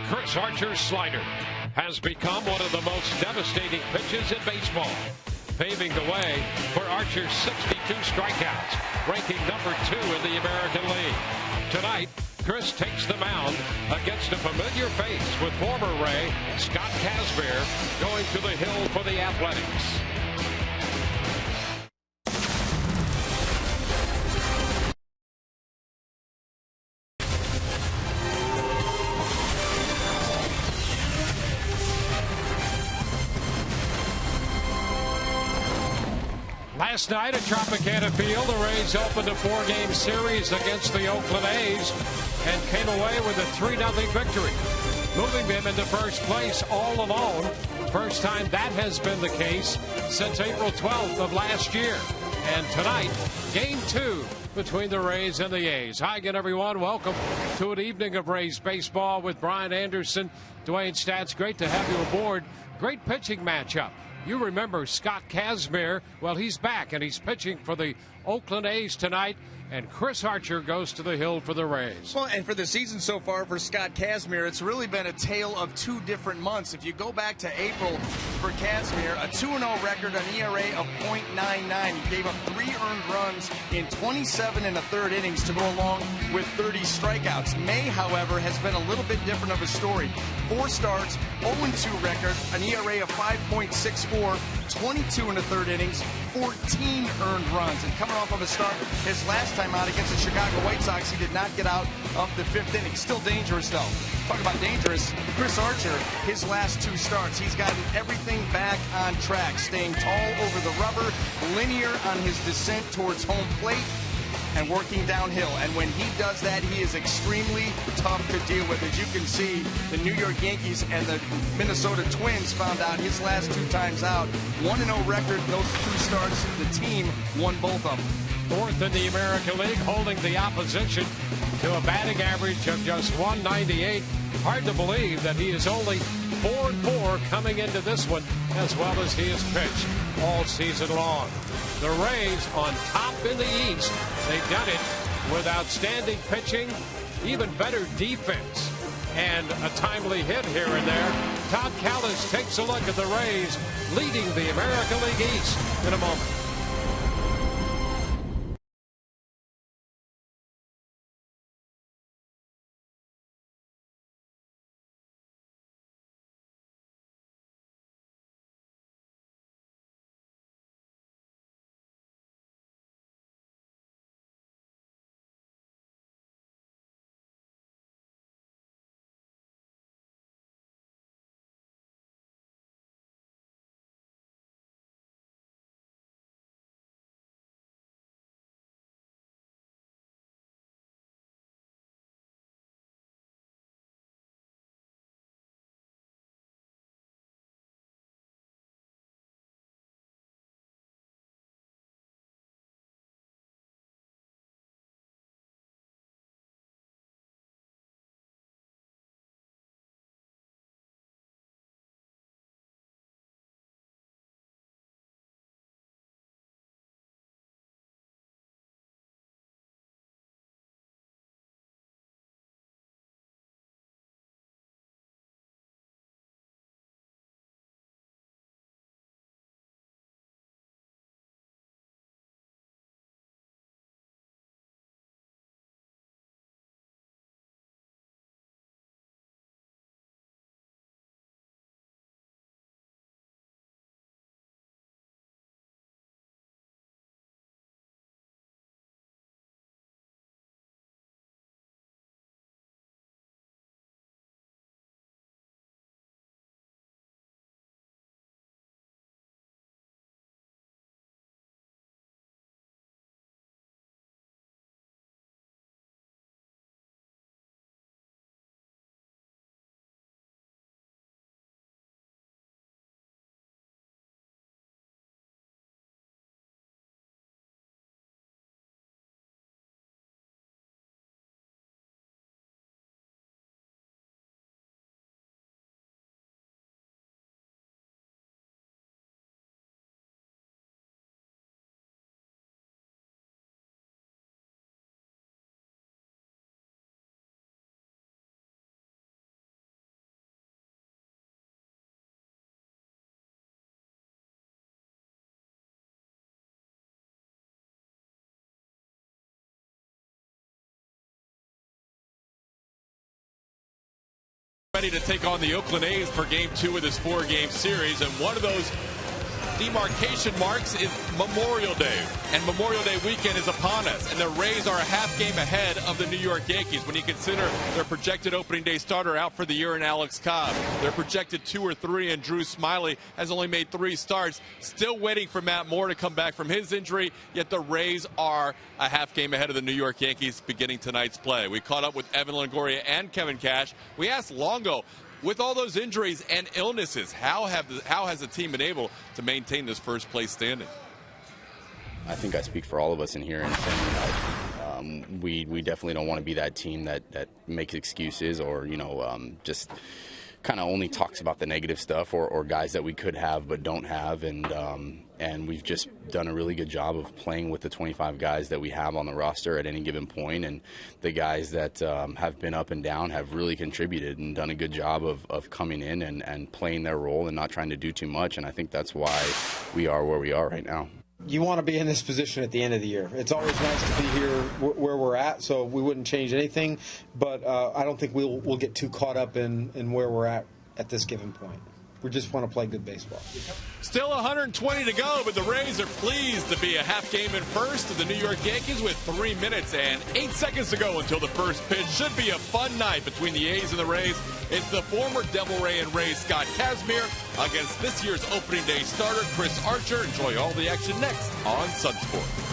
Chris Archer's slider has become one of the most devastating pitches in baseball, paving the way for Archer's 62 strikeouts, ranking number 2 in the American League. Tonight, Chris takes the mound against a familiar face with former Ray Scott Kazmir going to the hill for the Athletics. Last night at Tropicana Field, the Rays opened a 4-game series against the Oakland A's and came away with a 3-0 victory, moving them into first place all alone. First time that has been the case since April 12th of last year. And tonight, Game 2 between the Rays and the A's. Hi again, everyone. Welcome to an evening of Rays baseball with Brian Anderson, Dwayne Stats. Great to have you aboard. Great pitching matchup. You remember Scott Kazmir. Well, he's back, and he's pitching for the Oakland A's tonight. And Chris Archer goes to the hill for the Rays. Well, and for the season so far for Scott Kazmir, it's really been a tale of 2 different months. If you go back to April for Kazmir, a 2-0 record, an ERA of .99. He gave up 3 earned runs in 27 1/3 innings to go along with 30 strikeouts. May, however, has been a little bit different of a story. 4 starts, 0-2 record, an ERA of 5.64, 22 1/3 innings, 14 earned runs. And coming off of a start his last time out against the Chicago White Sox, he did not get out of the 5th inning. Still dangerous, though. Talk about dangerous. Chris Archer, his last 2 starts, he's gotten everything back on track, staying tall over the rubber, linear on his descent towards home plate, and working downhill. And when he does that, he is extremely tough to deal with. As you can see, the New York Yankees and the Minnesota Twins found out his last 2 times out. 1-0 record, those 2 starts, the team won both of them. 4th in the American League, holding the opposition to a batting average of just .198. Hard to believe that he is only 4-4 coming into this one, as well as he has pitched all season long. The Rays on top in the East. They've done it with outstanding pitching, even better defense, and a timely hit here and there. Todd Callis takes a look at the Rays leading the American League East in a moment. ready to take on the Oakland A's for Game 2 of this 4-game series, and one of those demarcation marks is Memorial Day, and Memorial Day weekend is upon us, and the Rays are a half game ahead of the New York Yankees when you consider their projected opening day starter out for the year in Alex Cobb. They're projected 2 or 3, and Drew Smyly has only made 3 starts. Still waiting for Matt Moore to come back from his injury, yet the Rays are a half game ahead of the New York Yankees beginning tonight's play. We caught up with Evan Longoria and Kevin Cash. We asked Longo, with all those injuries and illnesses, how has the team been able to maintain this first place standing? I think I speak for all of us in here in saying that we definitely don't want to be that team that makes excuses or just kind of only talks about the negative stuff or guys that we could have but don't have, and we've just done a really good job of playing with the 25 guys that we have on the roster at any given point, and the guys that have been up and down have really contributed and done a good job of coming in and playing their role and not trying to do too much, and I think that's why we are where we are right now. You want to be in this position at the end of the year. It's always nice to be here where we're at, so we wouldn't change anything, but I don't think we'll get too caught up in where we're at this given point. We just want to play good baseball. Still 120 to go, but the Rays are pleased to be a half game in first of the New York Yankees with 3 minutes and 8 seconds to go until the first pitch. Should be a fun night between the A's and the Rays. It's the former Devil Ray and Rays Scott Kazmir against this year's opening day starter Chris Archer. Enjoy all the action next on Sunsport.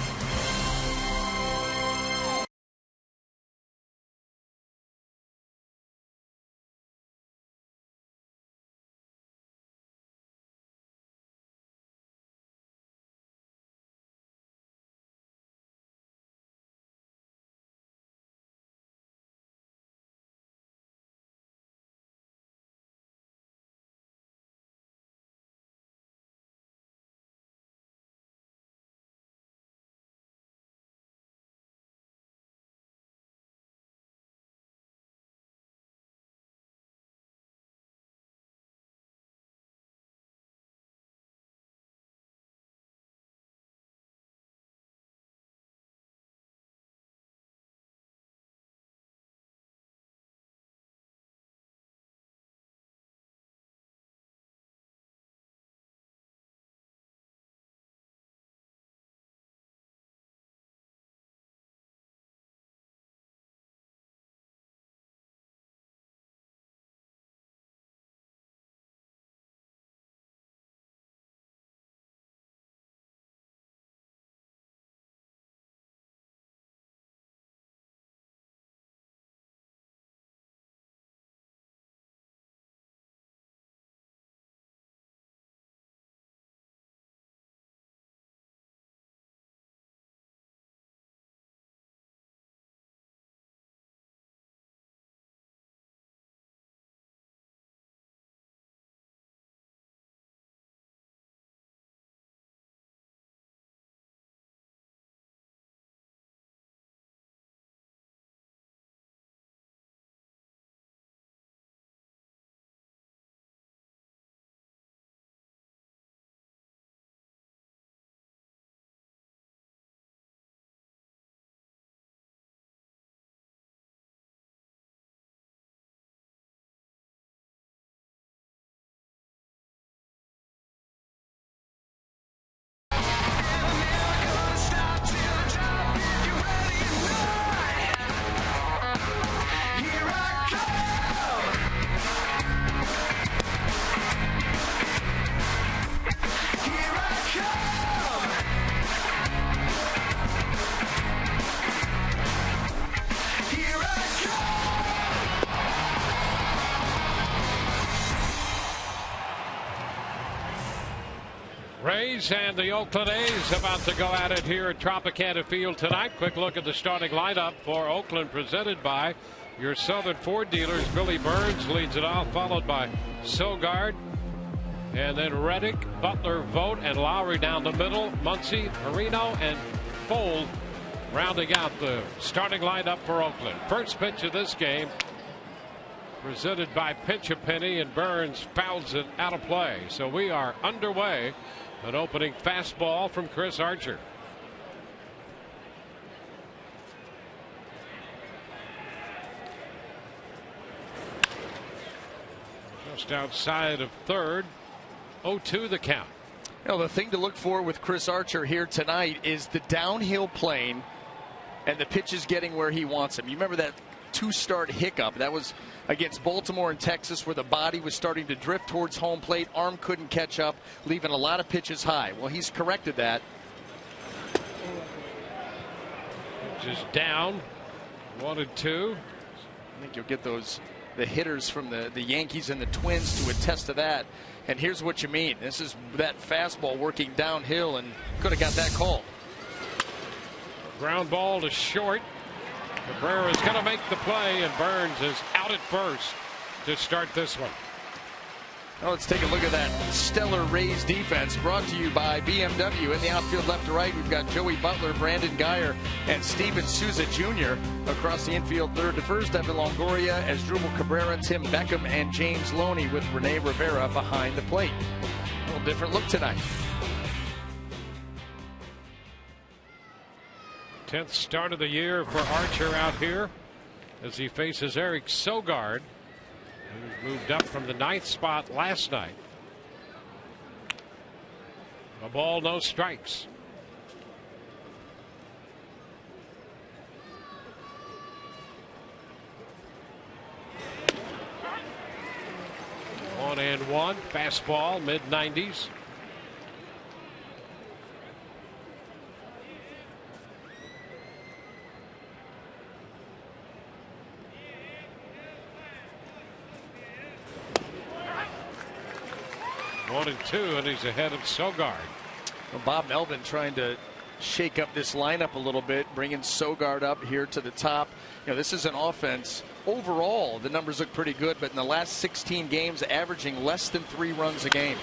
Rays and the Oakland A's about to go at it here at Tropicana Field tonight. Quick look at the starting lineup for Oakland, presented by your Southern Ford dealers. Billy Burns leads it off, followed by Sogard, and then Reddick, Butler, Vogt, and Lowry down the middle. Muncy, Marino, and Fold rounding out the starting lineup for Oakland. First pitch of this game presented by Pinch a Penny, and Burns fouls it out of play. So we are underway. An opening fastball from Chris Archer. Just outside of third. 0-2 the count. You know, the thing to look for with Chris Archer here tonight is the downhill plane and the pitches getting where he wants them. You remember that two-start hiccup? That was against Baltimore and Texas, where the body was starting to drift towards home plate. Arm couldn't catch up, leaving a lot of pitches high. Well, he's corrected that. Just down. 1-2. I think you'll get the hitters from the Yankees and the Twins to attest to that. And here's what you mean. This is that fastball working downhill, and could have got that call. Ground ball to short. Cabrera is going to make the play, and Burns is out at first to start this one. Well, let's take a look at that stellar Rays defense, brought to you by BMW. In the outfield left to right, we've got Joey Butler, Brandon Geyer, and Steven Souza Jr. Across the infield, third to first, Evan Longoria, Asdrubal Cabrera, Tim Beckham, and James Loney, with Rene Rivera behind the plate. A little different look tonight. 10th start of the year for Archer out here as he faces Eric Sogard, who's moved up from the 9th spot last night. A ball, no strikes. One and one. Fastball, mid-90s. One and two, and he's ahead of Sogard. Well, Bob Melvin trying to shake up this lineup a little bit, bringing Sogard up here to the top. You know, this is an offense. Overall, the numbers look pretty good, but in the last 16 games, averaging less than 3 runs a game.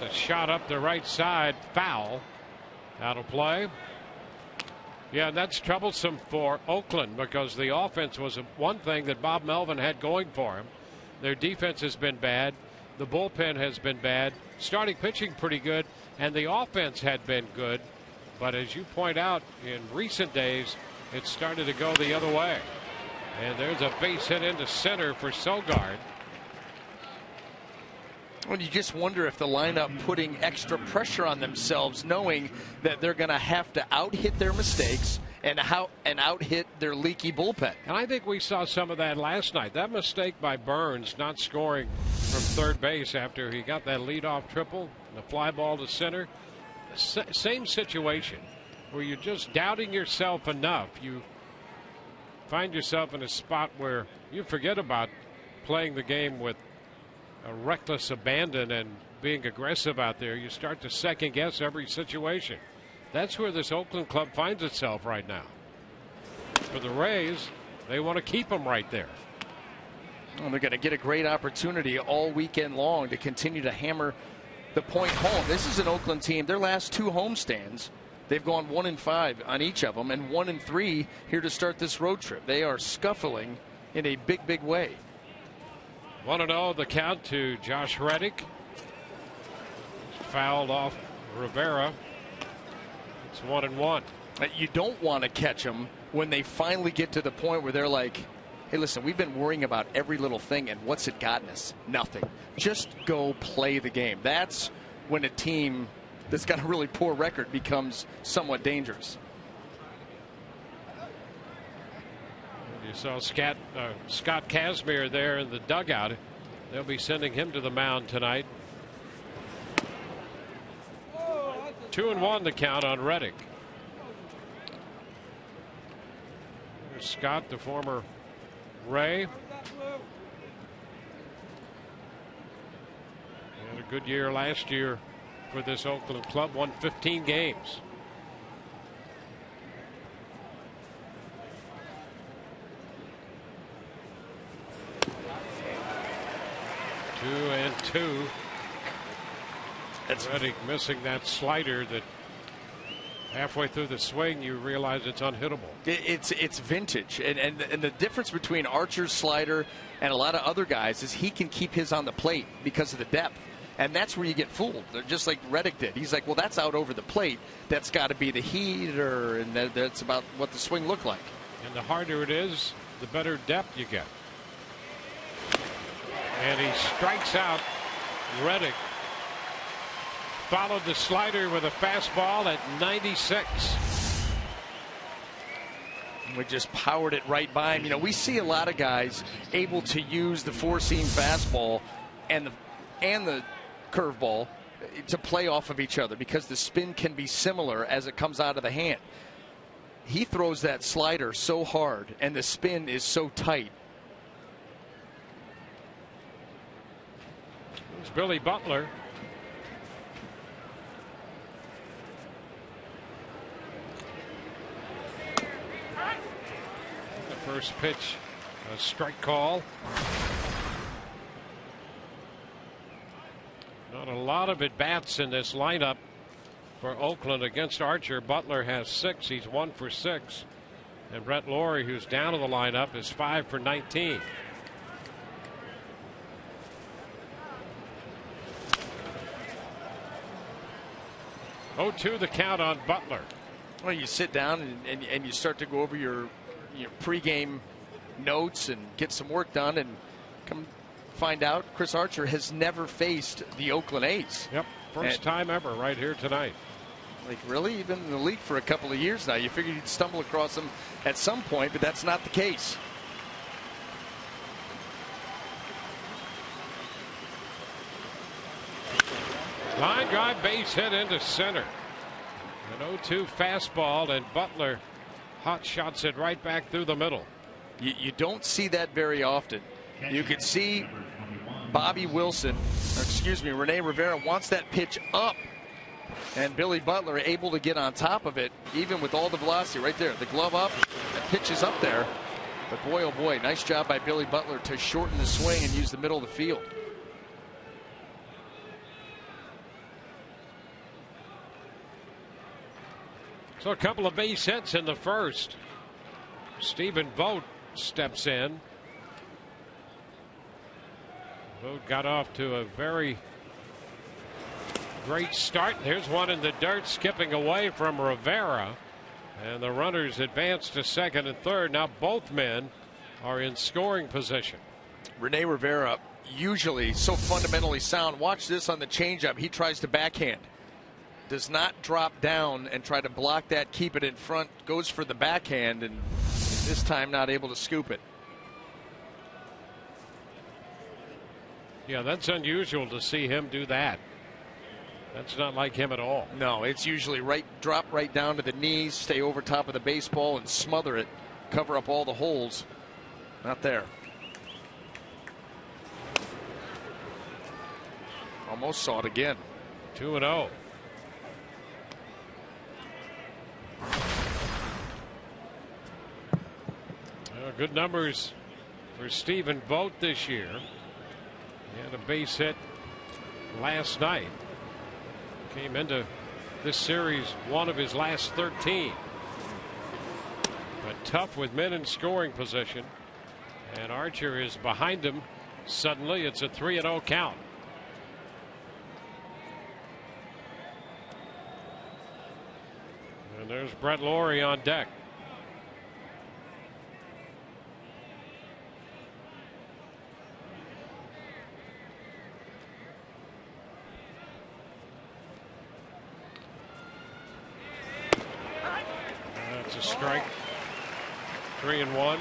A shot up the right side, foul. Out of play. Yeah, and that's troublesome for Oakland, because the offense was one thing that Bob Melvin had going for him. Their defense has been bad. The bullpen has been bad. Starting pitching pretty good, and the offense had been good. But as you point out, in recent days, it started to go the other way. And there's a base hit into center for Sogard. Well, you just wonder if the lineup putting extra pressure on themselves, knowing that they're going to have to out-hit their mistakes and out-hit their leaky bullpen. And I think we saw some of that last night. That mistake by Burns, not scoring from third base after he got that leadoff triple, the fly ball to center. Same situation where you're just doubting yourself enough. You find yourself in a spot where you forget about playing the game with a reckless abandon and being aggressive out there. You start to second guess every situation. That's where this Oakland club finds itself right now. For the Rays, they want to keep them right there. Well, they're going to get a great opportunity all weekend long to continue to hammer the point home. This is an Oakland team. Their last 2 homestands, they've gone 1-5 on each of them, and 1-3 here to start this road trip. They are scuffling in a big, big way. 1-0 the count to Josh Reddick. Fouled off Rivera. It's 1-1. You don't want to catch them when they finally get to the point where they're like, hey, listen, we've been worrying about every little thing, and what's it gotten us? Nothing. Just go play the game. That's when a team that's got a really poor record becomes somewhat dangerous. You saw Scott Kazmir there in the dugout. They'll be sending him to the mound tonight. 2-1 the count on Reddick. There's Scott, the former Ray. Had a good year last year for this Oakland club. Won 15 games. Two and two. That's Reddick missing that slider that halfway through the swing you realize it's unhittable. It's vintage, and the difference between Archer's slider and a lot of other guys is he can keep his on the plate because of the depth, and that's where you get fooled. They're just like Reddick did. He's like, well, that's out over the plate. That's got to be the heater, and that's about what the swing looked like. And the harder it is, the better depth you get. And he strikes out Reddick. Followed the slider with a fastball at 96. We just powered it right by him. You know, we see a lot of guys able to use the four-seam fastball and the curveball to play off of each other because the spin can be similar as it comes out of the hand. He throws that slider so hard and the spin is so tight. It's Billy Butler. The first pitch, a strike call. Not a lot of at-bats in this lineup for Oakland against Archer. Butler has 6. He's 1 for 6. And Brett Lawrie, who's down to the lineup, is 5 for 19. Oh, 2 the count on Butler. Well, you sit down and you start to go over your pregame notes and get some work done and come find out Chris Archer has never faced the Oakland A's. Yep, first time ever right here tonight. Like, really? You've been in the league for a couple of years now. You figured you'd stumble across them at some point, but that's not the case. Line drive, base hit into center. An 0-2 fastball, and Butler hot shots it right back through the middle. You don't see that very often. You could see Bobby Wilson, or excuse me, Rene Rivera wants that pitch up, and Billy Butler able to get on top of it, even with all the velocity right there. The glove up, the pitch is up there. But boy, oh boy, nice job by Billy Butler to shorten the swing and use the middle of the field. So a couple of base hits in the first. Stephen Vogt steps in. Vogt got off to a very great start. Here's one in the dirt, skipping away from Rivera. And the runners advance to second and third. Now both men are in scoring position. Rene Rivera, usually so fundamentally sound. Watch this on the changeup. He tries to backhand. Does not drop down and try to block that, keep it in front, goes for the backhand, and this time not able to scoop it. Yeah, that's unusual to see him do that. That's not like him at all. No, it's usually drop right down to the knees, stay over top of the baseball and smother it, cover up all the holes. Not there. Almost saw it again. 2-0. Good numbers for Stephen Vogt this year. He had a base hit last night. Came into this series one of his last 13. But tough with men in scoring position. And Archer is behind him. Suddenly it's a 3-0 count. And there's Brett Lawrie on deck. That's a strike. 3-1.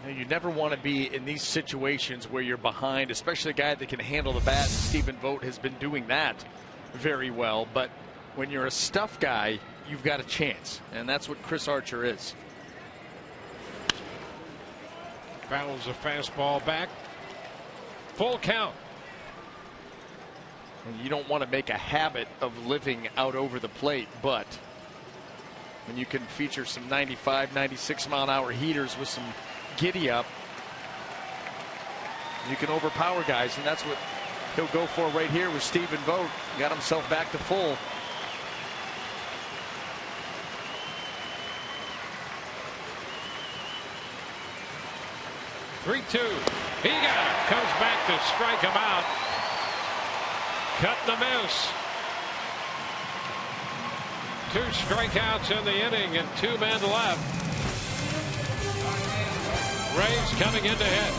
You never want to be in these situations where you're behind, especially a guy that can handle the bat. Stephen Vogt has been doing that very well. But when you're a stuff guy, you've got a chance. And that's what Chris Archer is. Fouls a fastball back. Full count. And you don't want to make a habit of living out over the plate, but when you can feature some 95, 96 mile an hour heaters with some giddy up, you can overpower guys, and that's what he'll go for right here with Stephen Vogt. Got himself back to full. Three-two. He got it. Comes back to strike him out. Cut and a miss. 2 strikeouts in the inning and 2 men left. Rays coming in to hit.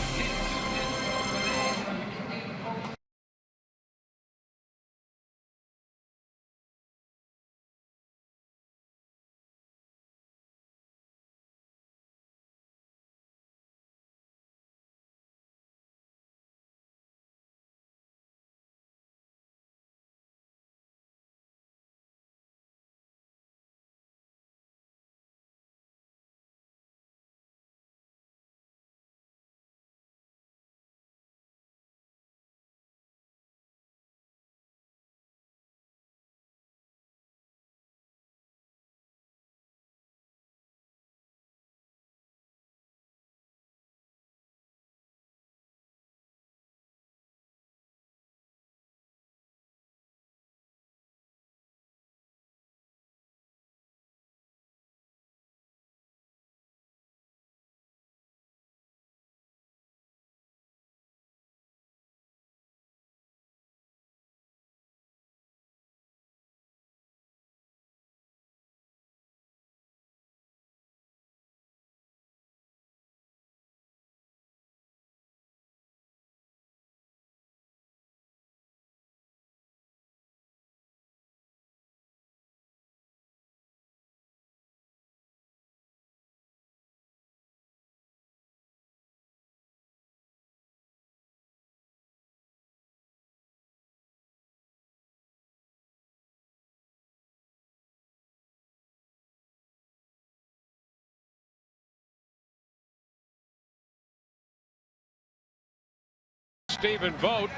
Stephen Vogt.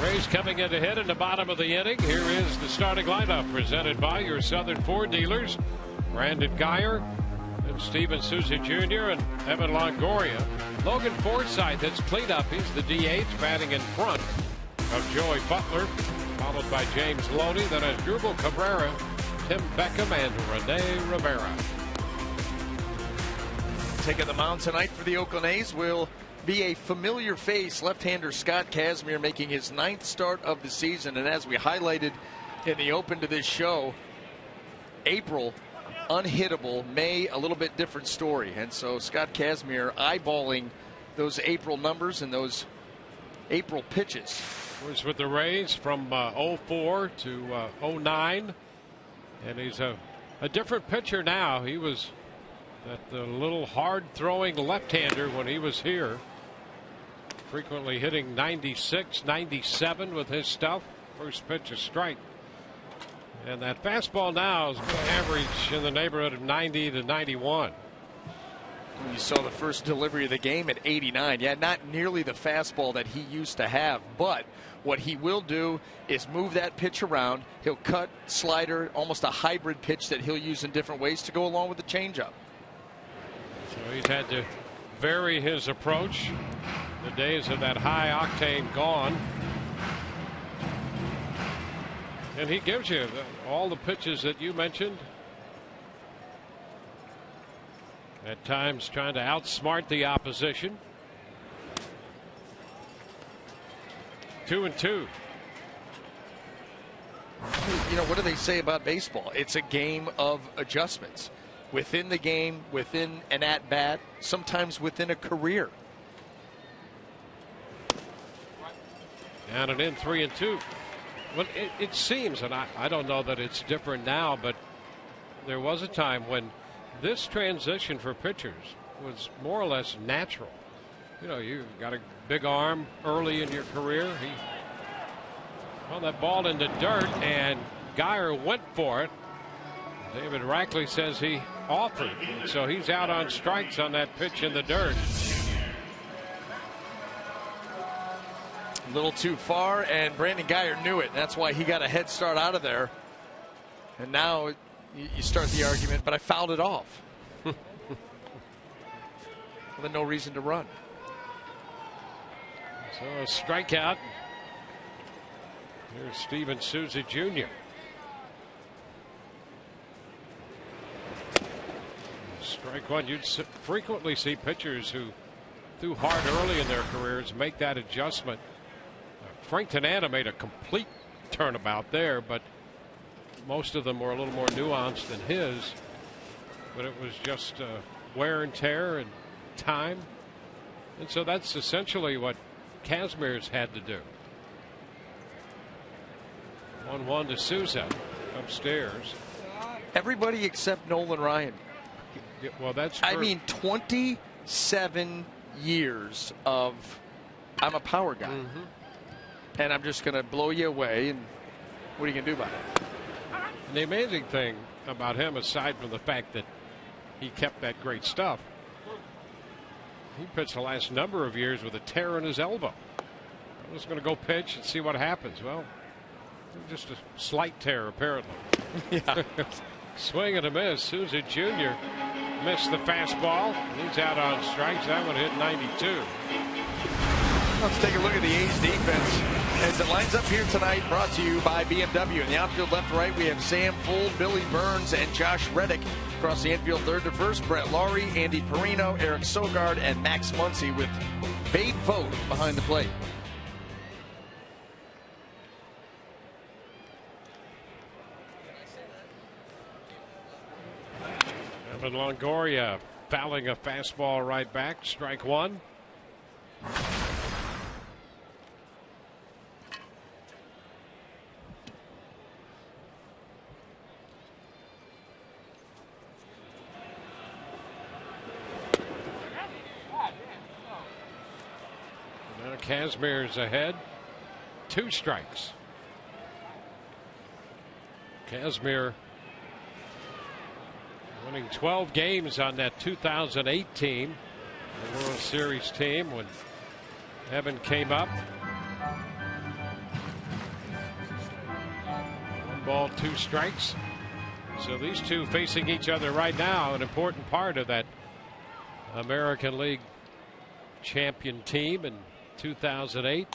Rays coming in to hit in the bottom of the inning. Here is the starting lineup presented by your Southern Ford dealers. Brandon Guyer and Steven Souza Jr. and Evan Longoria. Logan Forsythe hits cleanup. He's the DH batting in front of Joey Butler, followed by James Loney. Then Asdrubal Cabrera, Tim Beckham, and Rene Rivera. Taking the mound tonight for the Oakland A's will be a familiar face, left-hander Scott Kazmir, making his 9th start of the season. And as we highlighted in the open to this show, April unhittable, May a little bit different story. And so Scott Kazmir eyeballing those April numbers and those April pitches. Was with the Rays from 04 to 09, and he's a different pitcher now. He was that little hard-throwing left-hander when he was here, frequently hitting 96, 97 with his stuff. First pitch, a strike. And that fastball now is going to average in the neighborhood of 90 to 91. You saw the first delivery of the game at 89. Yeah, not nearly the fastball that he used to have, but what he will do is move that pitch around. He'll cut, slider, almost a hybrid pitch that he'll use in different ways to go along with the changeup. So he's had to vary his approach. The days of that high octane gone. And he gives you all the pitches that you mentioned. At times trying to outsmart the opposition. 2-2. You know, what do they say about baseball? It's a game of adjustments. Within the game, within an at-bat, sometimes within a career. Down and in, 3-2. Well, it seems, and I don't know that it's different now, but there was a time when this transition for pitchers was more or less natural. You know, you got a big arm early in your career. He found that ball in the dirt, and Guyer went for it. David Rackley says he offered, so he's out on strikes on that pitch in the dirt. A little too far, and Brandon Guyer knew it. That's why he got a head start out of there. And now you start the argument, but I fouled it off. Well, then no reason to run. So a strikeout. Here's Steven Souza Jr. Strike one. You'd frequently see pitchers who threw hard early in their careers make that adjustment. Frank Tanana made a complete turnabout there, but most of them were a little more nuanced than his. But it was just wear and tear and time. And so that's essentially what Kazmir's had to do. 1-1 to Souza upstairs. Everybody except Nolan Ryan. Yeah, well, that's true. I mean, 27 years of I'm a power guy. And I'm just going to blow you away. And what are you going to do about it? And the amazing thing about him, aside from the fact that he kept that great stuff, he pitched the last number of years with a tear in his elbow. I'm just going to go pitch and see what happens. Well, just a slight tear, apparently. Yeah. Swing and a miss. Souza Jr. missed the fastball. He's out on strikes. That one hit 92. Let's take a look at the A's defense as it lines up here tonight, brought to you by BMW. In the outfield left to right, we have Sam Fuld, Billy Burns, and Josh Reddick. Across the infield third to first, Brett Laurie, Andy Perino, Eric Sogard, and Max Muncy with Babe Vogt behind the plate. Evan Longoria fouling a fastball right back. Strike one. Now Kazmir's ahead. 2 strikes. Kazmir winning 12 games on that 2018 World Series team when Evan came up. 1 ball, 2 strikes. So these two facing each other right now, an important part of that American League champion team in 2008.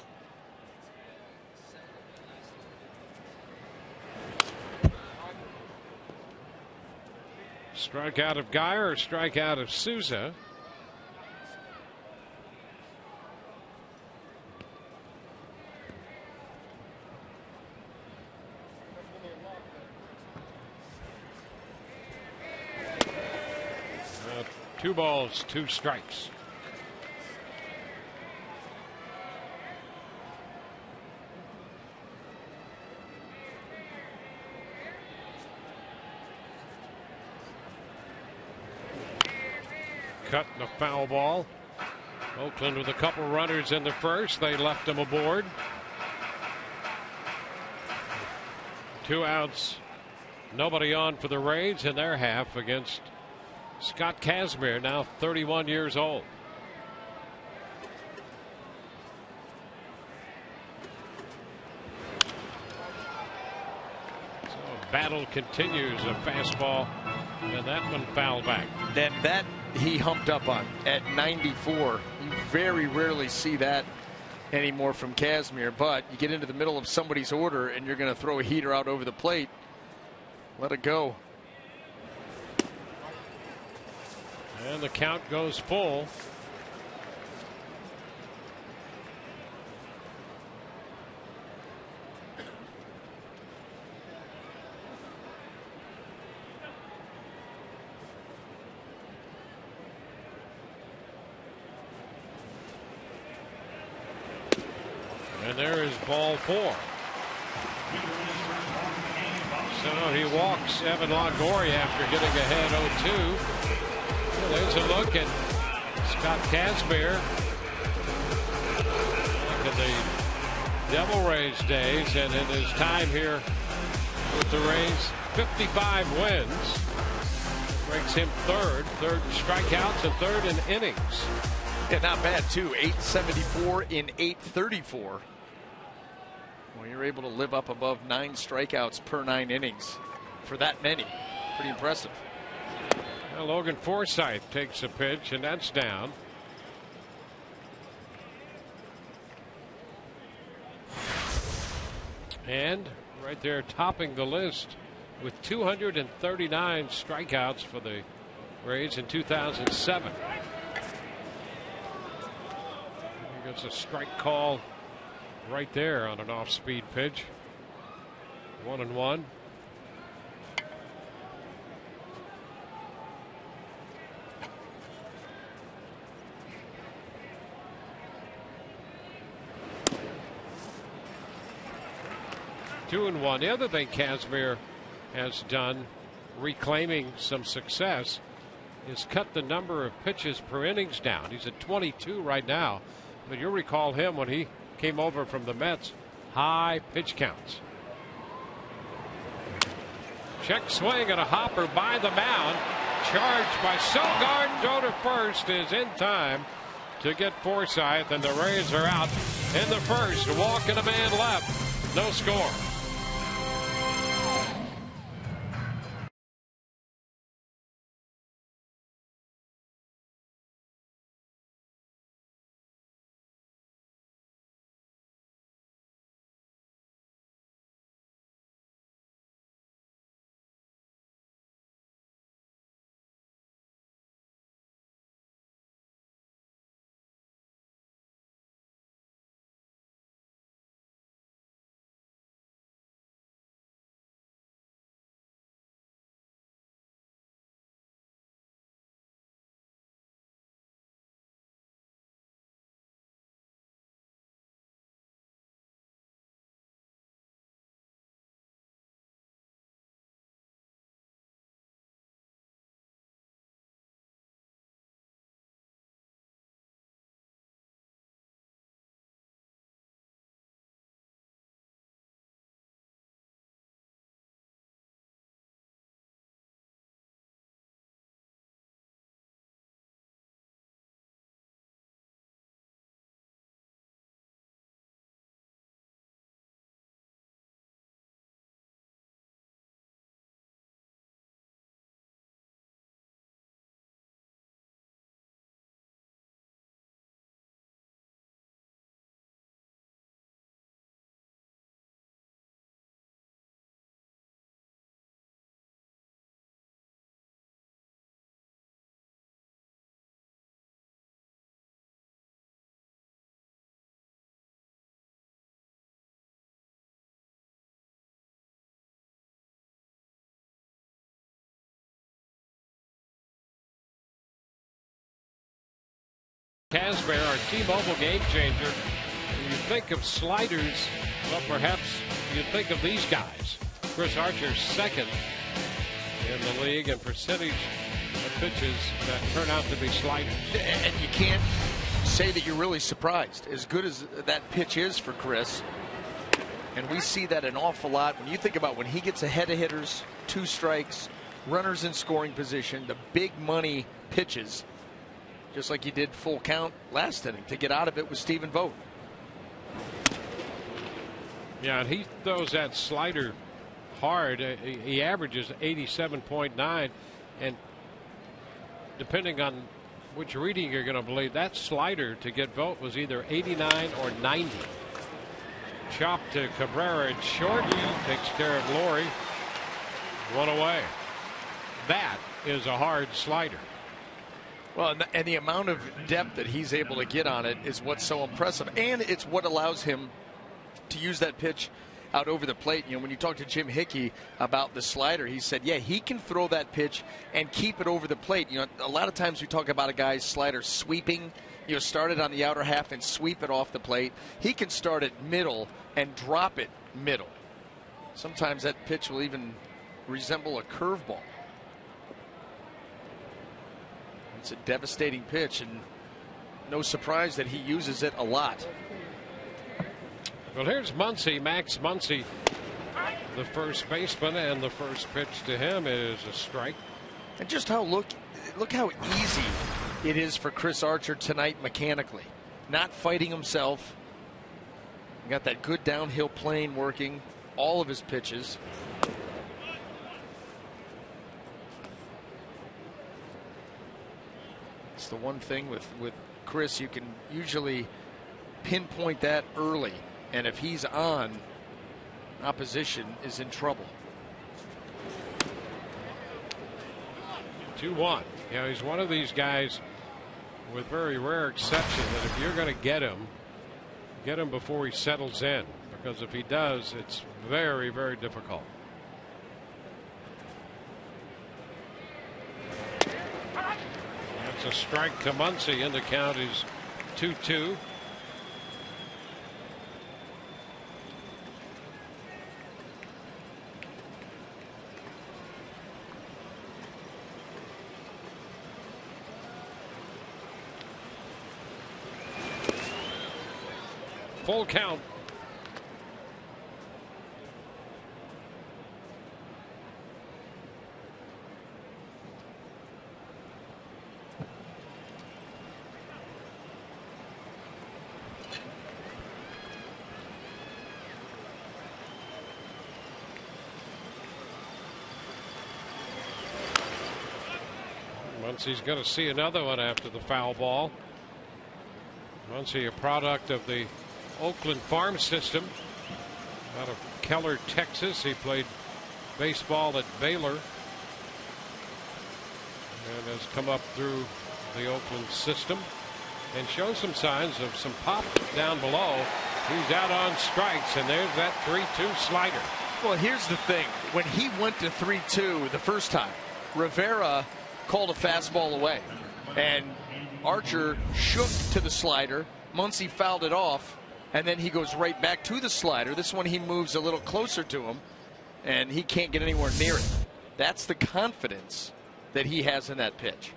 Strikeout of Geyer, strikeout of Souza. Two balls, 2 strikes. Cut and a foul ball. Oakland with a couple runners in the first. They left them aboard. 2 outs. Nobody on for the Rays in their half against Scott Kazmir, now 31 years old. So battle continues. A fastball, and that one fouled back. And that he humped up on at 94. You very rarely see that anymore from Kazmir, but you get into the middle of somebody's order and you're going to throw a heater out over the plate. Let it go. And the count goes full. And there is ball 4. So he walks Evan Longoria after getting ahead 0-2. There's a look at Scott Kazmir back in the Devil Rays days, and in his time here with the Rays, 55 wins. Ranks him third in strikeouts and third in innings. Yeah, not bad too. 874 in 834. Well, you're able to live up above 9 strikeouts per 9 innings for that many. Pretty impressive. Well, Logan Forsythe takes a pitch, and that's down. And right there topping the list with 239 strikeouts for the Rays in 2007. He gets a strike call right there on an off-speed pitch. 1-1. 2-1. The other thing Kazmir has done, reclaiming some success, is cut the number of pitches per innings down. He's at 22 right now. But you'll recall him when he came over from the Mets, high pitch counts. Check swing and a hopper by the mound. Charged by Sogard. Throw to first is in time to get Forsythe, and the Rays are out in the first. Walk and a man left. No score. Kazmir, our T-Mobile game changer. When you think of sliders, well, perhaps you think of these guys. Chris Archer, second in the league in percentage of pitches that turn out to be sliders. And you can't say that you're really surprised. As good as that pitch is for Chris, and we see that an awful lot when you think about when he gets ahead of hitters, 2 strikes, runners in scoring position, the big money pitches, just like he did full count last inning to get out of it with Stephen Vogt. Yeah, and he throws that slider hard. He averages 87.9, and depending on which reading you're going to believe, that slider to get Vogt was either 89 or 90. Chop to Cabrera at short, takes care of Laurie. 1 away. That is a hard slider. Well, and the amount of depth that he's able to get on it is what's so impressive, and it's what allows him to use that pitch out over the plate. You know, when you talk to Jim Hickey about the slider, he said, yeah, he can throw that pitch and keep it over the plate. You know, a lot of times we talk about a guy's slider sweeping, you know, start it on the outer half and sweep it off the plate. He can start it middle and drop it middle. Sometimes that pitch will even resemble a curveball. It's a devastating pitch, and no surprise that he uses it a lot. Well, here's Muncy, Max Muncy, the first baseman, and the first pitch to him is a strike. And just how look how easy it is for Chris Archer tonight mechanically. Not fighting himself. Got that good downhill plane working all of his pitches. It's the one thing with Chris, you can usually pinpoint that early, and if he's on, opposition is in trouble. 2-1. You know, he's one of these guys, with very rare exception, that if you're going to get him before he settles in, because if he does, it's very, very difficult. That's a strike to Muncy, and the count is 2-2. full count. Muncy's going to see another one after the foul ball. Muncy, a product of the Oakland farm system out of Keller, Texas. He played baseball at Baylor and has come up through the Oakland system and shows some signs of some pop down below. He's out on strikes, and there's that 3-2 slider. Well, here's the thing. When he went to 3-2 the first time, Rivera called a fastball away, and Archer shook to the slider. Muncy fouled it off, and then he goes right back to the slider. This one he moves a little closer to him, and he can't get anywhere near it. That's the confidence that he has in that pitch.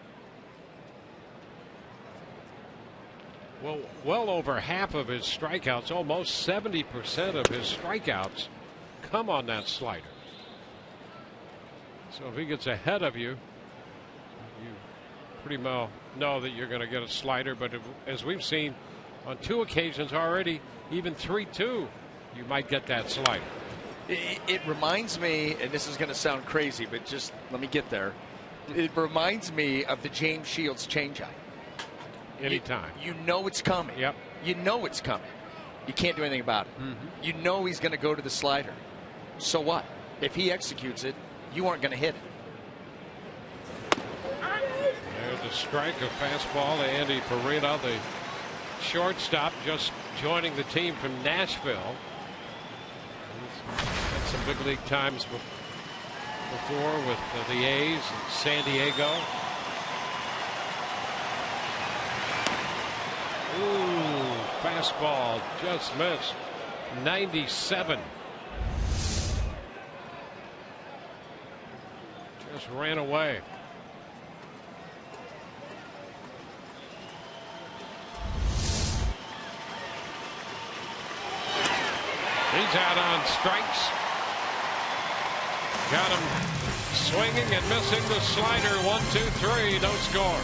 Well over half of his strikeouts, almost 70% of his strikeouts, come on that slider. So if he gets ahead of you, you pretty well know that you're going to get a slider. But as we've seen on 2 occasions already, even 3-2, you might get that slider. It reminds me, and this is going to sound crazy, but just let me get there. It reminds me of the James Shields changeup. Anytime. You know it's coming. Yep. You know it's coming. You can't do anything about it. Mm-hmm. You know he's going to go to the slider. So what? If he executes it, you aren't going to hit it. There's a strike, a fastball to Andy Perina, the shortstop, just joining the team from Nashville. He's had some big league times before with the A's and San Diego. Ooh, fastball just missed. 97. Just ran away. He's out on strikes. Got him swinging and missing the slider. 1-2-3, no score.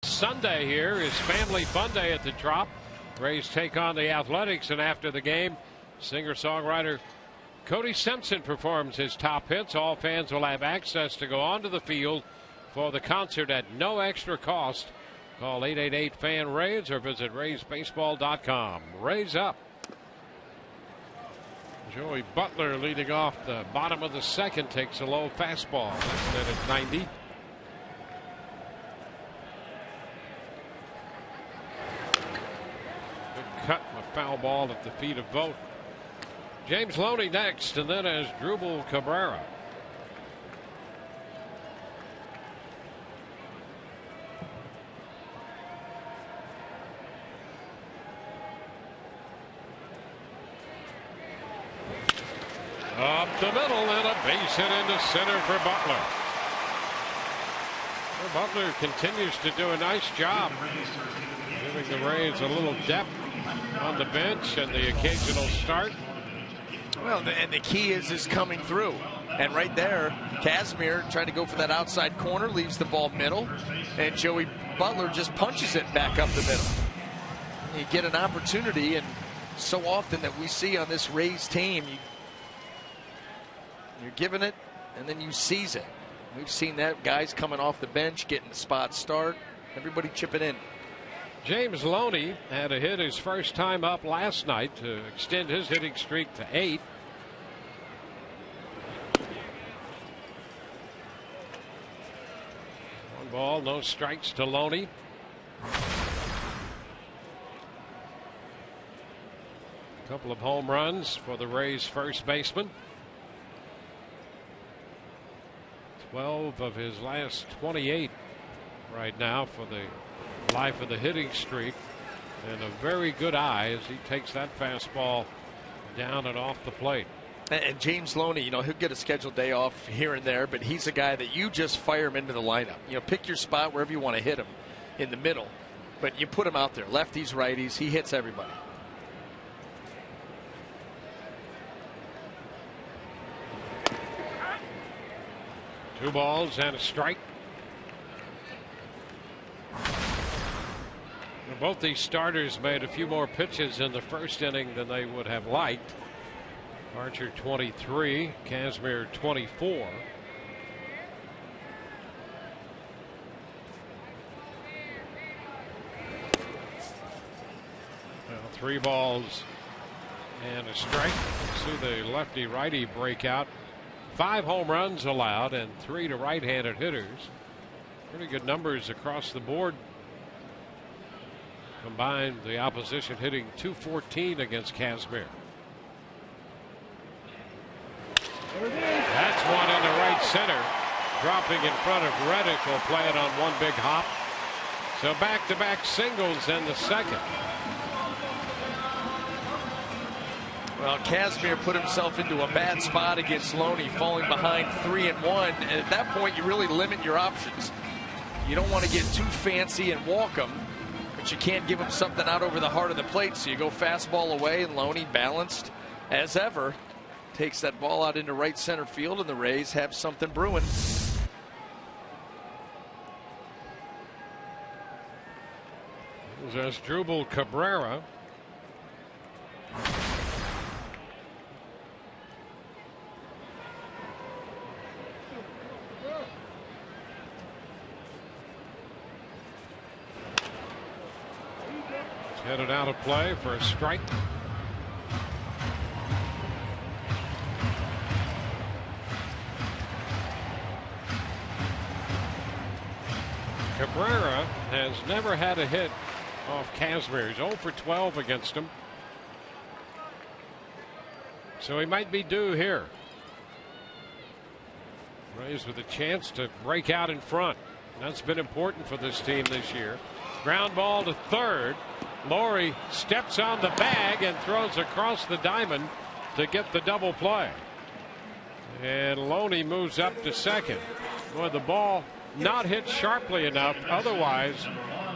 Sunday here is Family Fun Day at the Trop. Rays take on the Athletics, and after the game, singer-songwriter Cody Simpson performs his top hits. All fans will have access to go onto the field for the concert at no extra cost. Call 888-FAN-RAYS or visit RaysBaseball.com. Rays up. Joey Butler leading off the bottom of the second takes a low fastball. That's at 90. Good cut, a foul ball at the feet of Vogt. James Loney next, and then as Drupal Cabrera. Up the middle and a base hit into center for Butler. Well, Butler continues to do a nice job giving the Rays a little depth on the bench and the occasional start. Well, and the key is coming through. And right there, Casimir trying to go for that outside corner, leaves the ball middle, and Joey Butler just punches it back up the middle. You get an opportunity, and so often that we see on this Rays team, you're giving it, and then you seize it. We've seen that, guys coming off the bench, getting the spot start, everybody chipping in. James Loney had a hit his first time up last night to extend his hitting streak to 8. One ball, no strikes to Loney. A couple of home runs for the Rays first baseman. 12 of his last 28 right now for the life of the hitting streak, and a very good eye as he takes that fastball down and off the plate. And James Loney, you know, he'll get a scheduled day off here and there, but he's a guy that you just fire him into the lineup. You know, pick your spot wherever you want to hit him in the middle, but you put him out there, lefties, righties, he hits everybody. Two balls and a strike. Both these starters made a few more pitches in the first inning than they would have liked. Archer 23, Casimir 24. Well, 3 balls and a strike. See the lefty righty breakout. 5 home runs allowed and 3 to right-handed hitters. Pretty good numbers across the board. Combined, the opposition hitting .214 against Casimir. That's one into right center. Dropping in front of Reddick will play it on one big hop. So back-to-back singles in the second. Well, Casimir put himself into a bad spot against Loney, falling behind 3-1. And at that point, you really limit your options. You don't want to get too fancy and walk him, but you can't give him something out over the heart of the plate. So you go fastball away, and Loney, balanced as ever, takes that ball out into right center field, and the Rays have something brewing. There's Drupal Cabrera. Headed out of play for a strike. Cabrera has never had a hit off Casimir. He's 0 for 12 against him. So he might be due here. Rays with a chance to break out in front. That's been important for this team this year. Ground ball to third. Laurie steps on the bag and throws across the diamond to get the double play. And Loney moves up to second. Boy, the ball not hit sharply enough. Otherwise,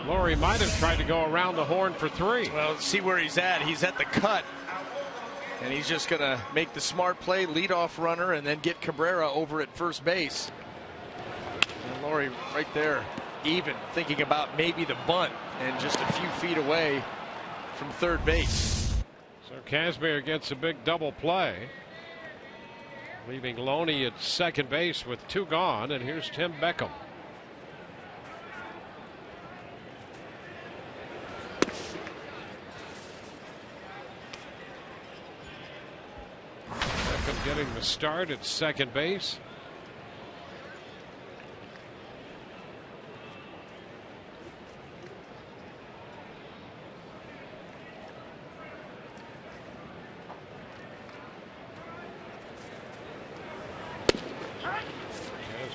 Laurie might have tried to go around the horn for 3. Well, see where he's at. He's at the cut. And he's just going to make the smart play, leadoff runner, and then get Cabrera over at first base. And Laurie right there, even thinking about maybe the bunt, and just a few feet away from third base. So Casimir gets a big double play, leaving Loney at second base with 2 gone, and here's Tim Beckham. the start at second base.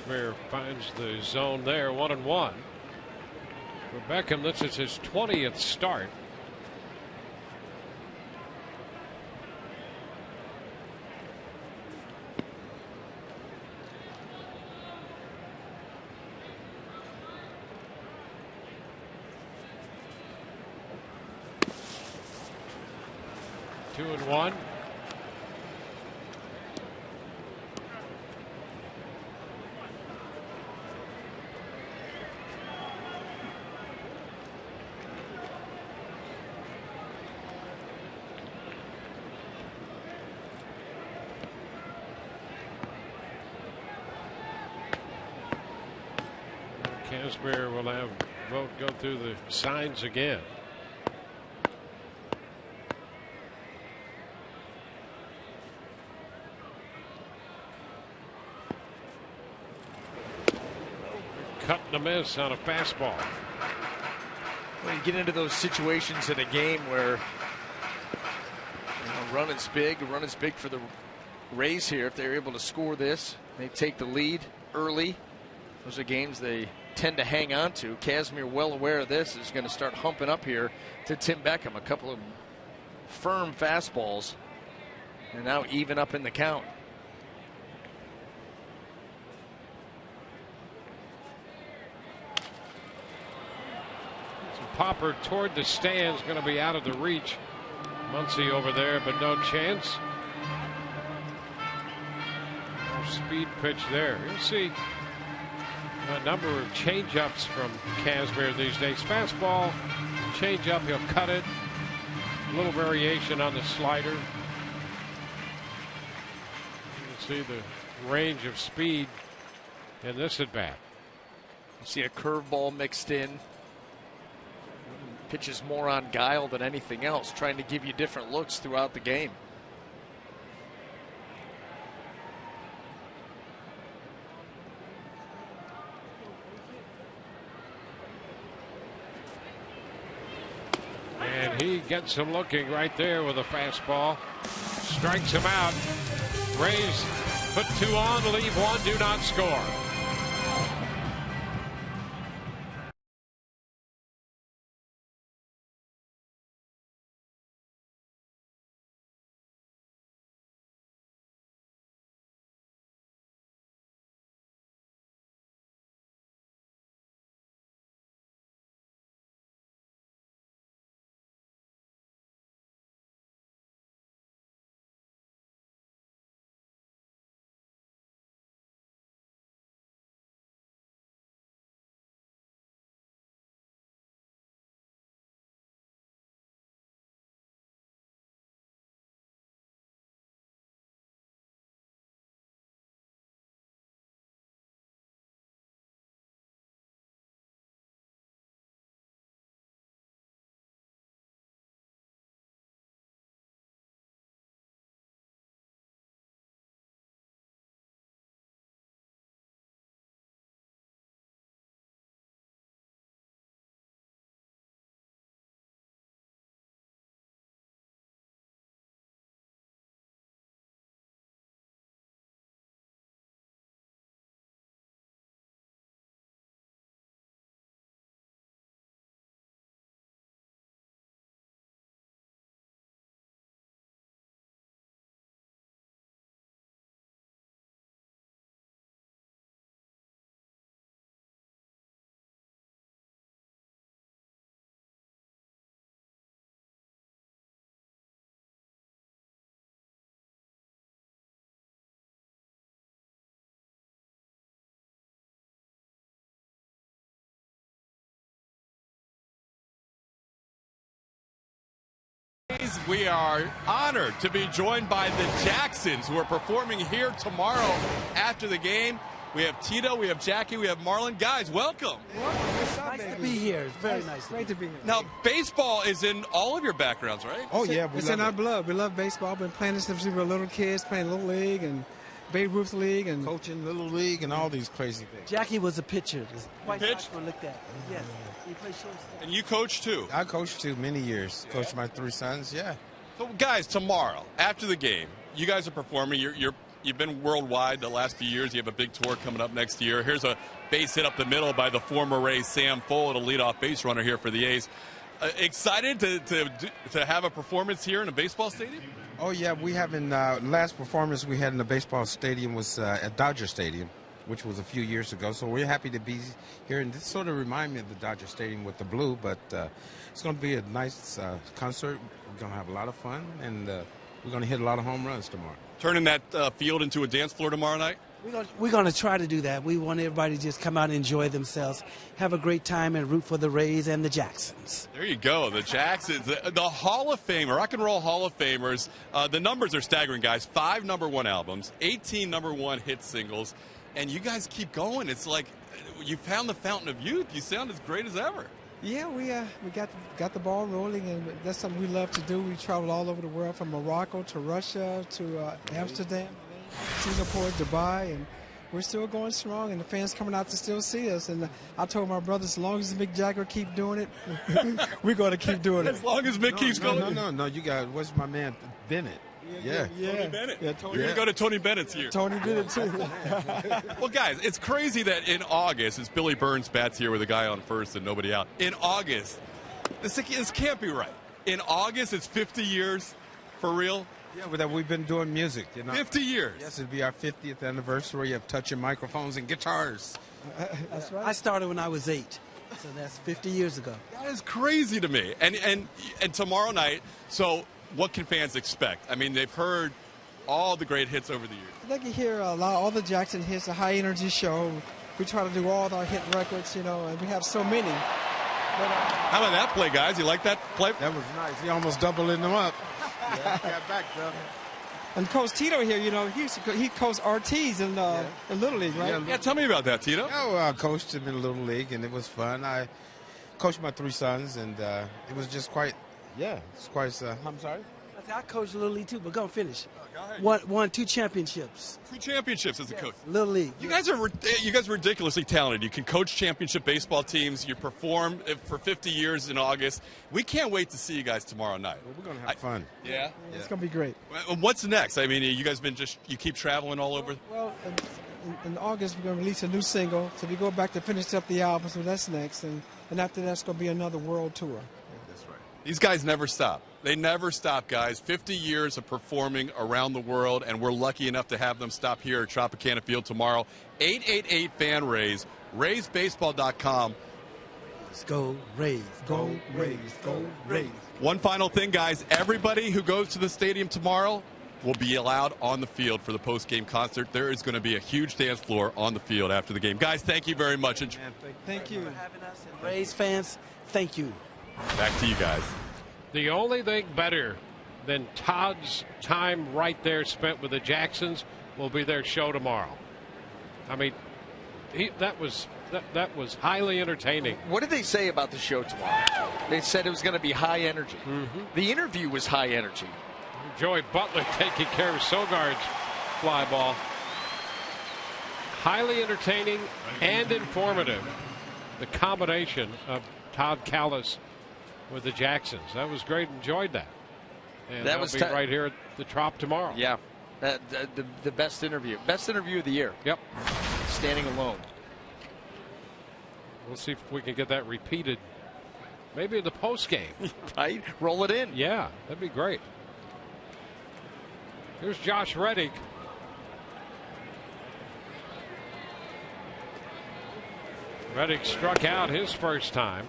Kazmir finds the zone there, 1-1. For Beckham, this is his 20th start. Two and one. Kazmir will have Vogt go through the signs again. Cut and a miss on a fastball. When you get into those situations in a game where running's big for the Rays here. If they're able to score this, they take the lead early. Those are games they tend to hang on to. Kazmir, well aware of this, is going to start humping up here to Tim Beckham. A couple of firm fastballs, and now even up in the count. Popper toward the stands, going to be out of the reach. Muncy over there, but no chance. No speed pitch there. You'll see a number of change-ups from Kazmir these days. Fastball, change-up, he'll cut it. A little variation on the slider. You can see the range of speed in this at-bat. You see a curveball mixed in. Pitches more on guile than anything else, trying to give you different looks throughout the game. And he gets him looking right there with a fastball. Strikes him out. Rays put two on, leave one, do not score. We are honored to be joined by the Jacksons, who are performing here tomorrow after the game. We have Tito, we have Jackie, we have Marlon. Guys, welcome. Nice to be here. It's very nice. Great to be here. Now, baseball is in all of your backgrounds, right? Oh, yeah. It's in our blood. We love baseball. I've been playing this since we were little kids, playing Little League and Babe Ruth League and coaching Little League and all these crazy things. Jackie was a pitcher. White pitched? Sox were looked at. Yes, he played shortstop. And you coach too. I coached too many years. Coached my 3 sons. Yeah. So, guys, tomorrow after the game, you guys are performing. You've been worldwide the last few years. You have a big tour coming up next year. Here's a base hit up the middle by the former Rays Sam Fuld, a leadoff base runner here for the A's. Excited to have a performance here in a baseball stadium? Oh yeah, we haven't. Last performance we had in the baseball stadium was at Dodger Stadium, which was a few years ago. So we're happy to be here, and this sort of reminds me of the Dodger Stadium with the blue. But it's going to be a nice concert. We're going to have a lot of fun, and we're going to hit a lot of home runs tomorrow. Turning that field into a dance floor tomorrow night? We're going to try to do that. We want everybody to just come out and enjoy themselves, have a great time, and root for the Rays and the Jacksons. There you go, the Jacksons, the Hall of Famer, Rock and Roll Hall of Famers. The numbers are staggering, guys. 5 number-1 albums, 18 number-1 hit singles, and you guys keep going. It's like you found the fountain of youth. You sound as great as ever. Yeah, we got the ball rolling, and that's something we love to do. We travel all over the world, from Morocco to Russia to Amsterdam, Singapore, Dubai, and we're still going strong, and the fans coming out to still see us. And I told my brother, as long as Mick Jagger keep doing it, we're going to keep doing it. As long as Mick keeps going. No. You got, what's my man, Bennett? Yeah. Tony Bennett. Yeah, You're going to go to Tony Bennett's here. Tony Bennett, too. Well, guys, it's crazy that in August, it's Billy Burns bats here with a guy on first and nobody out. In August, this can't be right. In August, it's 50 years for real. Yeah, but we've been doing music. 50 years. Yes, it'll be our 50th anniversary of touching microphones and guitars. That's right. I started when I was 8, so that's 50 years ago. That is crazy to me. And tomorrow night, so what can fans expect? I mean, they've heard all the great hits over the years. They can hear all the Jackson hits, a high-energy show. We try to do all our hit records, and we have so many. How about that play, guys? You like that play? That was nice. He almost doubling them up. Yeah, got back, though. And Coach Tito here, he coached RTs in Little League, right? Yeah, tell me about that, Tito. I coached him in Little League, and it was fun. I coached my 3 sons, and it was just quite, it's quite, I'm sorry? I coached Little League, too, but go finish. Go ahead. Won 2 championships. 2 championships as a coach. Little League. You guys are ridiculously talented. You can coach championship baseball teams. You perform for 50 years in August. We can't wait to see you guys tomorrow night. Well, we're going to have fun. Yeah? It's going to be great. What's next? I mean, you guys you keep traveling all over? Well, in August, we're going to release a new single. So we go back to finish up the album, so that's next. And after that, it's going to be another world tour. That's right. These guys never stop. They never stop, guys. 50 years of performing around the world, and we're lucky enough to have them stop here at Tropicana Field tomorrow. 888-FAN-RAYS, RaysBaseball.com. Let's go Rays, go Rays, go Rays. One final thing, guys. Everybody who goes to the stadium tomorrow will be allowed on the field for the post-game concert. There is going to be a huge dance floor on the field after the game. Guys, thank you very much. Thank you For having us. And Rays fans, thank you. Back to you guys. The only thing better than Todd's time right there spent with the Jacksons will be their show tomorrow. I mean, that was highly entertaining. What did they say about the show tomorrow? They said it was going to be high energy. Mm-hmm. The interview was high energy. Joey Butler taking care of Sogard's fly ball. Highly entertaining and informative. The combination of Todd Callis with the Jacksons. That was great. Enjoyed that. And That was be right here at the Trop tomorrow. Yeah, the best interview. Best interview of the year. Yep. Standing alone. We'll see if we can get that repeated. Maybe in the post game. Right? Roll it in. Yeah, that'd be great. Here's Josh Reddick. Reddick struck out his first time.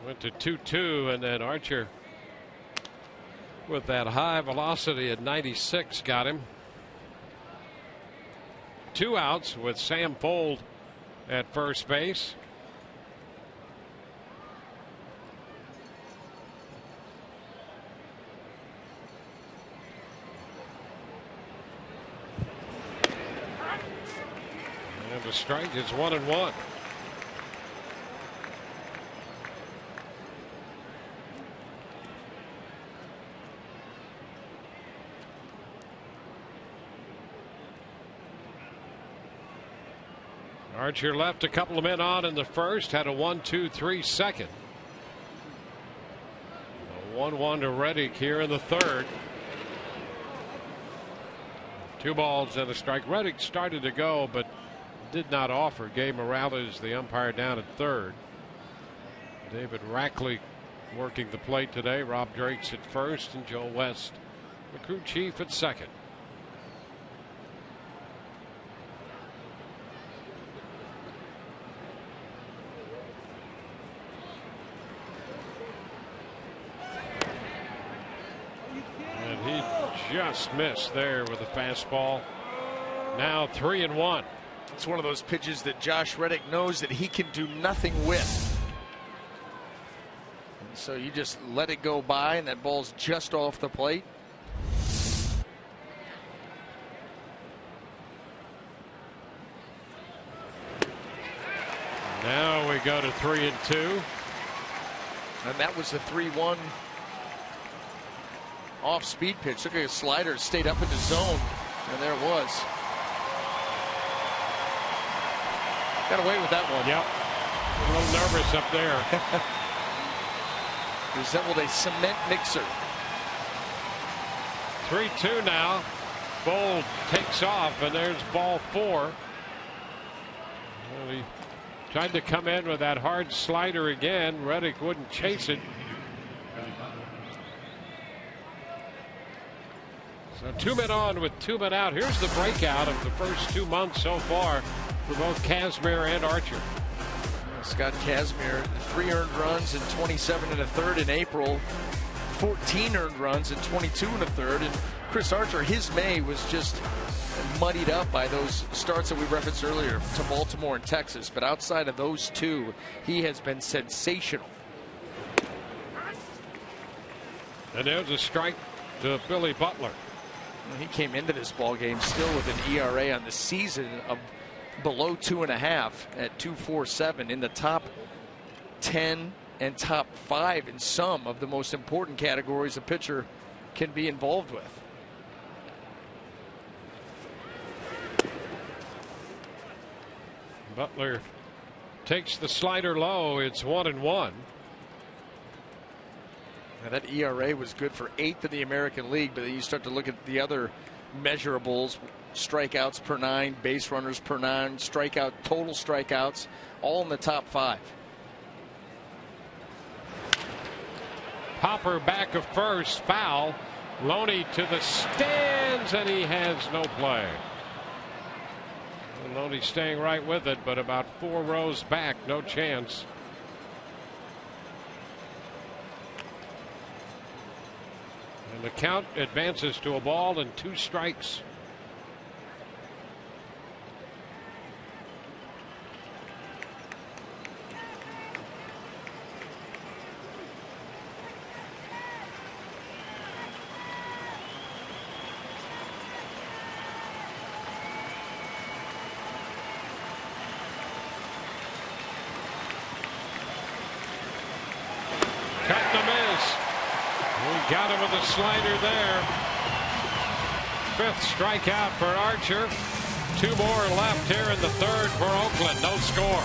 Went to 2-2, and then Archer with that high velocity at 96 got him. 2 outs with Sam Fuld at first base. And the strike is 1-1. Archer left a couple of men on in the first, had a 1-2-3 second. A 1-1 to Reddick here in the third. 2 balls and a strike. Reddick started to go, but did not offer. Gabe Morales, the umpire, down at third. David Rackley working the plate today. Rob Drake's at first, and Joe West, the crew chief, at second. And he just missed there with a fastball. Now 3-1. It's one of those pitches that Josh Reddick knows that he can do nothing with. And so you just let it go by, and that ball's just off the plate. Now we go to 3-2. And that was the 3-1 off speed pitch. Look at his slider, stayed up in the zone, and there it was. Got away with that one. Yep. A little nervous up there. Resembled a cement mixer. 3-2 now. Bold takes off, and there's ball 4. Well, he tried to come in with that hard slider again. Reddick wouldn't chase it. So 2 men on with 2 men out. Here's the breakout of the first 2 months so far for both Kazmir and Archer. Scott Kazmir, 3 earned runs and 27 1/3 in April, 14 earned runs and 22 1/3. And Chris Archer, his May was just muddied up by those starts that we referenced earlier to Baltimore and Texas. But outside of those 2, he has been sensational. And there's a strike to Billy Butler. He came into this ball game still with an ERA on the season of below 2.5 at 2.47, in the top 10 and top 5 in some of the most important categories a pitcher can be involved with. Butler takes the slider low. It's 1-1. Now that ERA was good for 8th in the American League, but then you start to look at the other measurables: strikeouts per 9, base runners per 9, total strikeouts, all in the top 5. Popper back of first, foul. Loney to the stands, and he has no play. Loney staying right with it, but about 4 rows back, no chance. And the count advances to a ball and 2 strikes. Got him with a slider there. 5th strikeout for Archer. 2 more left here in the third for Oakland. No score.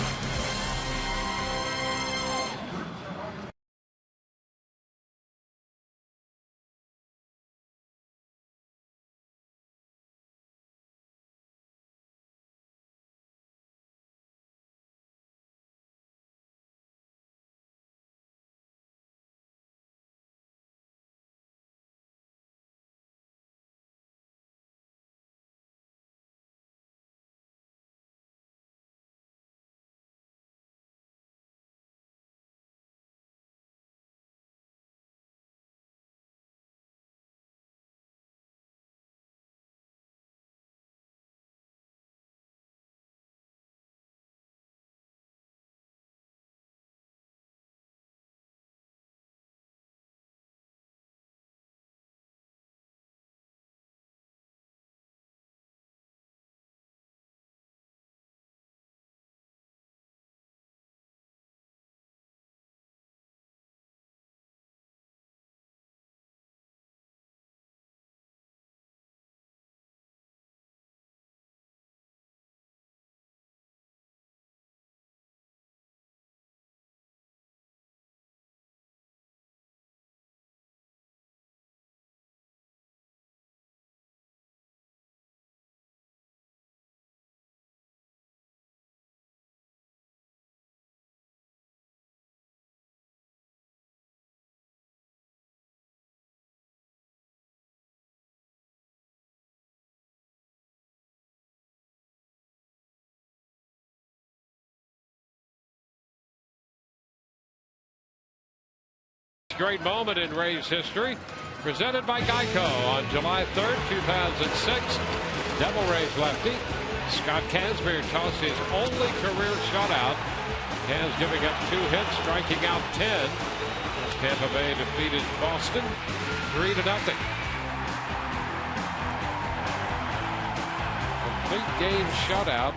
Great moment in Rays history, presented by Geico on July 3rd, 2006. Devil Rays lefty Scott Kazmir tossed his only career shutout. Kaz giving up 2 hits, striking out 10. Tampa Bay defeated Boston 3-0. Complete game shutout.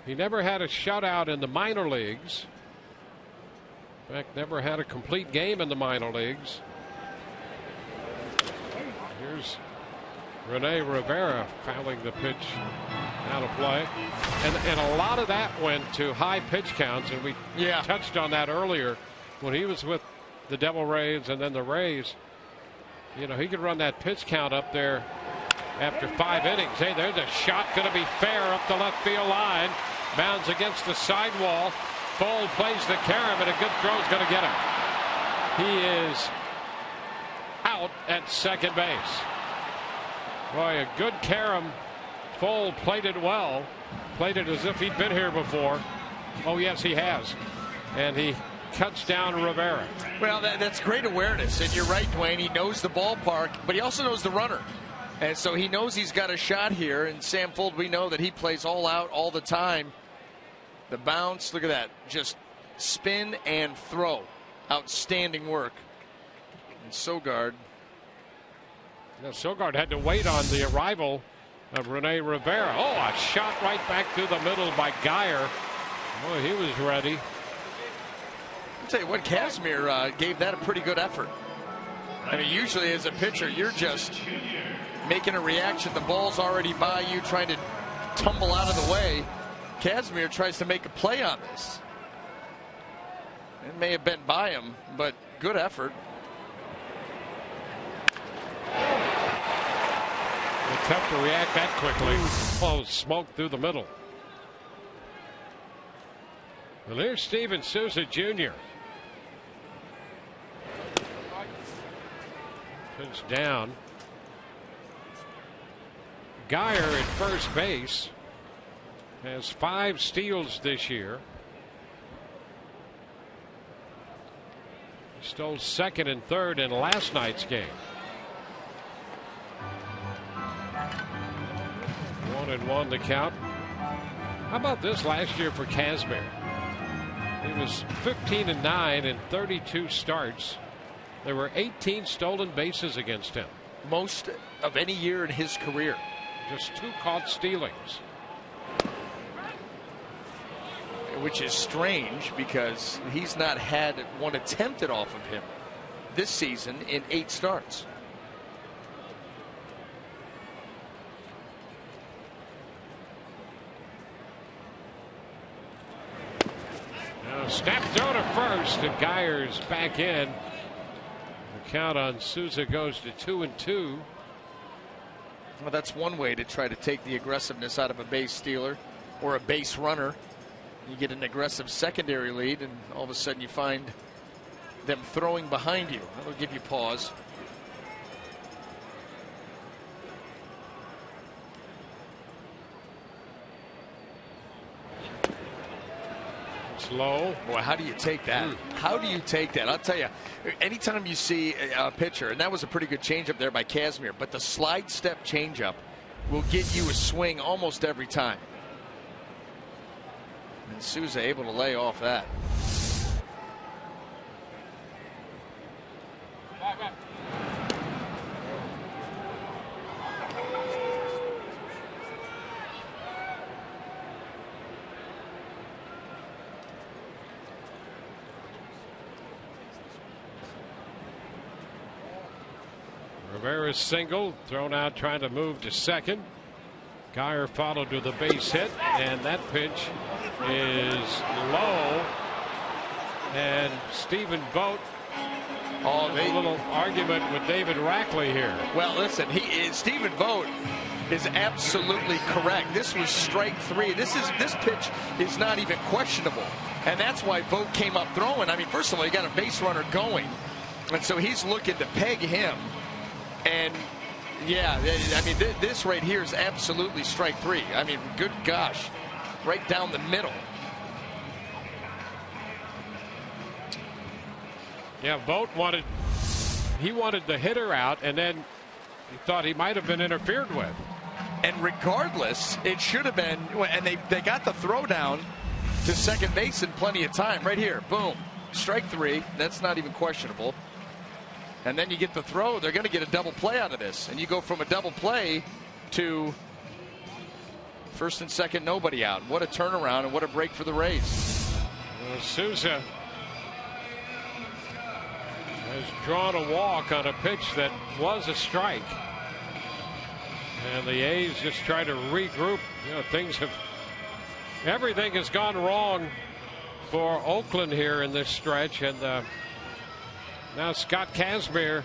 He never had a shutout in the minor leagues. In fact, never had a complete game in the minor leagues. Here's Rene Rivera fouling the pitch out of play. And a lot of that went to high pitch counts, and we touched on that earlier when he was with the Devil Rays and then the Rays. You know, he could run that pitch count up there after 5 innings. Hey, there's a shot going to be fair up the left field line. Bounds against the sidewall. Fold plays the carom, and a good throw is going to get him. He is out at second base. Boy, a good carom. Fold played it well. Played it as if he'd been here before. Oh, yes, he has. And he cuts down Rivera. Well, that's great awareness. And you're right, Dwayne. He knows the ballpark, but he also knows the runner. And so he knows he's got a shot here. And Sam Fold, we know that he plays all out all the time. The bounce, look at that. Just spin and throw. Outstanding work. And Sogard. Now, Sogard had to wait on the arrival of Rene Rivera. Oh, a shot right back through the middle by Geyer. Boy, he was ready. I'll tell you what, Kazmir gave that a pretty good effort. I mean, usually as a pitcher, you're just making a reaction. The ball's already by you, trying to tumble out of the way. Kazmir tries to make a play on this. It may have been by him, but good effort. It's tough to react that quickly. Oh, smoke through the middle. Well, there's Steven Souza Jr. Pitch down. Geyer at first base has 5 steals this year. He stole second and third in last night's game. 1-1 the count. How about this last year for Kazmir? He was 15-9 in 32 starts. There were 18 stolen bases against him. Most of any year in his career. Just 2 caught stealings. Which is strange because he's not had one attempted off of him this season in 8 starts. Now snap throw to first, and Geyer's back in. The count on Souza goes to 2-2. Well, that's one way to try to take the aggressiveness out of a base stealer or a base runner. You get an aggressive secondary lead, and all of a sudden you find them throwing behind you. That'll give you pause. It's low. Boy, how do you take that? How do you take that? I'll tell you, anytime you see a pitcher, and that was a pretty good changeup there by Kazmir, but the slide step changeup will get you a swing almost every time. And Souza able to lay off that. Rivera's single, thrown out trying to move to second. Geyer followed to the base hit, and that pitch is low. And Stephen Vogt. A little argument with David Rackley here. Well, listen, Stephen Vogt is absolutely correct. This was strike 3. This pitch is not even questionable, and that's why Vogt came up throwing. I mean, first of all, you got a base runner going, and so he's looking to peg him. And yeah, I mean, this right here is absolutely strike 3. I mean, good gosh. right down the middle. Yeah, Vogt wanted the hitter out, and then he thought he might have been interfered with. And regardless, it should have been, and they got the throw down to second base in plenty of time. Right here, boom, strike 3. That's not even questionable. And then you get the throw. They're going to get a double play out of this, and you go from a double play to first and second, nobody out. What a turnaround and what a break for the Rays. Souza has drawn a walk on a pitch that was a strike. And the A's just try to regroup. You know, everything has gone wrong for Oakland here in this stretch. And now Scott Kazmir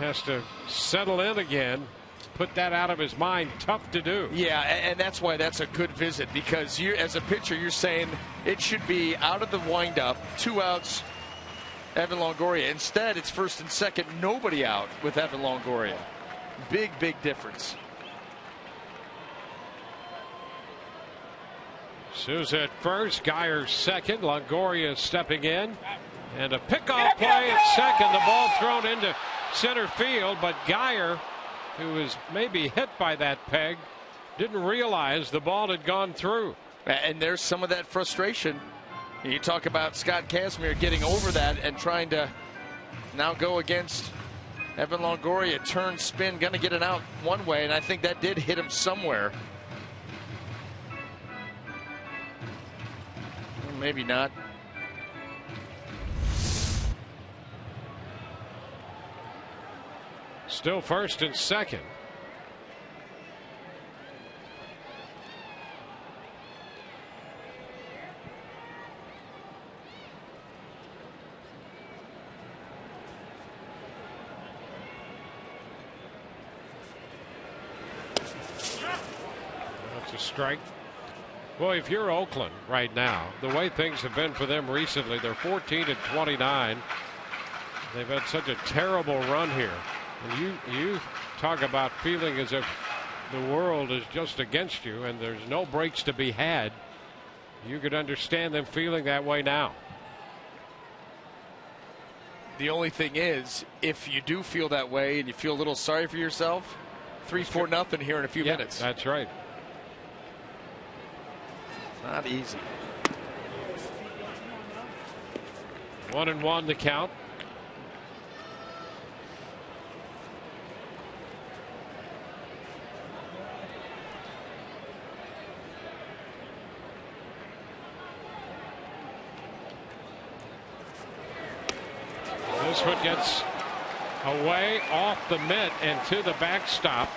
has to settle in again. Put that out of his mind. Tough to do. Yeah, and that's why that's a good visit, because you, as a pitcher, you're saying it should be out of the windup, 2 outs, Evan Longoria. Instead, it's first and second, nobody out with Evan Longoria. Big difference. Souza at first, Geyer second, Longoria stepping in, and a pickoff play at second. The ball thrown into center field, but Geyer, who was maybe hit by that peg, didn't realize the ball had gone through. And there's some of that frustration. You talk about Scott Kazmir getting over that and trying to now go against Evan Longoria. Turn, spin, going to get it out one way, and I think that did hit him somewhere. Maybe not. Still first and second. That's a strike. Boy, if you're Oakland right now, the way things have been for them recently, they're 14-29. They've had such a terrible run here. And you talk about feeling as if the world is just against you and there's no breaks to be had. You could understand them feeling that way now. The only thing is, if you do feel that way and you feel a little sorry for yourself, 3-4-0 here in a few minutes. That's right. Not easy. 1-1 to count. This one gets away off the mitt and to the backstop,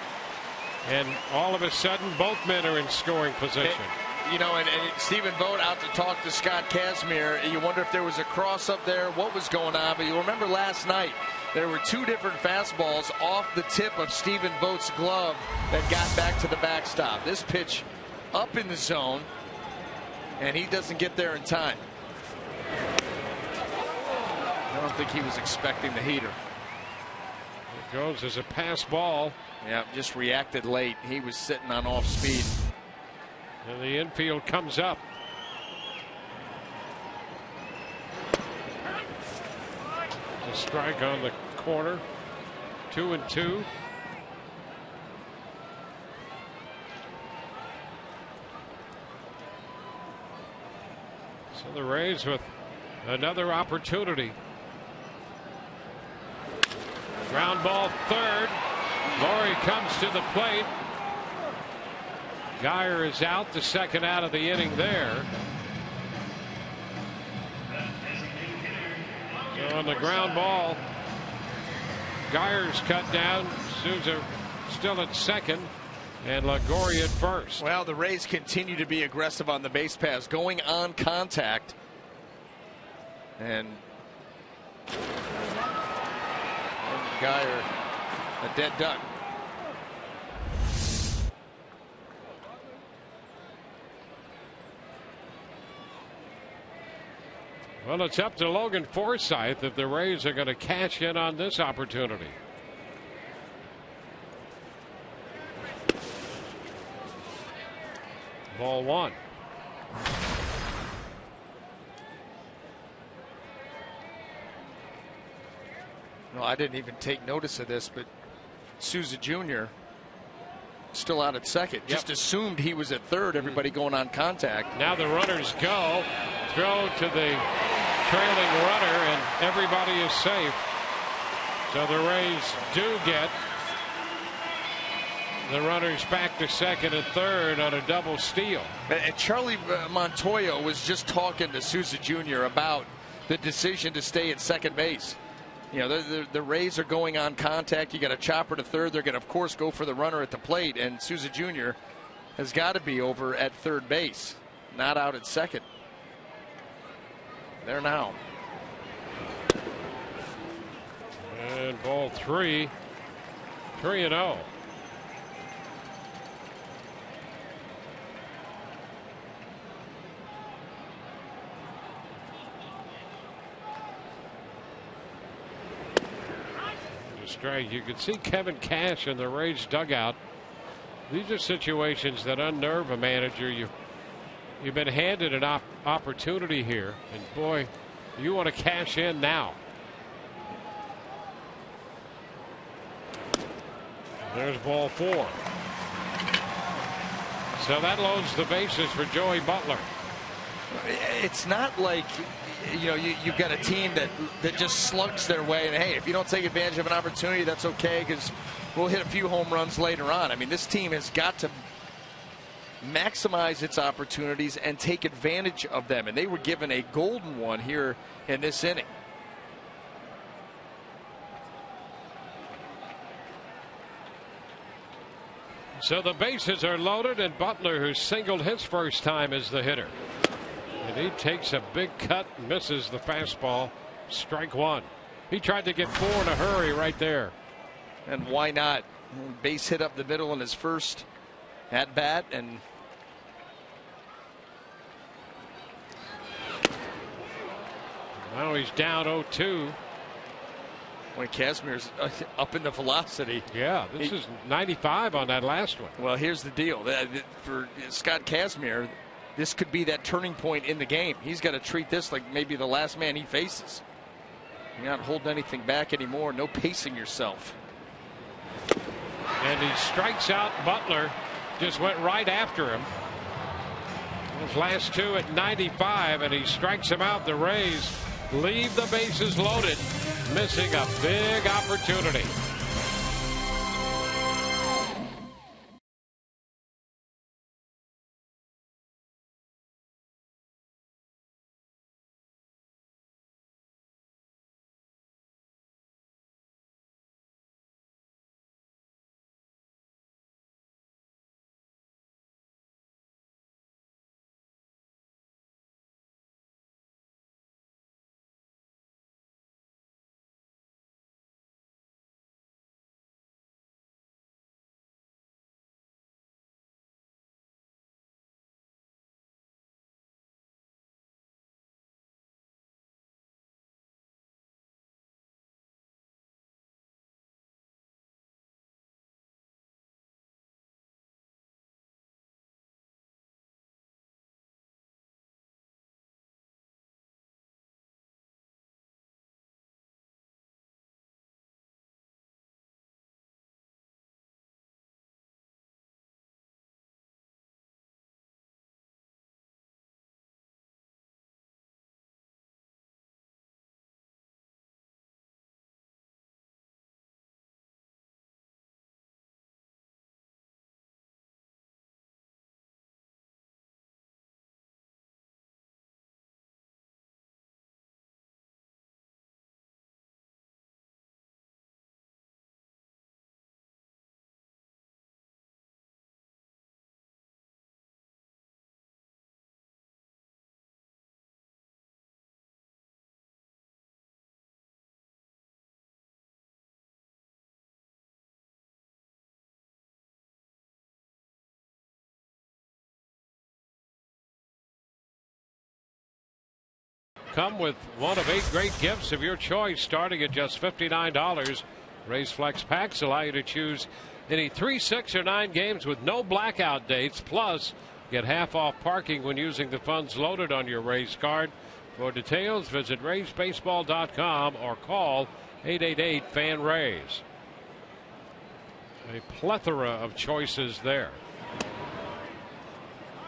and all of a sudden both men are in scoring position. You know, and Stephen Vogt out to talk to Scott Kazmir. You wonder if there was a cross up there, what was going on. But you remember last night, there were 2 different fastballs off the tip of Stephen Vogt's glove that got back to the backstop. This pitch up in the zone, and he doesn't get there in time. I don't think he was expecting the heater. It goes as a pass ball. Yeah, just reacted late. He was sitting on off speed. And the infield comes up. A strike on the corner. 2-2. So the Rays with another opportunity. Ground ball third. Laurie comes to the plate. Geyer is out, the second out of the inning there. So on the ground ball, Geyer's cut down. Souza still at second, and Longoria at first. Well, the Rays continue to be aggressive on the base pass, going on contact. And Geyer, a dead duck. Well, it's up to Logan Forsythe if the Rays are going to cash in on this opportunity. Ball one. Well, I didn't even take notice of this, but Souza Jr. still out at second. Just assumed he was at third. Everybody going on contact. Now the runners go. Throw to the trailing runner, and everybody is safe. So the Rays do get the runners back to second and third on a double steal. And Charlie Montoya was just talking to Souza Jr. about the decision to stay at second base. You know, the Rays are going on contact. You got a chopper to third. They're going to, of course, go for the runner at the plate. And Souza Jr. has got to be over at third base, not out at second. There now. And ball three. 3-0. Strike. You can see Kevin Cash in the Rays dugout. These are situations that unnerve a manager. You've been handed an opportunity here, and boy, you want to cash in now. There's ball four. So that loads the bases for Joey Butler. It's not like, you know, you've got a team that just slugs their way, and hey, if you don't take advantage of an opportunity, that's okay, because we'll hit a few home runs later on. I mean, this team has got to maximize its opportunities and take advantage of them, and they were given a golden one here in this inning. So the bases are loaded, and Butler, who singled his first time, is the hitter. And he takes a big cut, misses the fastball. Strike one. He tried to get four in a hurry right there. And why not? Base hit up the middle in his first at bat, and now he's down 0-2. When Kazmir's up in the velocity. Yeah, this is 95 on that last one. Well, here's the deal. For Scott Kazmir, this could be that turning point in the game. He's got to treat this like maybe the last man he faces. You're not holding anything back anymore. No pacing yourself. And he strikes out Butler. Just went right after him. Those last two at 95, and he strikes him out. The Rays leave the bases loaded, missing a big opportunity. Come with one of 8 great gifts of your choice, starting at just $59. Rays Flex Packs allow you to choose any 3, 6, or 9 games with no blackout dates, plus Get half off parking when using the funds loaded on your Rays card. For details, visit RaysBaseball.com or call 888-FAN-RAYS. A plethora of choices there.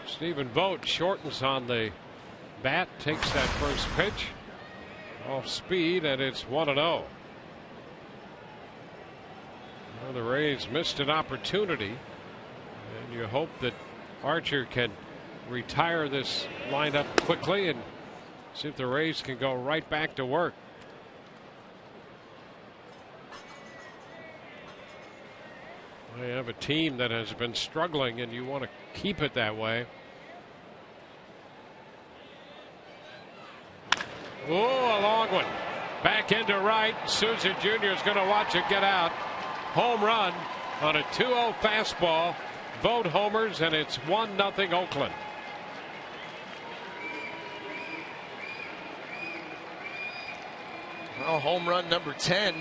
Stephen Vogt shortens on the bat, takes that first pitch off speed, and it's 1-0. Well, the Rays missed an opportunity, and you hope that Archer can retire this lineup quickly and see if the Rays can go right back to work. They have a team that has been struggling, and you want to keep it that way. Oh, a long one. Back into right. Souza Jr. is going to watch it get out. Home run on a 2-0 fastball. Vogt homers, and it's 1-0 Oakland. Well, home run number 10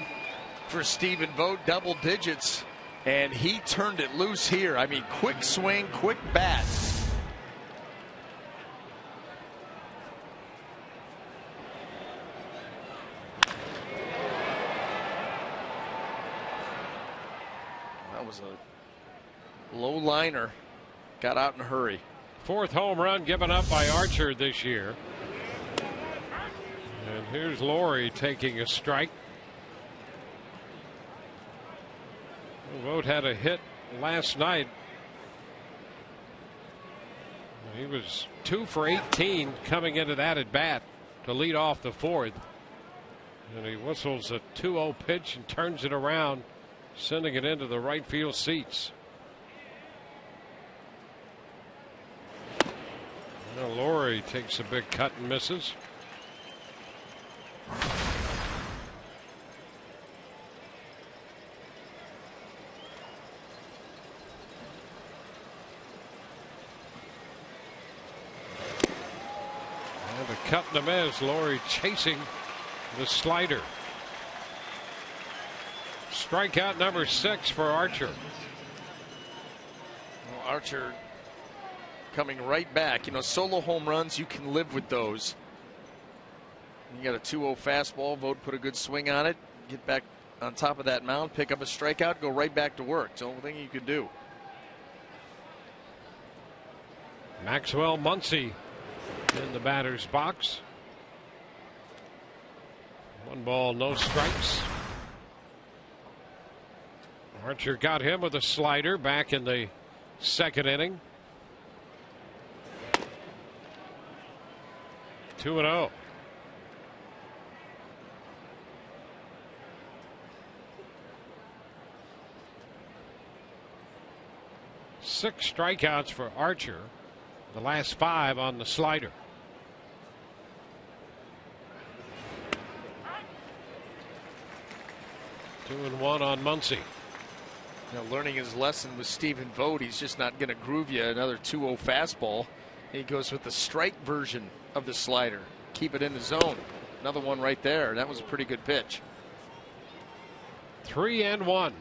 for Stephen Vogt, double digits. And he turned it loose here. I mean, quick swing, quick bat. That was a low liner. Got out in a hurry. Fourth home run given up by Archer this year. And here's Laurie taking a strike. Vogt had a hit last night. He was 2 for 18 coming into that at bat to lead off the fourth. And he whistles a 2-0 pitch and turns it around, sending it into the right field seats. Now Laurie takes a big cut and misses. Cut and a miss. Laurie chasing the slider. Strikeout number 6 for Archer. Well, Archer coming right back. You know, solo home runs, you can live with those. You got a 2-0 fastball. Vogt put a good swing on it. Get back on top of that mound, pick up a strikeout, go right back to work. It's the only thing you could do. Maxwell Muncy in the batter's box. 1 ball, no strikes. Archer got him with a slider back in the second inning. 2-0. Six strikeouts for Archer. The last 5 on the slider. 2-1 on Muncy. Now, learning his lesson with Stephen Vogt, he's just not going to groove you another 2-0 fastball. He goes with the strike version of the slider. Keep it in the zone. Another one right there. That was a pretty good pitch. 3-1.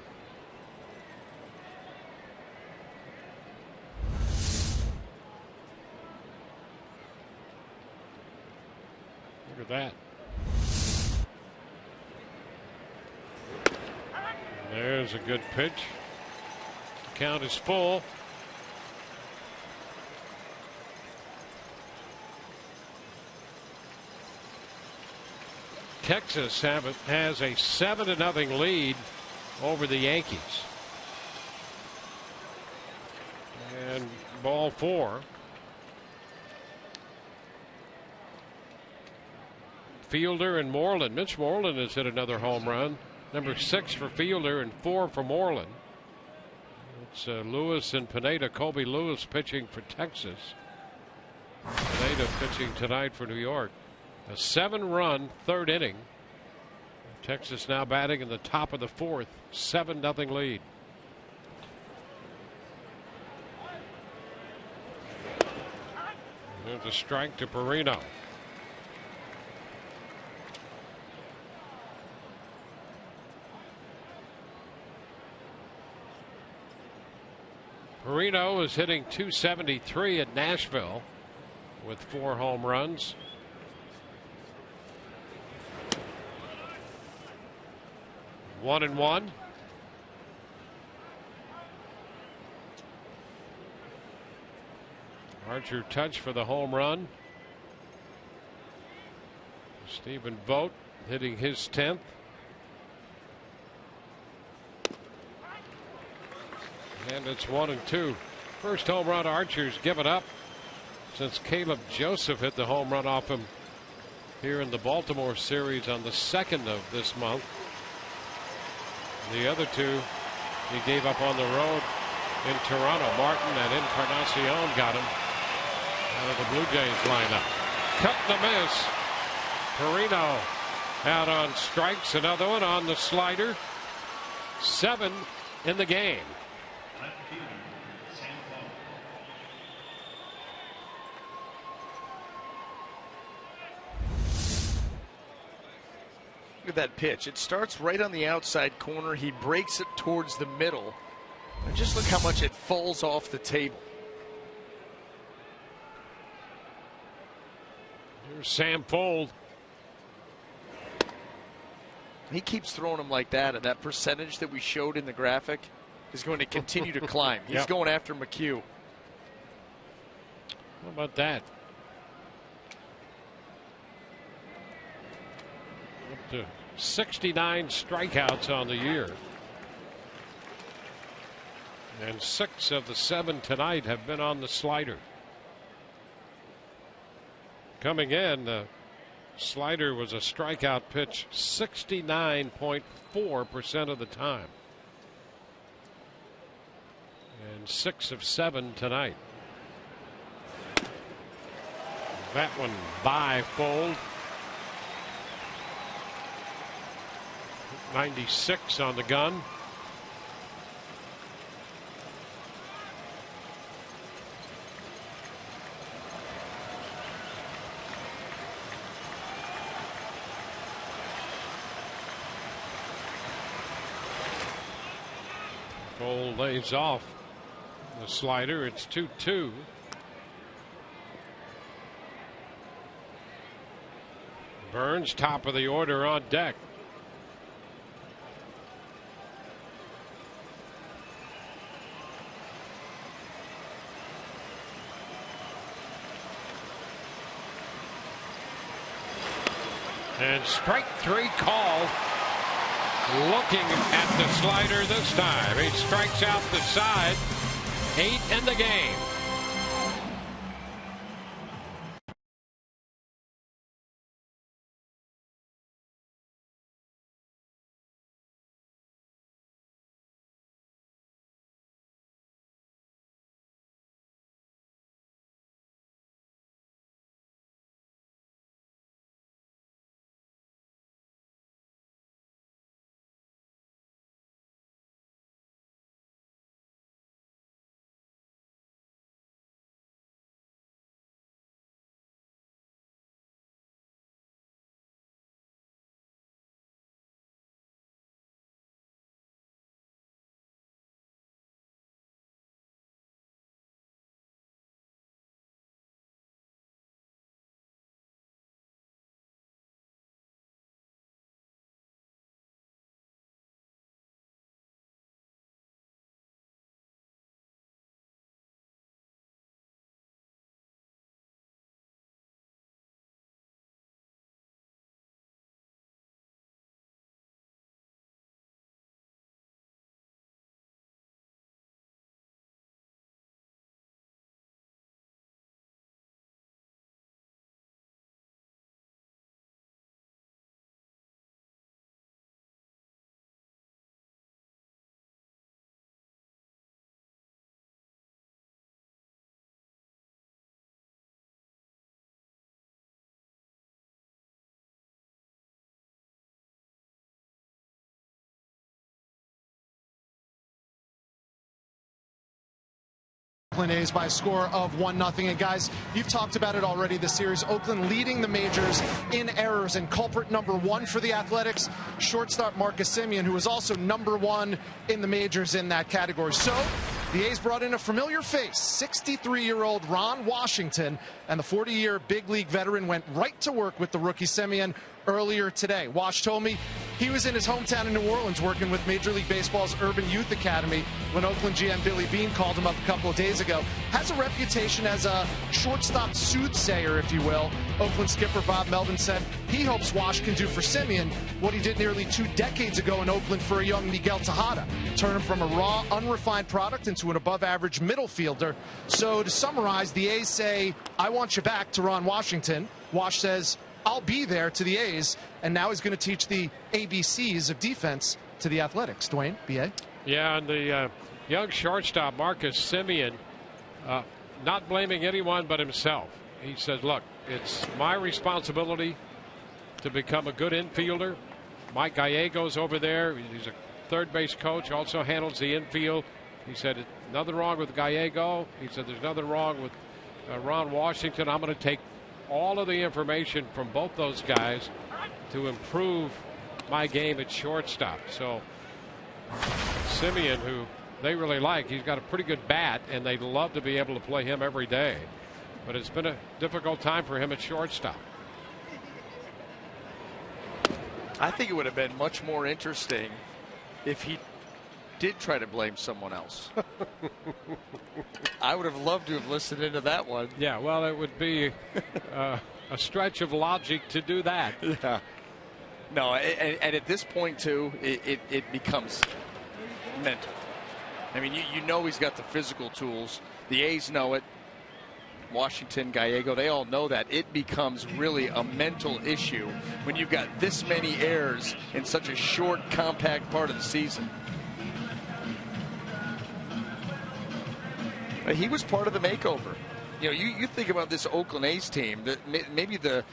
Look at that. There's a good pitch. The count is full. Texas has a 7-0 lead over the Yankees. And ball 4. Fielder and Moreland. Mitch Moreland has hit another home run. Number 6 for Fielder and 4 for Moreland. It's Lewis and Pineda. Colby Lewis pitching for Texas. Pineda pitching tonight for New York. A 7-run third inning. Texas now batting in the top of the 4th. 7-0 lead. There's a strike to Perino. Perino is hitting .273 at Nashville with 4 home runs. One and one. Archer touched for the home run. Stephen Vogt hitting his 10th. And it's 1-2. First home run Archer's given up since Caleb Joseph hit the home run off him here in the Baltimore series on the 2nd of this month. The other 2 he gave up on the road in Toronto. Martin and Encarnacion got him out of the Blue Jays lineup. Cut and a miss. Perino out on strikes. Another one on the slider. 7 in the game. Look at that pitch. It starts right on the outside corner. He breaks it towards the middle. And just look how much it falls off the table. Here's Sam Fold. He keeps throwing them like that, and that percentage that we showed in the graphic is going to continue to climb. He's going after McHugh. How about that? Up to 69 strikeouts on the year. And 6 of the 7 tonight have been on the slider. Coming in, the slider was a strikeout pitch 69.4% of the time. And 6 of 7 tonight. That one by Fold. 96 on the gun. Cole lays off the slider. It's 2-2. Burns, top of the order, on deck. And strike 3 called. Looking at the slider this time. He strikes out the side. 8 in the game. Oakland A's by a score of 1-0. And guys, you've talked about it already this series. Oakland leading the majors in errors, and culprit number 1 for the Athletics, shortstop Marcus Semien, who was also number 1 in the majors in that category. So The A's brought in a familiar face, 63-year-old Ron Washington, and the 40-year big league veteran went right to work with the rookie Semien earlier today. Wash told me he was in his hometown in New Orleans working with Major League Baseball's Urban Youth Academy when Oakland GM Billy Beane called him up a couple of days ago. Has a reputation as a shortstop soothsayer, if you will. Oakland skipper Bob Melvin said he hopes Wash can do for Semien what he did nearly 2 decades ago in Oakland for a young Miguel Tejada. Turn him from a raw, unrefined product into an above-average middle fielder. So to summarize, the A's say, I want you back to Ron Washington. Wash says, I'll be there to the A's, and now he's going to teach the ABCs of defense to the Athletics. Dwayne, BA? Yeah, and the young shortstop, Marcus Semien, not blaming anyone but himself. He says, look, it's my responsibility to become a good infielder. Mike Gallego's over there. He's a third base coach, also handles the infield. He said, nothing wrong with Gallego. He said, there's nothing wrong with Ron Washington. I'm going to take all of the information from both those guys to improve my game at shortstop. So Semien, who they really like, he's got a pretty good bat, and they'd love to be able to play him every day. But it's been a difficult time for him at shortstop. I think it would have been much more interesting if he did try to blame someone else. I would have loved to have listened into that one. Yeah, well, it would be a stretch of logic to do that. Yeah. No, and at this point, too, it becomes mental. I mean, you know he's got the physical tools. The A's know it. Washington, Gallego, they all know that. It becomes really a mental issue when you've got this many errors in such a short, compact part of the season. But he was part of the makeover. You know, you think about this Oakland A's team, that maybe the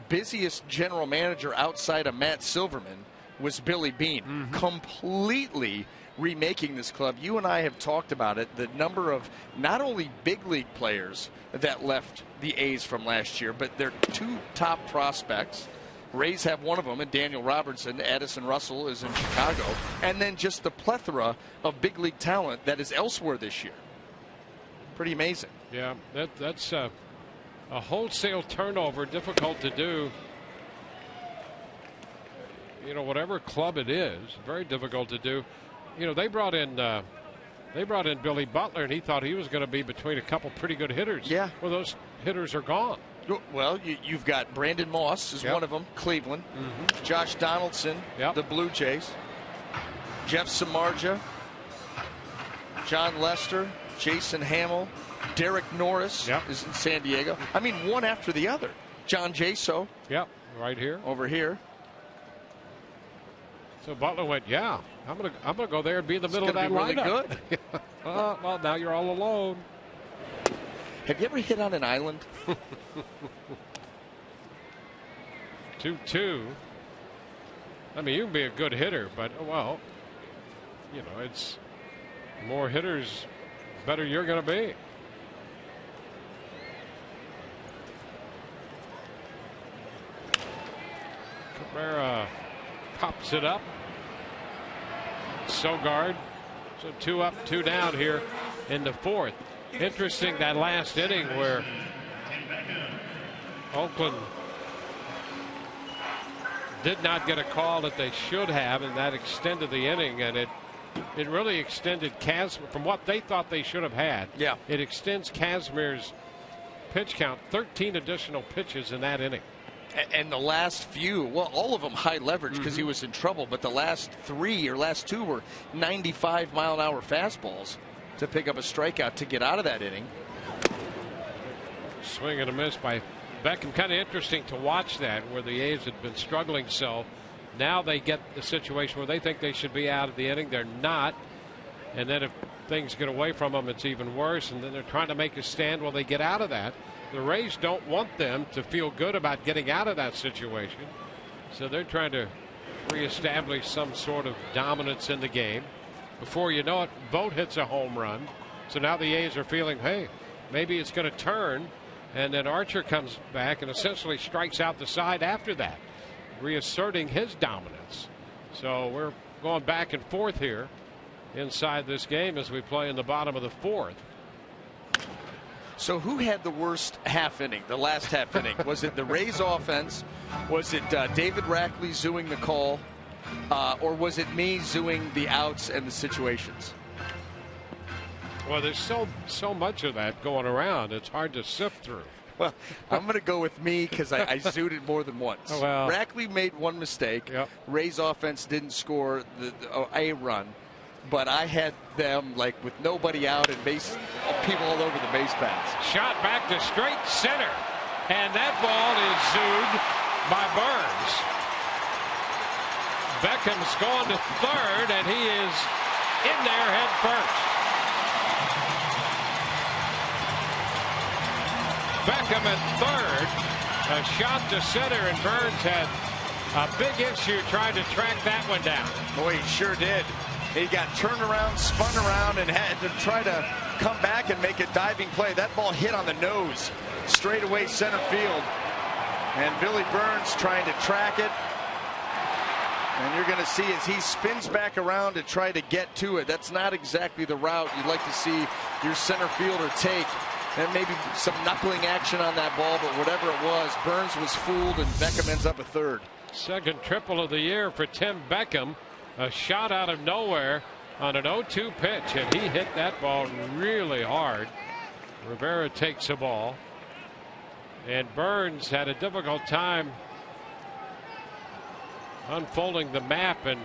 busiest general manager outside of Matt Silverman was Billy Beane, completely remaking this club. You and I have talked about it, the number of not only big league players that left the A's from last year, but their 2 top prospects. Rays have one of them, and Daniel Robertson. Addison Russell is in Chicago. And then just the plethora of big league talent that is elsewhere this year. Pretty amazing. Yeah, that's a wholesale turnover, difficult to do. You know, whatever club it is, very difficult to do. You know, they brought in Billy Butler, and he thought he was going to be between a couple pretty good hitters. Yeah. Well, those hitters are gone. Well, you've got Brandon Moss is one of them, Cleveland. Josh Donaldson, the Blue Jays. Jeff Samardzija, John Lester, Jason Hamill, Derek Norris is in San Diego. I mean, one after the other. John Jaso. Yep, right here. Over here. So Butler went, yeah, I'm gonna go there and be in the middle of that really lineup. Good. Well, now you're all alone. Have you ever hit on an island? 2-2. I mean, you can be a good hitter, but well, you know, it's more hitters, better you're going to be. Cabrera pops it up. Sogard. So 2 up, 2 down here in the 4th. Interesting, that last inning where Oakland did not get a call that they should have, and that extended the inning, and it really extended Kazmir from what they thought they should have had. Yeah. It extends Kazmir's pitch count, 13 additional pitches in that inning. And the last few, well, all of them high leverage because he was in trouble, but the last 3 or last 2 were 95-mile-an-hour fastballs to pick up a strikeout to get out of that inning. Swing and a miss by Beckham. Kind of interesting to watch that, where the A's had been struggling so. Now they get the situation where they think they should be out of the inning. They're not. And then if things get away from them, it's even worse. And then they're trying to make a stand while they get out of that. The Rays don't want them to feel good about getting out of that situation. So they're trying to reestablish some sort of dominance in the game. Before you know it, Vogt hits a home run. So now the A's are feeling, hey, maybe it's going to turn. And then Archer comes back and essentially strikes out the side after that, reasserting his dominance. So we're going back and forth here inside this game as we play in the bottom of the 4th. So who had the worst half inning, the last half inning? Was it the Rays offense? Was it David Rackley zooing the call? Or was it me zooing the outs and the situations? Well, there's so much of that going around. It's hard to sift through. Well, I'm going to go with me because I zooed it more than once. Oh, well. Rackley made one mistake. Yep. Rays offense didn't score a run. But I had them like with nobody out and people all over the base paths. Shot back to straight center. And that ball is zooed by Burns. Beckham's going to third, and he is in there head first. Beckham at third. A shot to center, and Burns had a big issue trying to track that one down. Boy, he sure did. He got turned around, spun around, and had to try to come back and make a diving play. That ball hit on the nose, straight away center field. And Billy Burns trying to track it. And you're going to see as he spins back around to try to get to it. That's not exactly the route you'd like to see your center fielder take. And maybe some knuckling action on that ball, but whatever it was, Burns was fooled, and Beckham ends up a third. Second triple of the year for Tim Beckham. A shot out of nowhere on an 0-2 pitch, and he hit that ball really hard. Rivera takes the ball, and Burns had a difficult time unfolding the map and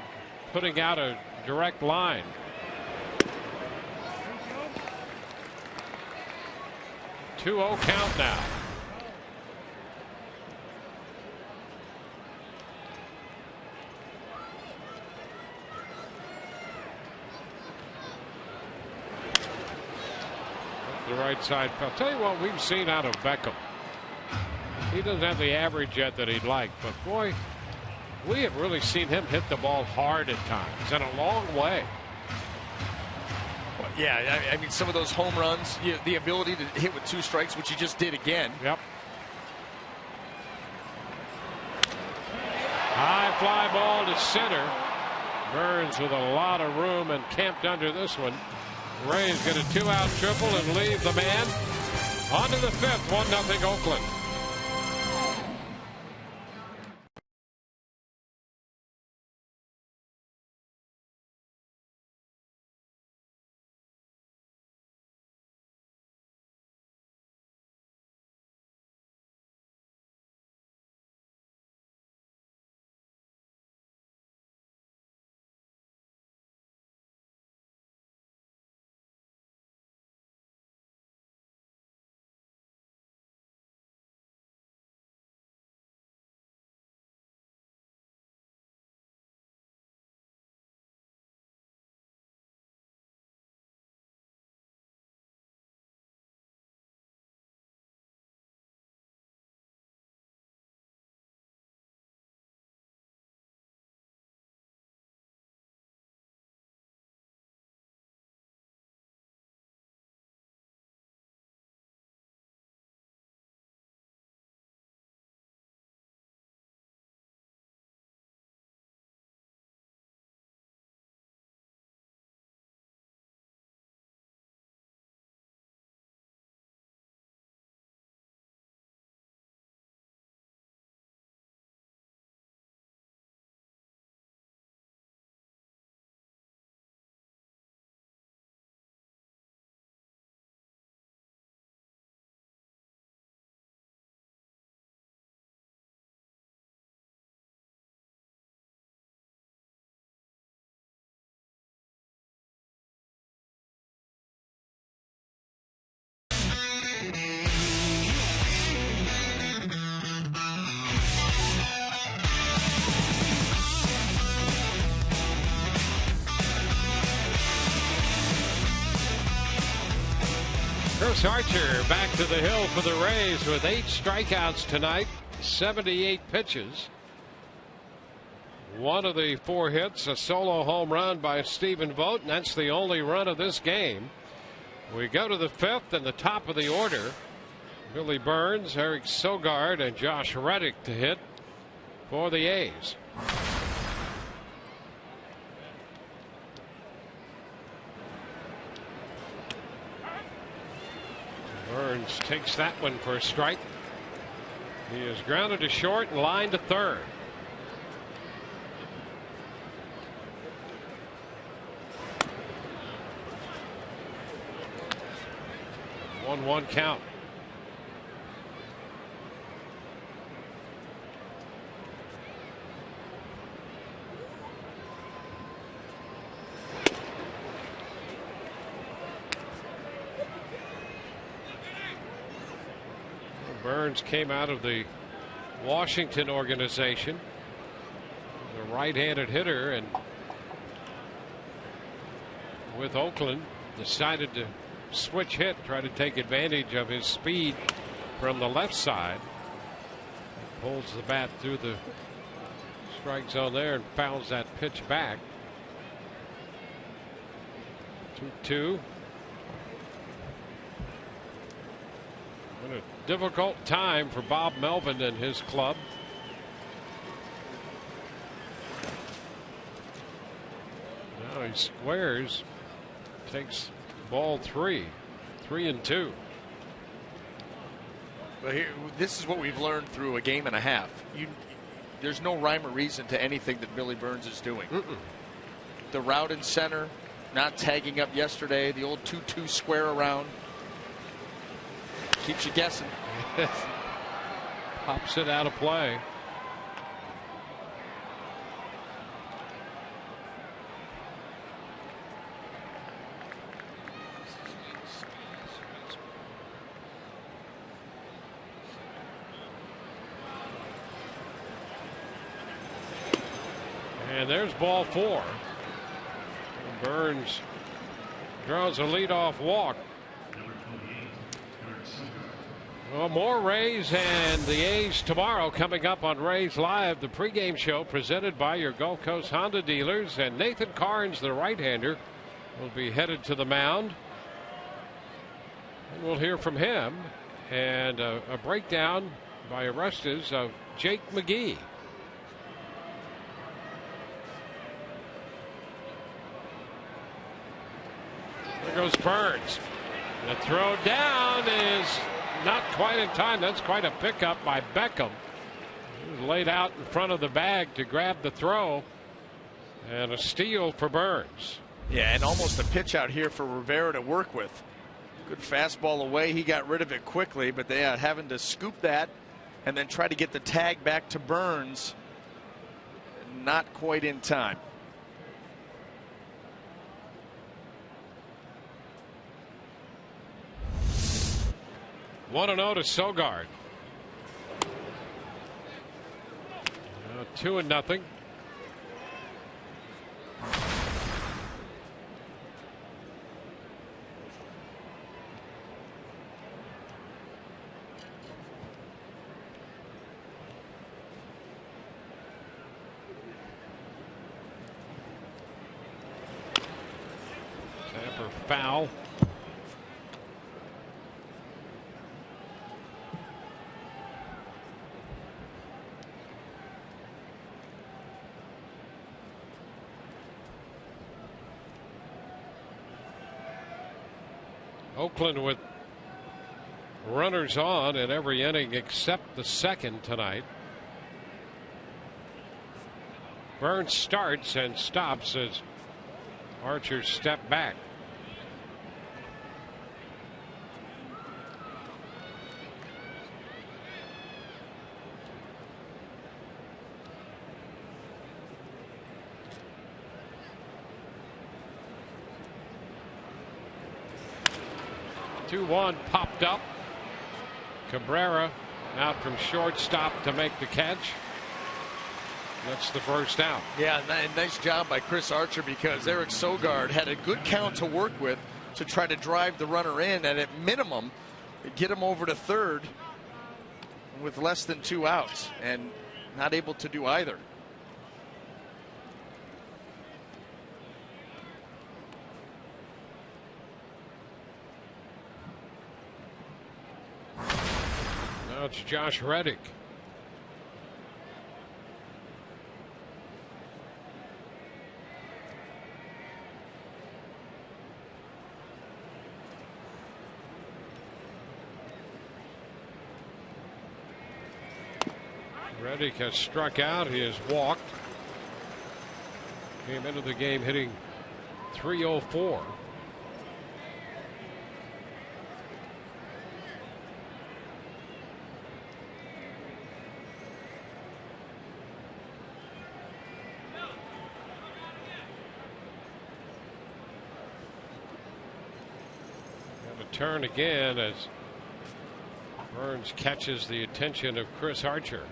putting out a direct line. Two 2-0 count now. The right side. I'll tell you what we've seen out of Beckham. He doesn't have the average yet that he'd like, but boy, we have really seen him hit the ball hard at times and a long way. Well, yeah, I mean, some of those home runs, the ability to hit with 2 strikes, which he just did again. Yep. High fly ball to center. Burns with a lot of room and camped under this one. Rays get a 2-out triple and leave the man. On to the 5th, 1-0 Oakland. Chris Archer back to the hill for the Rays with 8 strikeouts tonight, 78 pitches. One of the 4 hits, a solo home run by Stephen Vogt, and that's the only run of this game. We go to the 5th and the top of the order. Billy Burns, Eric Sogard, and Josh Reddick to hit for the A's. Burns takes that one for a strike. He is grounded to short and lined to third. 1-1 count. Burns came out of the Washington organization, the right-handed hitter, and with Oakland decided to switch hit, try to take advantage of his speed from the left side. Pulls the bat through the strike zone there and fouls that pitch back. 2-2. What a difficult time for Bob Melvin and his club. Now he squares, takes ball 3, 3-2. But here, this is what we've learned through a game and a half. There's no rhyme or reason to anything that Billy Burns is doing. The route in center, not tagging up yesterday, the old 2-2 square around. Keeps you guessing. Pops it out of play. And there's ball 4. Burns draws a leadoff walk. Well, more Rays and the A's tomorrow coming up on Rays Live, the pregame show presented by your Gulf Coast Honda dealers. And Nathan Carnes, the right-hander, will be headed to the mound. And we'll hear from him and a breakdown by Arestas of Jake McGee. There goes Burns. The throw down is not quite in time. That's quite a pickup by Beckham. He was laid out in front of the bag to grab the throw. And a steal for Burns. Yeah, and almost a pitch out here for Rivera to work with. Good fastball away. He got rid of it quickly, but they are having to scoop that and then try to get the tag back to Burns. Not quite in time. 1-0 to Sogard. 2-0. Tampa foul. Oakland with runners on in every inning except the second tonight. Burns starts and stops as Archer step back. Two-one popped up. Cabrera out from shortstop to make the catch. That's the first out. Yeah, nice job by Chris Archer, because Eric Sogard had a good count to work with to try to drive the runner in, and at minimum get him over to third with less than 2 outs, and not able to do either. Now it's Josh Reddick. Reddick has struck out. He has walked. Came into the game hitting .304. Turn again as Burns catches the attention of Chris Archer.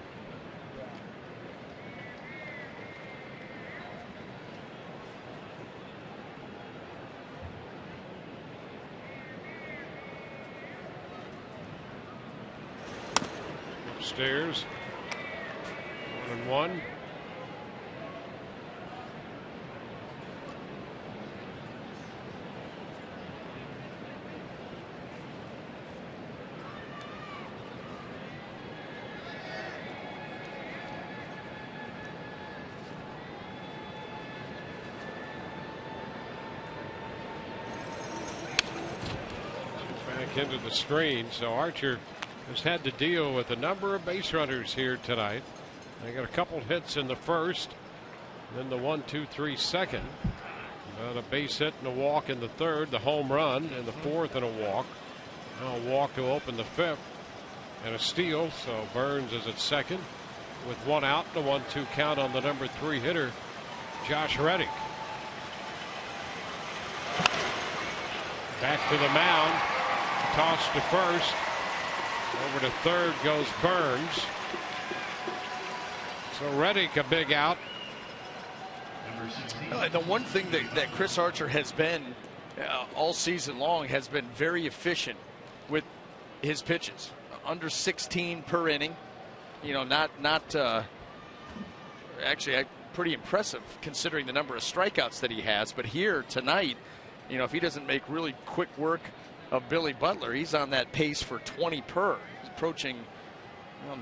Upstairs, 1-1. Into the screen, so Archer has had to deal with a number of base runners here tonight. They got a couple hits in the first, then the 1-2-3 second, a base hit and a walk in the third, the home run in the fourth and a walk. Now a walk to open the fifth and a steal. So Burns is at second with one out and a 1-2 count on the number 3 hitter, Josh Reddick. Back to the mound. Toss to first. Over to third goes Burns. So Reddick a big out. The one thing that Chris Archer has been all season long has been very efficient with his pitches. Under 16 per inning. You know, not actually pretty impressive considering the number of strikeouts that he has. But here tonight, you know, if he doesn't make really quick work of Billy Butler, he's on that pace for 20 per. He's approaching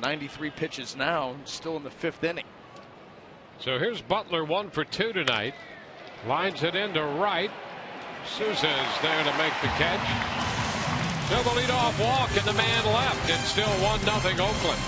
93 pitches now, still in the 5th inning. So here's Butler, 1 for 2 tonight. Lines it into right. Souza's there to make the catch. So the leadoff walk and the man left. It's still 1-0 Oakland.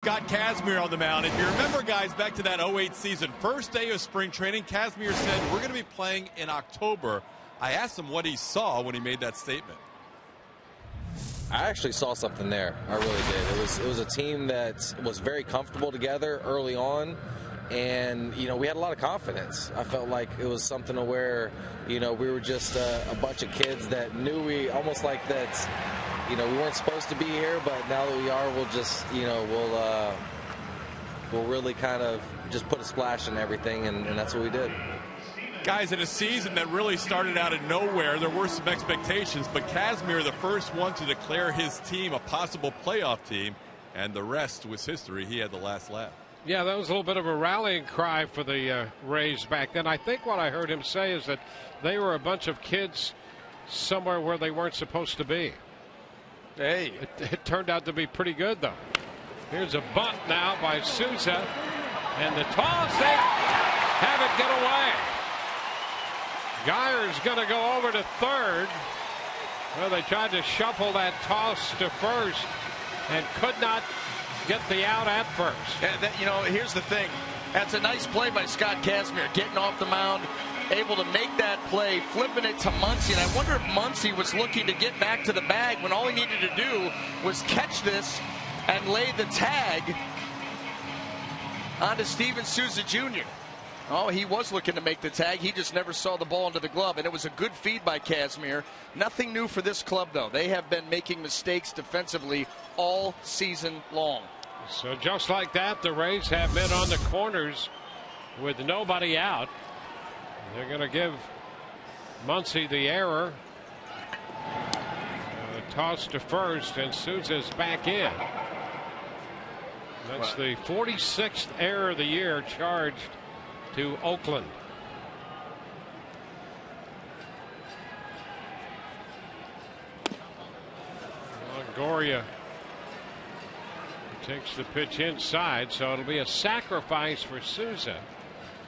Got Kazmir on the mound. If you remember, guys, back to that 08 season, first day of spring training, Kazmir said, we're going to be playing in October. I asked him what he saw when he made that statement. I actually saw something there. I really did. It was a team that was very comfortable together early on, and we had a lot of confidence. I felt like it was something to where we were just a bunch of kids that knew we almost like that. We weren't supposed to be here, but now that we are, we'll just we'll really kind of just put a splash in everything, and that's what we did. Guys, in a season that really started out of nowhere, there were some expectations, but Kazmir, the first one to declare his team a possible playoff team, and the rest was history. He had the last laugh. Yeah, that was a little bit of a rallying cry for the Rays back then. I think what I heard him say is that they were a bunch of kids somewhere where they weren't supposed to be. Hey. It turned out to be pretty good, though. Here's a bunt now by Souza, and the toss, they have it get away. Geyer's going to go over to third. Well, they tried to shuffle that toss to first and could not get the out at first. Yeah, here's the thing. That's a nice play by Scott Kazmir, getting off the mound, able to make that play, flipping it to Muncy. And I wonder if Muncy was looking to get back to the bag when all he needed to do was catch this and lay the tag onto Steven Souza Jr. Oh, he was looking to make the tag. He just never saw the ball into the glove, and it was a good feed by Kazmir. Nothing new for this club, though. They have been making mistakes defensively all season long. So just like that, the Rays have been on the corners with nobody out. They're going to give Muncy the error. Toss to first, and Souza's back in. That's the 46th error of the year charged to Oakland. Longoria takes the pitch inside, so it'll be a sacrifice for Souza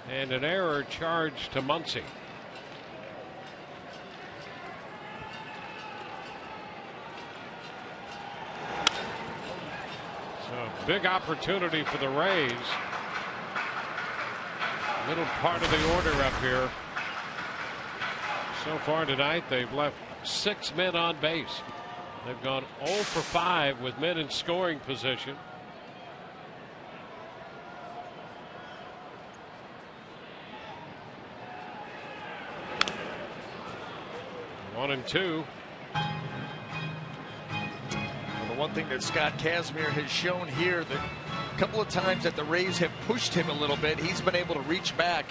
and an error charged to Muncy. So big opportunity for the Rays. Middle part of the order up here. So far tonight, they've left 6 men on base. They've gone 0 for 5 with men in scoring position. One and two. The one thing that Scott Kazmir has shown here, that a couple of times that the Rays have pushed him a little bit, he's been able to reach back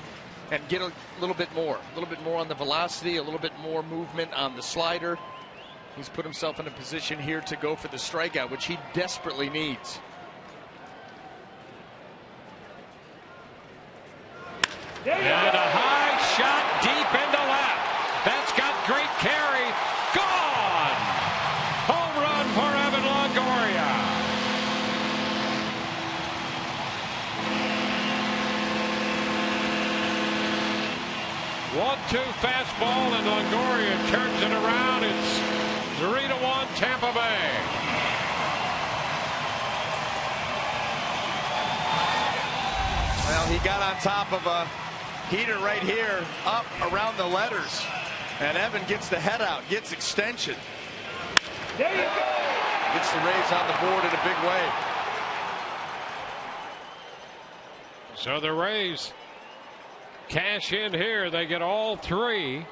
and get a little bit more on the velocity, a little bit more movement on the slider. He's put himself in a position here to go for the strikeout, which he desperately needs. And a high shot deep into left. That's got great carry. Gone! Home run for Evan Longoria. One-two fastball, and Longoria turns it around. It's 3-1 Tampa Bay. Well, he got on top of a heater right here, up around the letters. And Evan gets the head out, gets extension. There you go. Gets the Rays on the board in a big way. So the Rays cash in here. They get all three.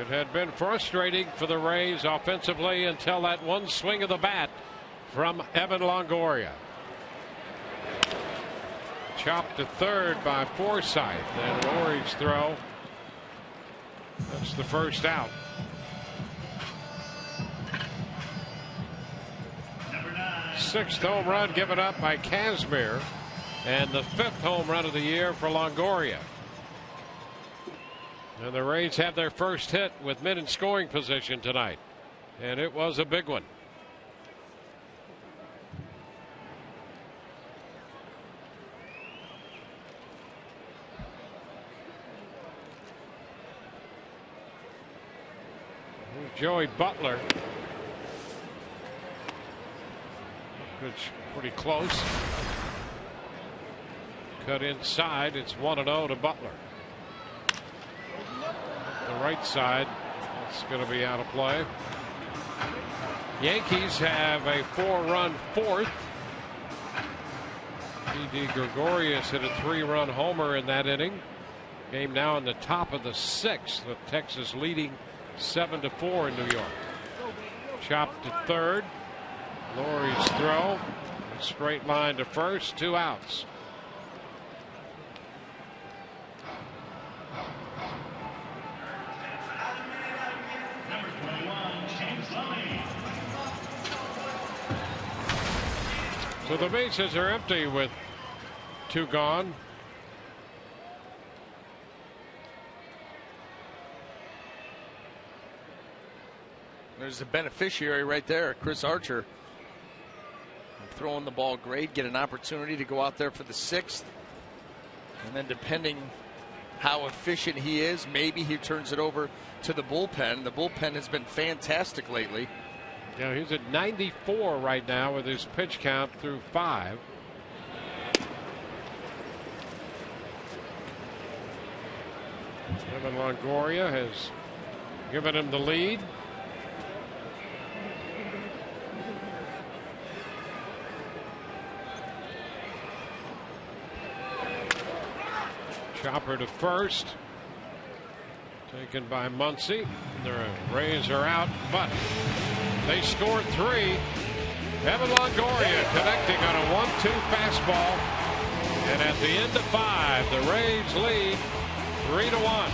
It had been frustrating for the Rays offensively until that one swing of the bat from Evan Longoria. Chopped to third by Forsythe, and Lowry's throw. That's the first out. Sixth home run given up by Kazmir, and the 5th home run of the year for Longoria. And the Rays have their first hit with men in scoring position tonight, and it was a big one. Joey Butler. Pretty close. Cut inside. It's 1-0 to Butler. The right side. It's going to be out of play. Yankees have a 4-run 4th. P.D. Gregorius hit a 3-run homer in that inning. Game now in the top of the 6th, with Texas leading 7-4 in New York. Chopped to third. Lowry's throw. A straight line to first. 2 outs. So the bases are empty with 2 gone. There's a beneficiary right there, Chris Archer. Throwing the ball great, get an opportunity to go out there for the 6th. And then depending how efficient he is, maybe he turns it over to the bullpen. The bullpen has been fantastic lately. Yeah, he's at 94 right now with his pitch count through 5. Evan Longoria has given him the lead. Chopper to first. Taken by Muncy. The Rays are out, but they scored 3. Evan Longoria connecting on a 1-2 fastball. And at the end of 5, the Rays lead 3-1.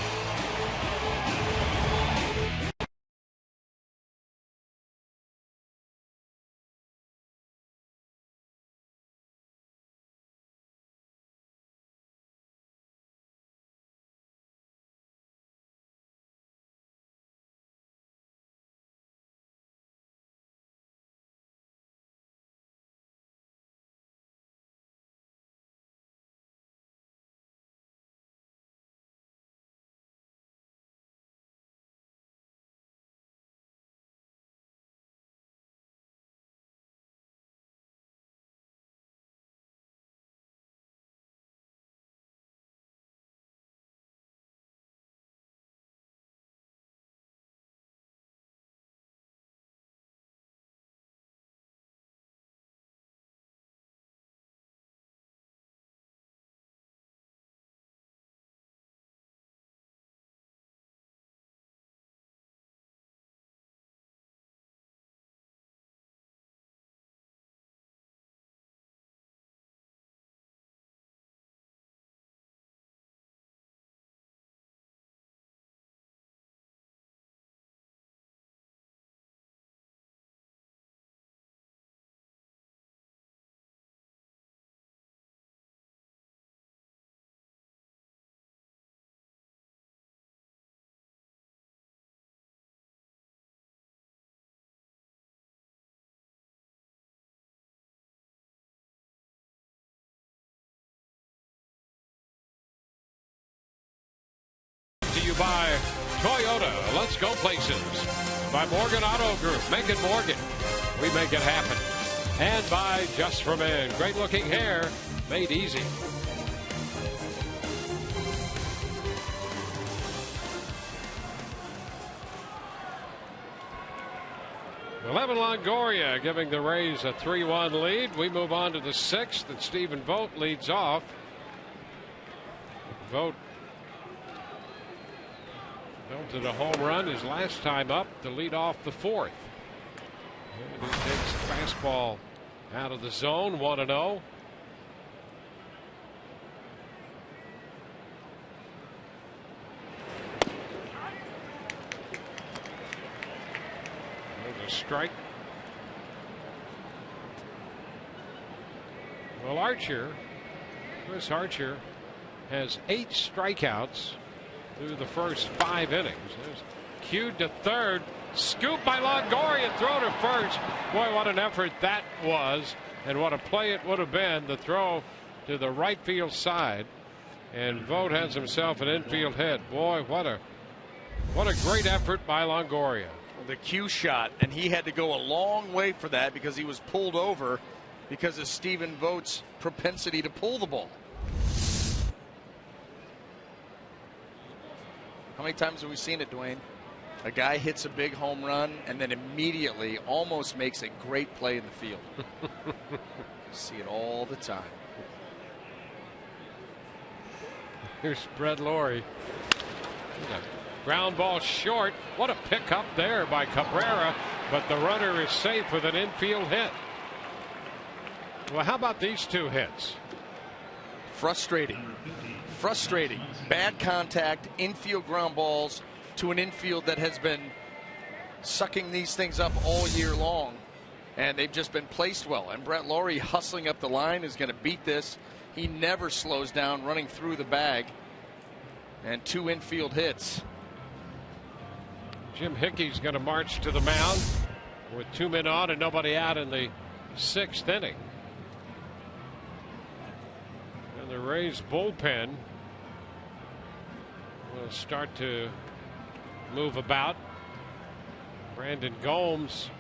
To you by Toyota. Let's go places. By Morgan Auto Group. Make it Morgan. We make it happen. And by Just for Men. Great looking hair made easy. Evan Longoria giving the Rays a 3-1 lead. We move on to the 6th, and Stephen Vogt leads off. Vogt belted a home run his last time up to lead off the 4th. And he takes the fastball out of the zone, 1-0. There's a strike. Well, Chris Archer has 8 strikeouts through the first 5 innings. There's cued to third. Scoop by Longoria. Throw to first. Boy, what an effort that was. And what a play it would have been. The throw to the right field side. And Vogt has himself an infield hit. Boy, what a great effort by Longoria. The cue shot. And he had to go a long way for that because he was pulled over because of Stephen Vogt's propensity to pull the ball. How many times have we seen it, Dwayne? A guy hits a big home run and then immediately almost makes a great play in the field. See it all the time. Here's Brett Laurie. Ground ball short. What a pickup there by Cabrera, but the runner is safe with an infield hit. Well, how about these 2 hits? Frustrating. Bad contact, infield ground balls to an infield that has been sucking these things up all year long. And they've just been placed well. And Brett Lawrie hustling up the line is going to beat this. He never slows down, running through the bag. And 2 infield hits. Jim Hickey's going to march to the mound with 2 men on and nobody out in the 6th inning. And the Rays bullpen will start to move about. Brandon Gomes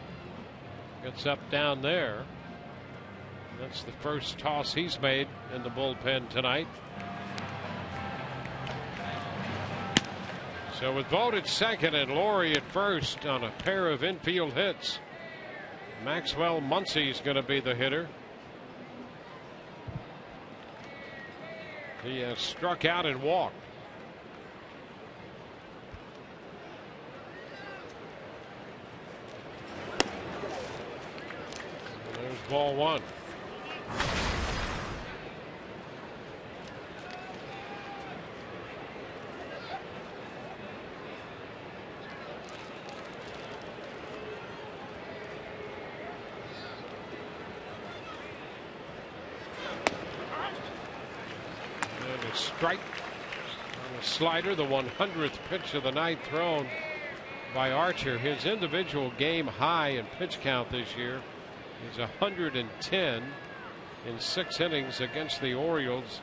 gets up down there. That's the first toss he's made in the bullpen tonight. So with Vogt at second and Lawrie at first on a pair of infield hits, Maxwell Muncy's going to be the hitter. He has struck out and walked. There's ball 1. Strike on a slider, the 100th pitch of the night thrown by Archer. His individual game high in pitch count this year is 110 in 6 innings against the Orioles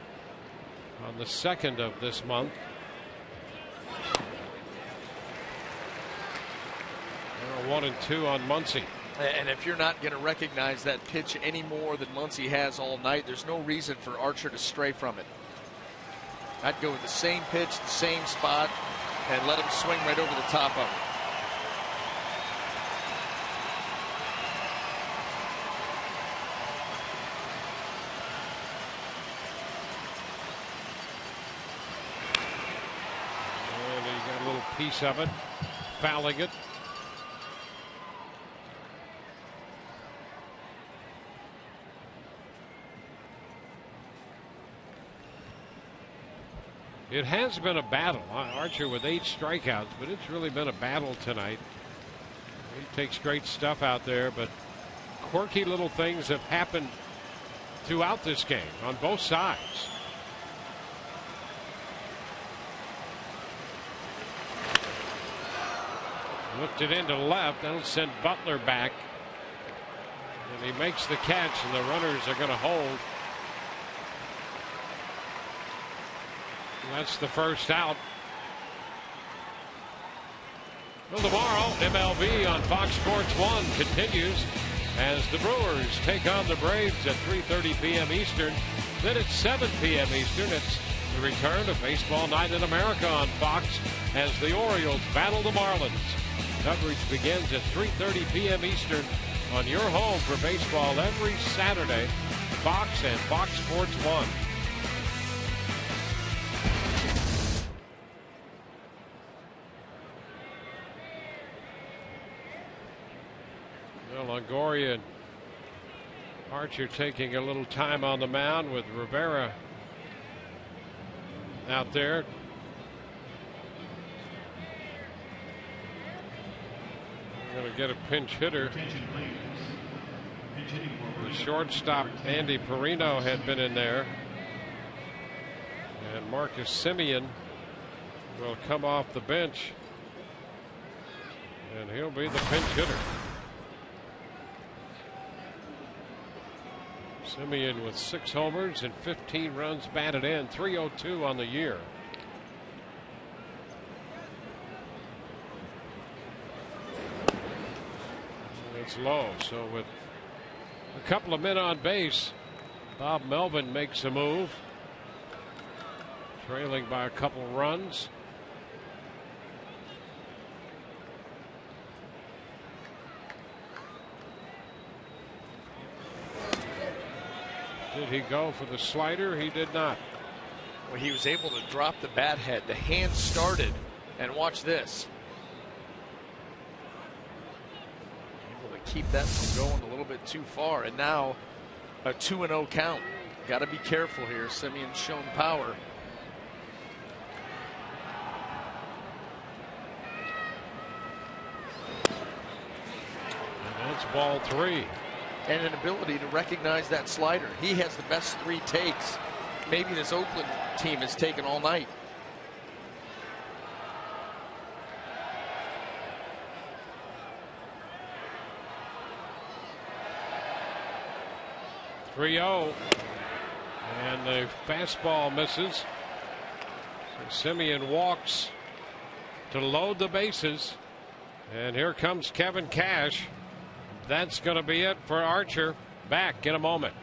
on the 2nd of this month. And a 1-2 on Muncy. And if you're not going to recognize that pitch any more than Muncy has all night, there's no reason for Archer to stray from it. I'd go with the same pitch, the same spot, and let him swing right over the top of it. And he got a little piece of it, fouling it. It has been a battle. Archer with 8 strikeouts, but it's really been a battle tonight. He takes great stuff out there, but quirky little things have happened throughout this game on both sides. Lifted into left. That'll send Butler back. And he makes the catch, and the runners are going to hold. That's the first out. Well, tomorrow, MLB on Fox Sports 1 continues as the Brewers take on the Braves at 3:30 p.m. Eastern. Then at 7 p.m. Eastern, it's the return of Baseball Night in America on Fox as the Orioles battle the Marlins. Coverage begins at 3:30 p.m. Eastern on your home for baseball every Saturday, Fox and Fox Sports 1. Longoria and Archer taking a little time on the mound with Rivera out there. We're going to get a pinch hitter. The shortstop Andy Perino had been in there, and Marcus Semien will come off the bench, and he'll be the pinch hitter. Semien with 6 homers and 15 runs batted in, 302 on the year. It's low, so with a couple of men on base, Bob Melvin makes a move, trailing by a couple runs. Did he go for the slider? He did not. Well, he was able to drop the bat head. The hand started, and watch this. Able to keep that from going a little bit too far, and now a 2-0 count. Got to be careful here. Semien's shown power. And It's ball 3. And an ability to recognize that slider. He has the best 3 takes maybe this Oakland team has taken all night. .30, and the fastball misses. So Semien walks to load the bases, and here comes Kevin Cash. That's going to be it for Archer. Back in a moment.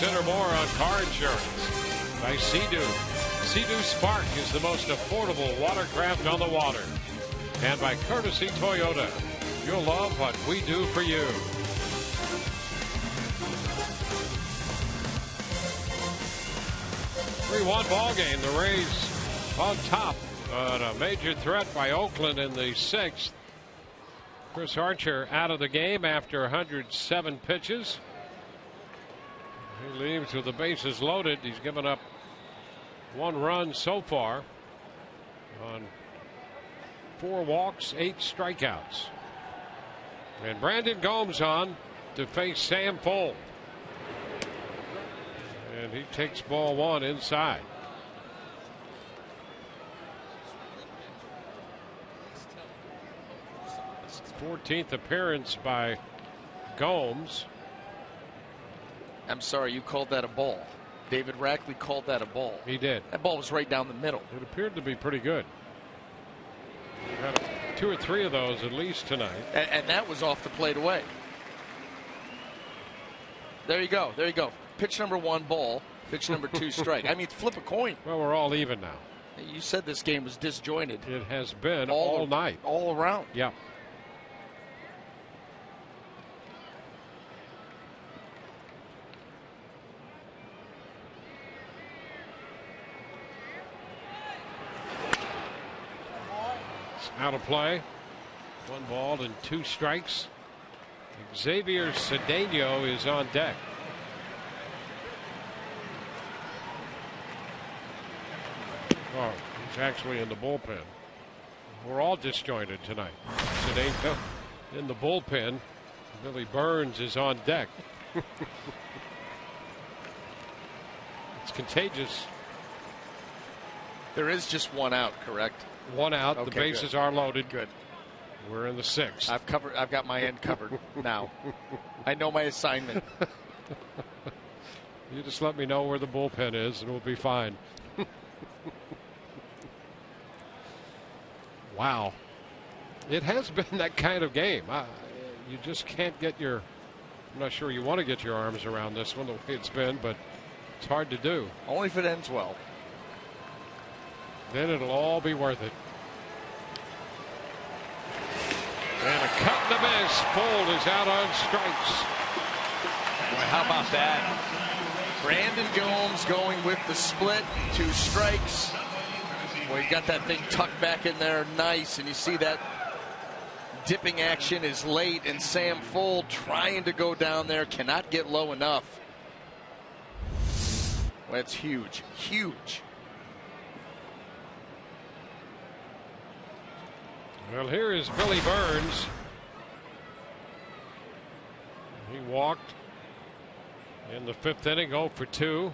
Or more on car insurance by Sea-Doo. Sea-Doo Spark is the most affordable watercraft on the water. And by Courtesy Toyota. You'll love what we do for you. 3-1 ball game. The Rays on top, but a major threat by Oakland in the 6th. Chris Archer out of the game after 107 pitches. He leaves with the bases loaded. He's given up 1 run so far on 4 walks, 8 strikeouts. And Brandon Gomes on to face Sam Fole. And he takes ball 1 inside. It's the 14th appearance by Gomes. I'm sorry, you called that a ball. David Rackley called that a ball. He did. That ball was right down the middle. It appeared to be pretty good. Had 2 or 3 of those at least tonight. And that was off the plate away. There you go. There you go. Pitch number 1, ball. Pitch number 2, strike. I mean, flip a coin. Well, we're all even now. You said this game was disjointed. It has been all night. All around. Yeah. Out of play. 1 ball and 2 strikes. Xavier Cedeno is on deck. Oh, he's actually in the bullpen. We're all disjointed tonight. Cedeno in the bullpen. Billy Burns is on deck. It's contagious. There is just 1 out, correct? 1 out. Okay, the bases are loaded. Good. We're in the 6th. I've got my end covered now. I know my assignment. You just let me know where the bullpen is, and we'll be fine. Wow. It has been that kind of game. You just can't get your. I'm not sure you want to get your arms around this one the way it's been, but it's hard to do. Only if it ends well. Then it'll all be worth it. And a cut and a Fuld is out on strikes. Boy, how about that? Brandon Gomes going with the split, 2 strikes. Boy, he got that thing tucked back in there nice, and you see that dipping action is late, and Sam Fuld trying to go down there, cannot get low enough. Well, that's huge, huge. Well, here is Billy Burns. He walked in the 5th inning, 0 for 2.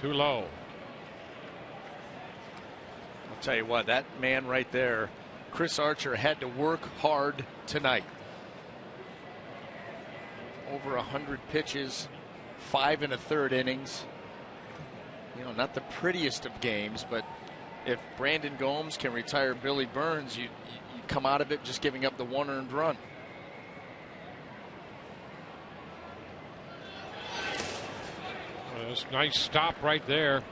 Too low. I'll tell you what, that man right there, Chris Archer, had to work hard tonight. Over 100 pitches, 5 1/3 innings. You know, not the prettiest of games, but if Brandon Gomes can retire Billy Burns, you come out of it just giving up the 1 earned run. Well, nice stop right there,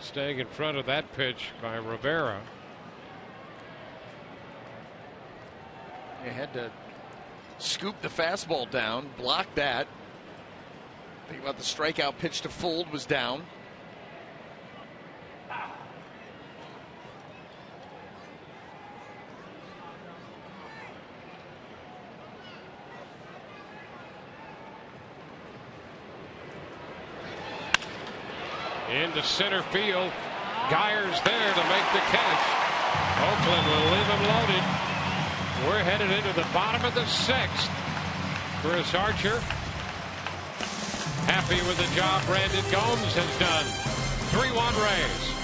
staying in front of that pitch by Rivera. They had to scoop the fastball down, block that. Think about the strikeout pitch to Fuld was down. Into center field. Geyer's there to make the catch. Oakland will leave him loaded. We're headed into the bottom of the 6th. Chris Archer happy with the job Brandon Gomes has done. 3-1 Rays.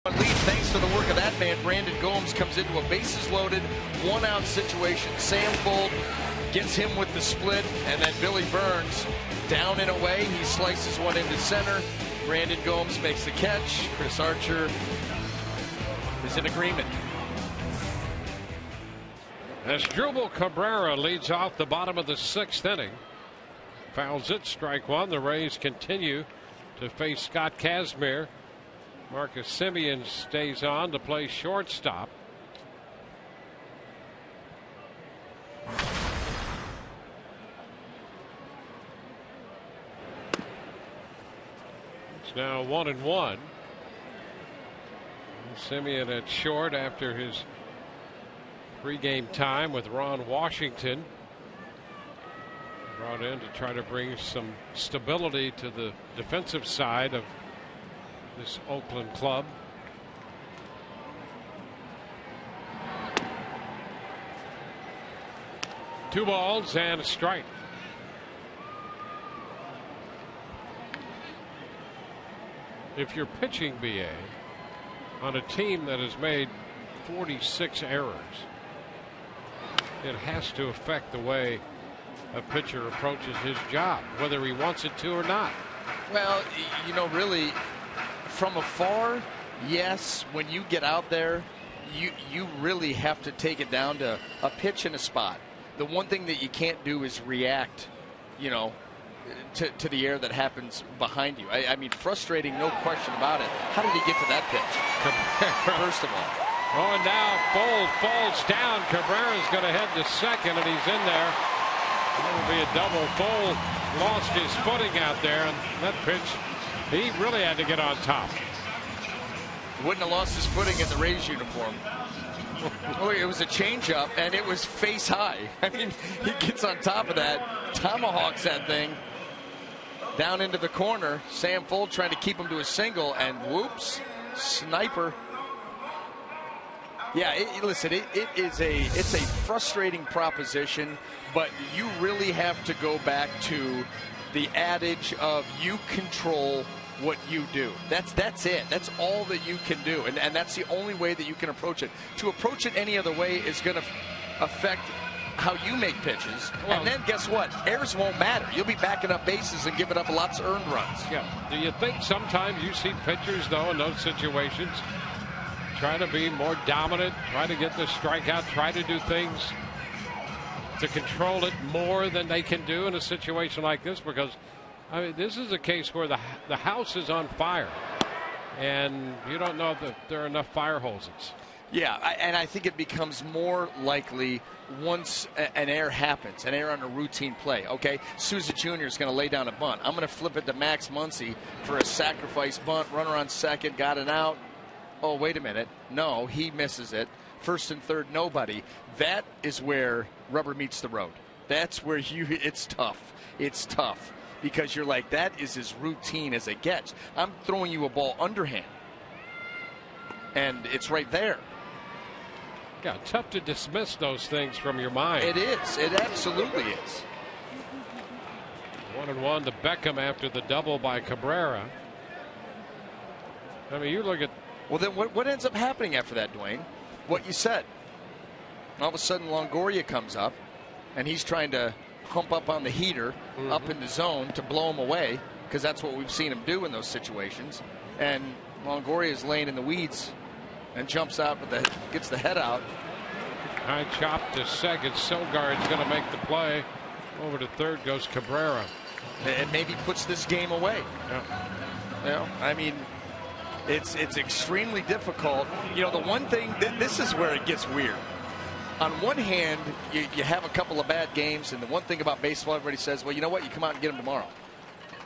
Lead thanks to the work of that man. Brandon Gomes comes into a bases loaded, 1-out situation. Sam Fuld gets him with the split, and then Billy Burns down and away. He slices one into center. Brandon Gomes makes the catch. Chris Archer is in agreement. Asdrubal Cabrera leads off the bottom of the 6th inning. Fouls it, strike 1. The Rays continue to face Scott Kazmir. Marcus Semien stays on to play shortstop. It's now 1-1. Semien at short after his pregame time with Ron Washington. Brought in to try to bring some stability to the defensive side of this Oakland club. Two balls and a strike. if you're pitching BA on a team that has made 46 errors, it has to affect the way a pitcher approaches his job, whether he wants it to or not. Well, really, from afar, yes. When you get out there, you really have to take it down to a pitch in a spot. The one thing that you can't do is react, to the air that happens behind you. I mean, frustrating, no question about it. How did he get to that pitch? First of all. Oh, and now Fold falls down. Cabrera's going to head to second, and he's in there. It'll be a double. Fold lost his footing out there, and that pitch, he really had to get on top. Wouldn't have lost his footing in the Rays uniform. Oh, it was a changeup, and it was face high. I mean, he gets on top of that, tomahawks that thing down into the corner. Sam Fold trying to keep him to a single, and whoops, sniper. Yeah, listen, it's a frustrating proposition, but you really have to go back to the adage of you control what you do. That's it. That's all that you can do, and that's the only way that you can approach it. To approach it any other way is going to affect how you make pitches, and then guess what? Errors won't matter. You'll be backing up bases and giving up lots of earned runs. Yeah. Do you think sometimes you see pitchers, though, in those situations try to be more dominant, try to get the strikeout, try to do things to control it more than they can do in a situation like this? Because I mean, this is a case where the house is on fire, and you don't know if there are enough fire hoses. Yeah, and I think it becomes more likely once an error happens, an error on a routine play. Okay, Souza Jr. is going to lay down a bunt. I'm going to flip it to Max Muncy for a sacrifice bunt. Runner on second, got it out. Oh, wait a minute. No, he misses it. First and third, nobody. That is where rubber meets the road. That's where it's tough. It's tough. Because you're like, that is as routine as it gets. I'm throwing you a ball underhand, and it's right there. Yeah, tough to dismiss those things from your mind. It is. It absolutely is. 1-1 to Beckham after the double by Cabrera. I mean, you look at. Well, then what ends up happening after that, Dwayne? What you said. All of a sudden, Longoria comes up, and he's trying to hump up on the heater, up in the zone to blow him away, because that's what we've seen him do in those situations. And Longoria is laying in the weeds and jumps out, but gets the head out. High chop to second. Sogard's going to make the play. Over to third goes Cabrera. And maybe puts this game away. Yeah. I mean, it's extremely difficult. The one thing, this is where it gets weird. On one hand, you have a couple of bad games, and the one thing about baseball, everybody says, well, you know what, you come out and get them tomorrow.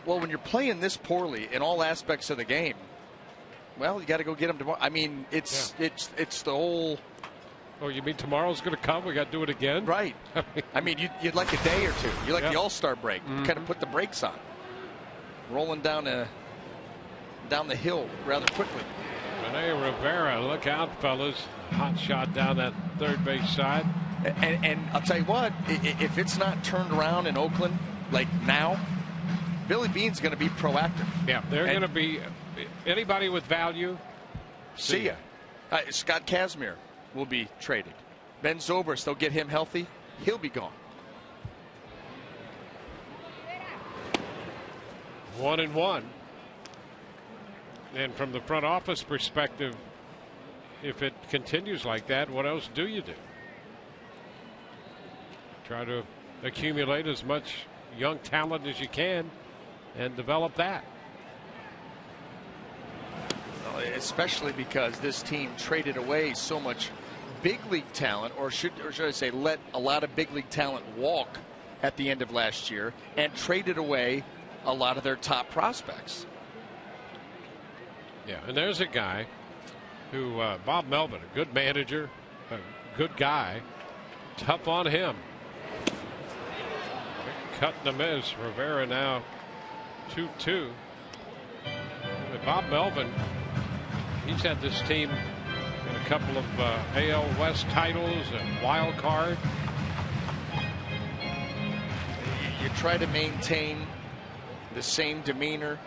Well, when you're playing this poorly in all aspects of the game, well, you got to go get them tomorrow. I mean, it's the whole. Oh, you mean tomorrow's going to come? We got to do it again? Right. I mean, you'd like a day or two. You like the All-Star break. Kind of put the brakes on. Rolling down the hill rather quickly. Rene Rivera, look out, fellas. Hot shot down that third base side. And I'll tell you what, if it's not turned around in Oakland, like now, Billy Beane's going to be proactive. Yeah, they're going to be anybody with value. See ya. Scott Kazmir will be traded. Ben Zobrist, they'll get him healthy. He'll be gone. 1-1. And from the front office perspective, if it continues like that, what else do you do? Try to accumulate as much young talent as you can and develop that. Especially because this team traded away so much big league talent, or should I say let a lot of big league talent walk at the end of last year, and traded away a lot of their top prospects. Yeah, and there's a guy who, Bob Melvin, a good manager, a good guy, tough on him. Cut and a miss. Rivera now 2-2. Bob Melvin, he's had this team in a couple of AL West titles and wild card. You try to maintain the same demeanor.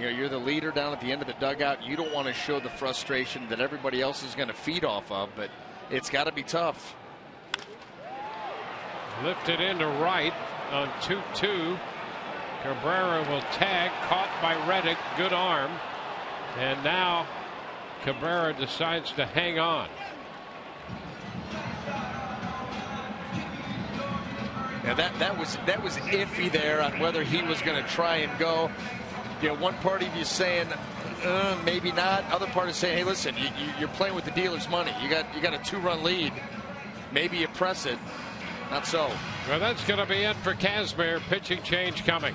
You know, you're the leader down at the end of the dugout. You don't want to show the frustration that everybody else is going to feed off of, but it's got to be tough. Lifted into right on 2-2. Cabrera will tag, caught by Reddick, good arm, and now Cabrera decides to hang on. Yeah, that was iffy there on whether he was going to try and go. You know, one part of you saying maybe not. Other part is saying, hey, listen, you're playing with the dealer's money. You got a 2-run lead. Maybe you press it. Not so. Well, that's going to be it for Kazmir. Pitching change coming.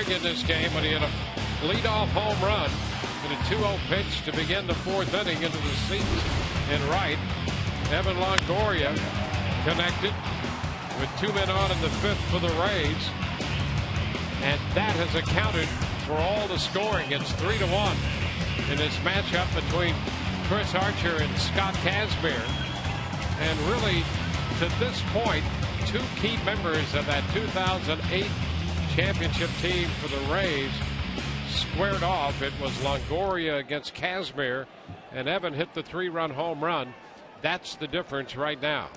In this game when he had a leadoff home run and a 2-0 pitch to begin the fourth inning into the seats in right. Evan Longoria connected with 2 men on in the fifth for the Rays, and that has accounted for all the scoring. It's 3-1 in this matchup between Chris Archer and Scott Kazmir, and really to this point 2 key members of that 2008 championship team for the Rays squared off. It was Longoria against Kazmir, and Evan hit the 3-run home run. That's the difference right now.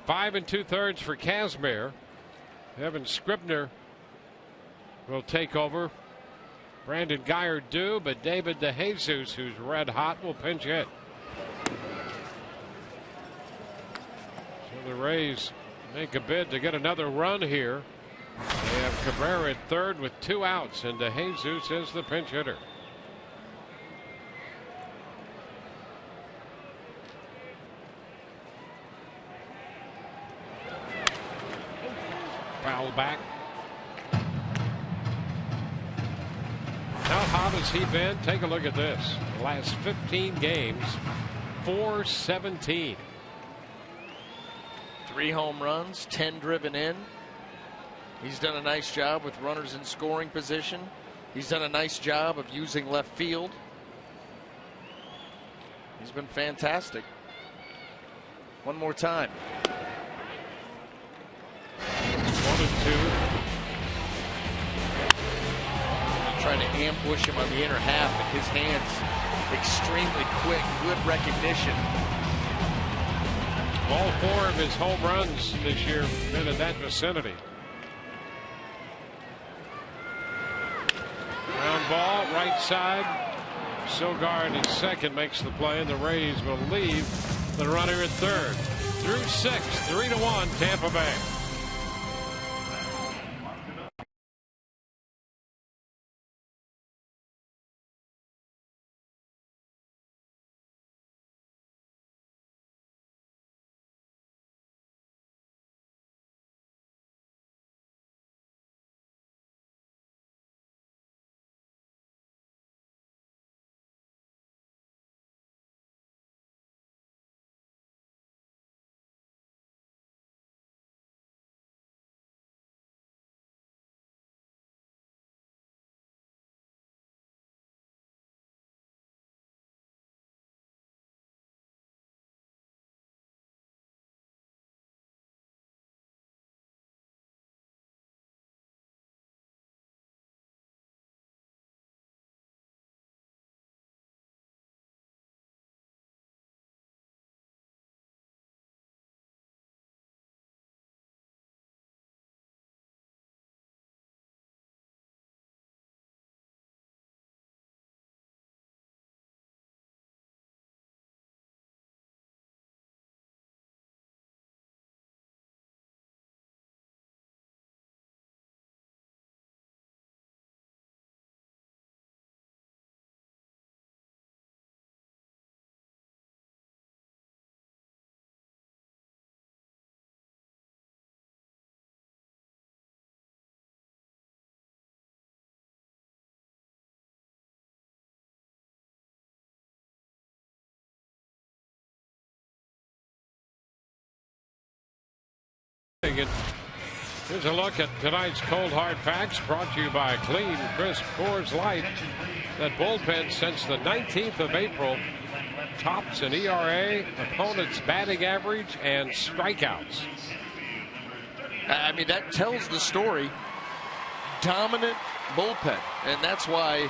5 2/3 for Kazmir. Evan Scribner will take over. Brandon Guyer due, but David DeJesus, who's red hot, will pinch hit. So the Rays make a bid to get another run here. They have Cabrera at third with 2 outs, and DeJesus is the pinch hitter. Foul back. How hot has he been? Take a look at this. The last 15 games, 417. 3 home runs, 10 driven in. He's done a nice job with runners in scoring position. He's done a nice job of using left field. He's been fantastic. One more time. 1-2. Trying to ambush him on the inner half, but his hands extremely quick, good recognition. All 4 of his home runs this year have been in that vicinity. Ground ball, right side. Sogard is second, makes the play, and the Rays will leave the runner at third. Through 6, 3-1 Tampa Bay. And here's a look at tonight's Cold Hard Facts, brought to you by Clean, Crisp Coors Light. That bullpen since the 19th of April tops in ERA, opponent's batting average, and strikeouts. I mean, that tells the story. Dominant bullpen, and that's why,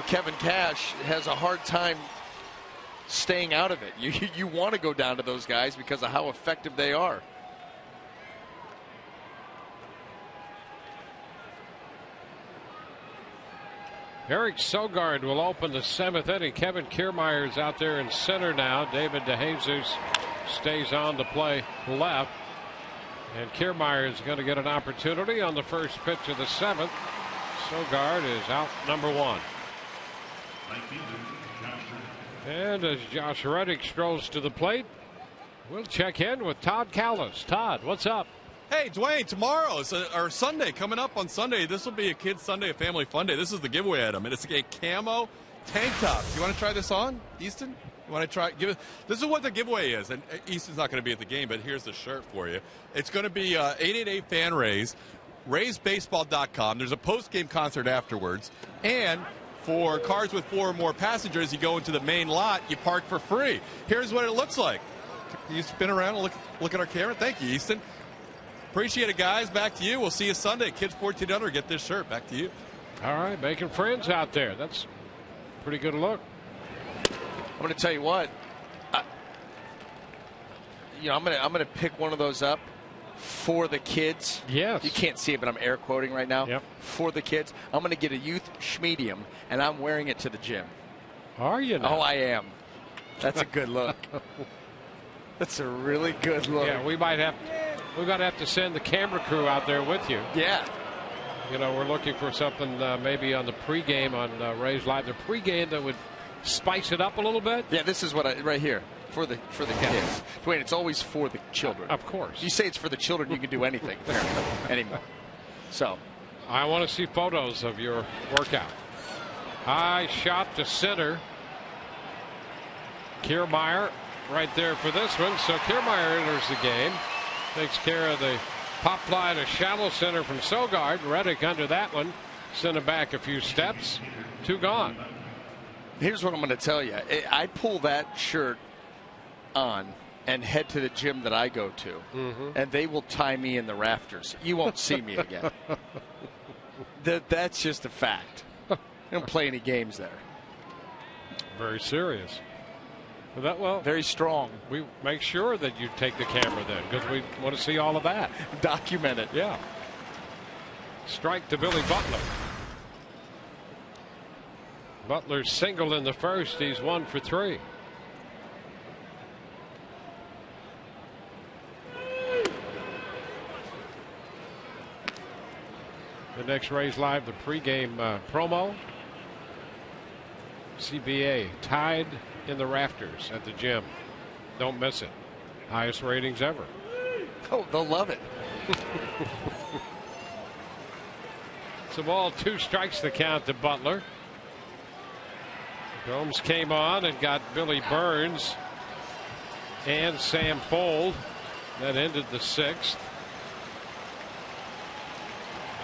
Kevin Cash has a hard time staying out of it. You want to go down to those guys because of how effective they are. Eric Sogard will open the 7th inning. Kevin Kiermaier's out there in center now. David DeJesus stays on to play left. And Kiermaier is going to get an opportunity on the first pitch of the 7th. Sogard is out number 1. And as Josh Reddick strolls to the plate, we'll check in with Todd Callis. Todd, what's up? Hey, Dwayne, tomorrow is our Sunday. Coming up on Sunday, this will be a kid's Sunday, a family fun day. This is the giveaway item, and it's a camo tank top. You want to try this on, Easton? You want to try? This is what the giveaway is, and Easton's not going to be at the game, but here's the shirt for you. It's going to be 888 fan raise, raisebaseball.com. There's a post-game concert afterwards, and for cars with 4 or more passengers, you go into the main lot, you park for free. Here's what it looks like. Can you spin around and look at our camera? Thank you, Easton. Appreciate it, guys. Back to you. We'll see you Sunday. Kids 14 under, get this shirt. Back to you. All right, making friends out there. That's a pretty good look. I'm going to tell you what. I'm going to pick one of those up for the kids. Yes. You can't see it, but I'm air quoting right now. Yep. For the kids. I'm going to get a youth schmedium, and I'm wearing it to the gym. Are you now? Oh, I am. That's a good look. That's a really good look. Yeah, we might have to send the camera crew out there with you. Yeah. We're looking for something maybe on the pregame on Rays Live. The pregame that would spice it up a little bit. Yeah, this is what right here for the kids. Dwayne, it's always for the children. Of course. You say it's for the children, you can do anything apparently anymore. So, I want to see photos of your workout. High shot to center. Kiermaier right there for this one. So Kiermaier enters the game. Takes care of the pop fly to shallow center from Sogard. Reddick under that one. Send it back a few steps. 2 gone. Here's what I'm going to tell you. I pull that shirt on and head to the gym that I go to, and they will tie me in the rafters. You won't see me again. That's just a fact. I don't play any games there. Very serious. Very strong. We make sure that you take the camera then, because we want to see all of that. Document it. Yeah. Strike to Billy Butler. Butler singled in the first. He's 1 for 3. The next Rays Live, the pregame promo. CBA tied in the rafters at the gym. Don't miss it. Highest ratings ever. Oh, they'll love it. It's a ball, 2 strikes to count to Butler. Gomes came on and got Billy Burns and Sam Fold. That ended the 6th.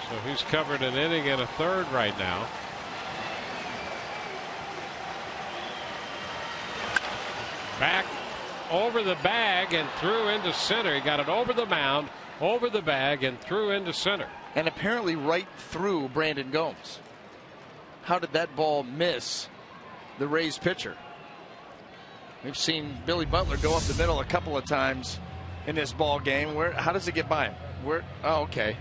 So he's covered an inning and a third right now. Back over the bag and threw into center. He got it over the mound, over the bag, and threw into center. And apparently right through Brandon Gomes. How did that ball miss the Rays pitcher? We've seen Billy Butler go up the middle a couple of times in this ball game. How does it get by him? Oh, okay.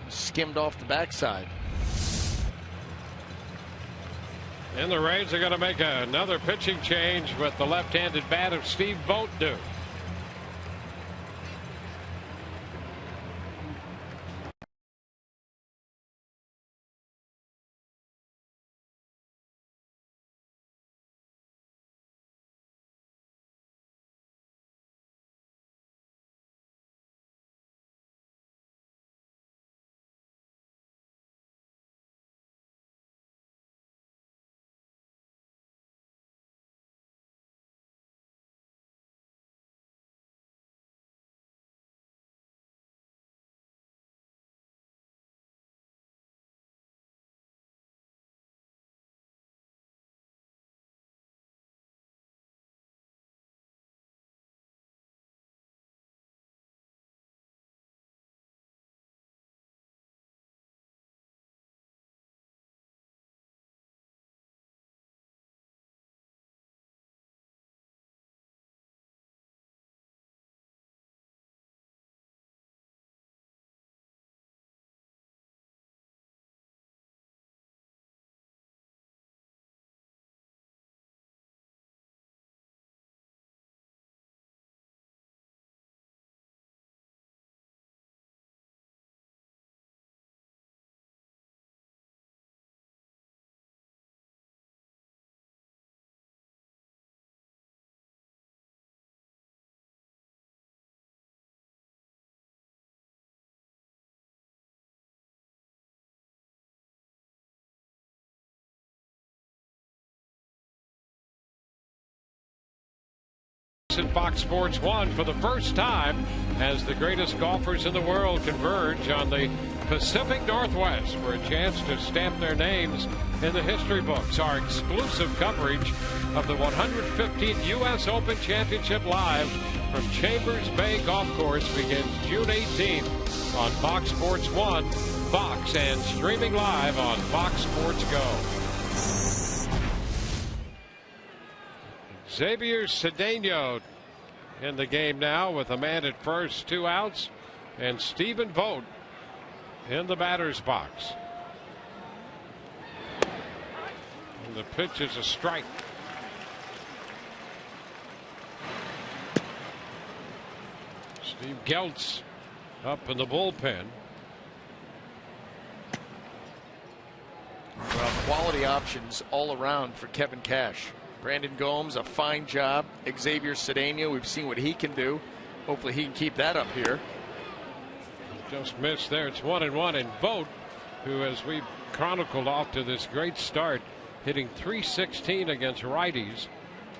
Skimmed off the backside. And the Rays are going to make another pitching change with the left-handed bat of Steve Vogt due. and Fox Sports 1 for the first time as the greatest golfers in the world converge on the Pacific Northwest for a chance to stamp their names in the history books. Our exclusive coverage of the 115th U.S. Open Championship live from Chambers Bay Golf Course begins June 18th on Fox Sports 1, Fox, and streaming live on Fox Sports Go. Xavier Cedeno in the game now with a man at first, 2 outs, and Stephen Vogt in the batter's box. And the pitch is a strike. Steve Geltz up in the bullpen. Well, quality options all around for Kevin Cash. Brandon Gomes, a fine job. Xavier Cedeno, we've seen what he can do. Hopefully he can keep that up here. Just missed there. It's 1-1. And Vogt, who, as we chronicled, off to this great start, hitting .316 against righties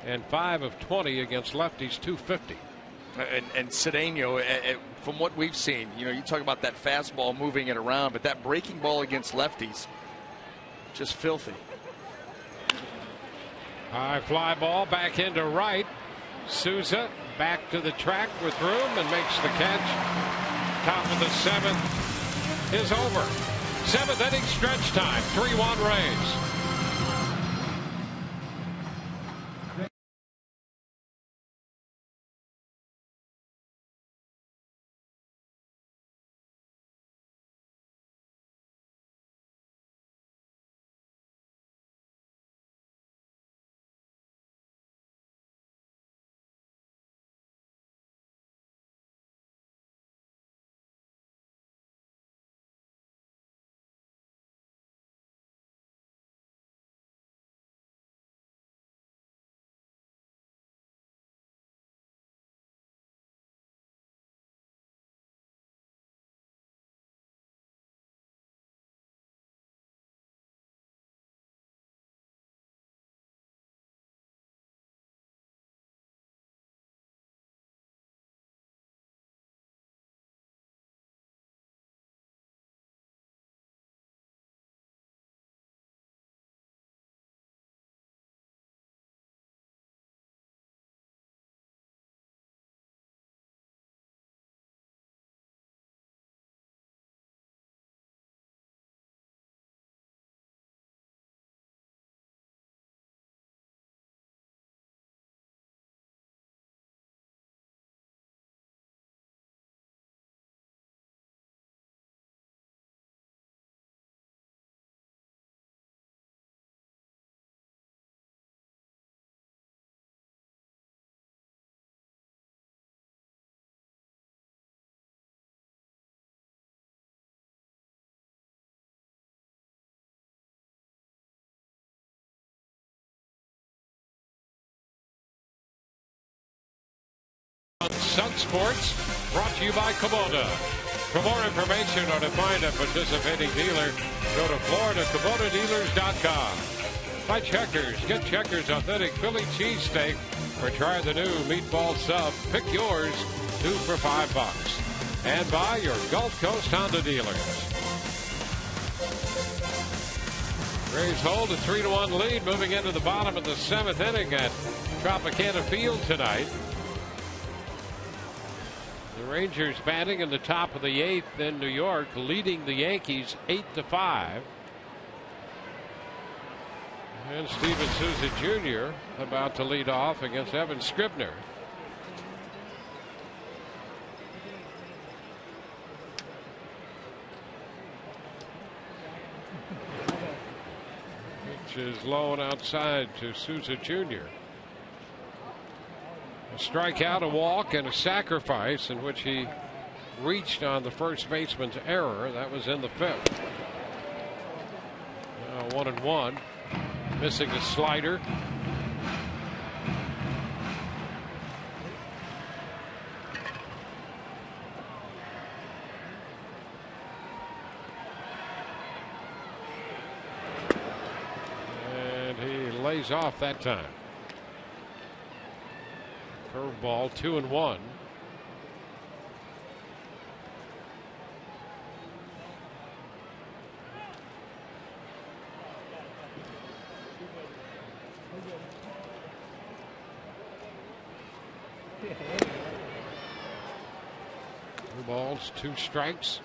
and 5 of 20 against lefties, .250. And Cedeno, from what we've seen, you talk about that fastball moving it around, but that breaking ball against lefties, just filthy. High fly ball back into right. Souza back to the track with room and makes the catch. Top of the 7th is over. 7th inning stretch time. 3-1 Rays. Sun Sports, brought to you by Kubota. For more information or to find a participating dealer, go to FloridaKubotaDealers.com. By Checkers, get Checkers Authentic Philly Cheesesteak or try the new Meatball Sub. Pick yours, 2 for $5. And by your Gulf Coast Honda dealers. Rays hold a 3-1 lead moving into the bottom of the 7th inning at Tropicana Field tonight. The Rangers batting in the top of the 8th in New York, leading the Yankees 8-5. And Steven Souza Jr. about to lead off against Evan Scribner. Which is low and outside to Souza Jr. A strikeout, a walk, and a sacrifice in which he reached on the first baseman's error. That was in the 5th. Now 1-1. Missing a slider. And he lays off that time. Curveball, 2-1. Two balls, 2 strikes.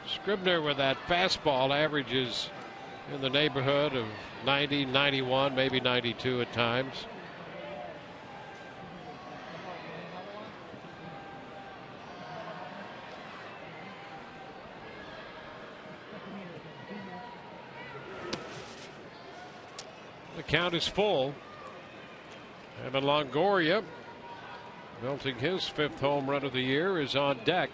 Scribner with that fastball averages in the neighborhood of 90, 91, maybe 92 at times. The count is full. Evan Longoria, belting his 5th home run of the year, is on deck.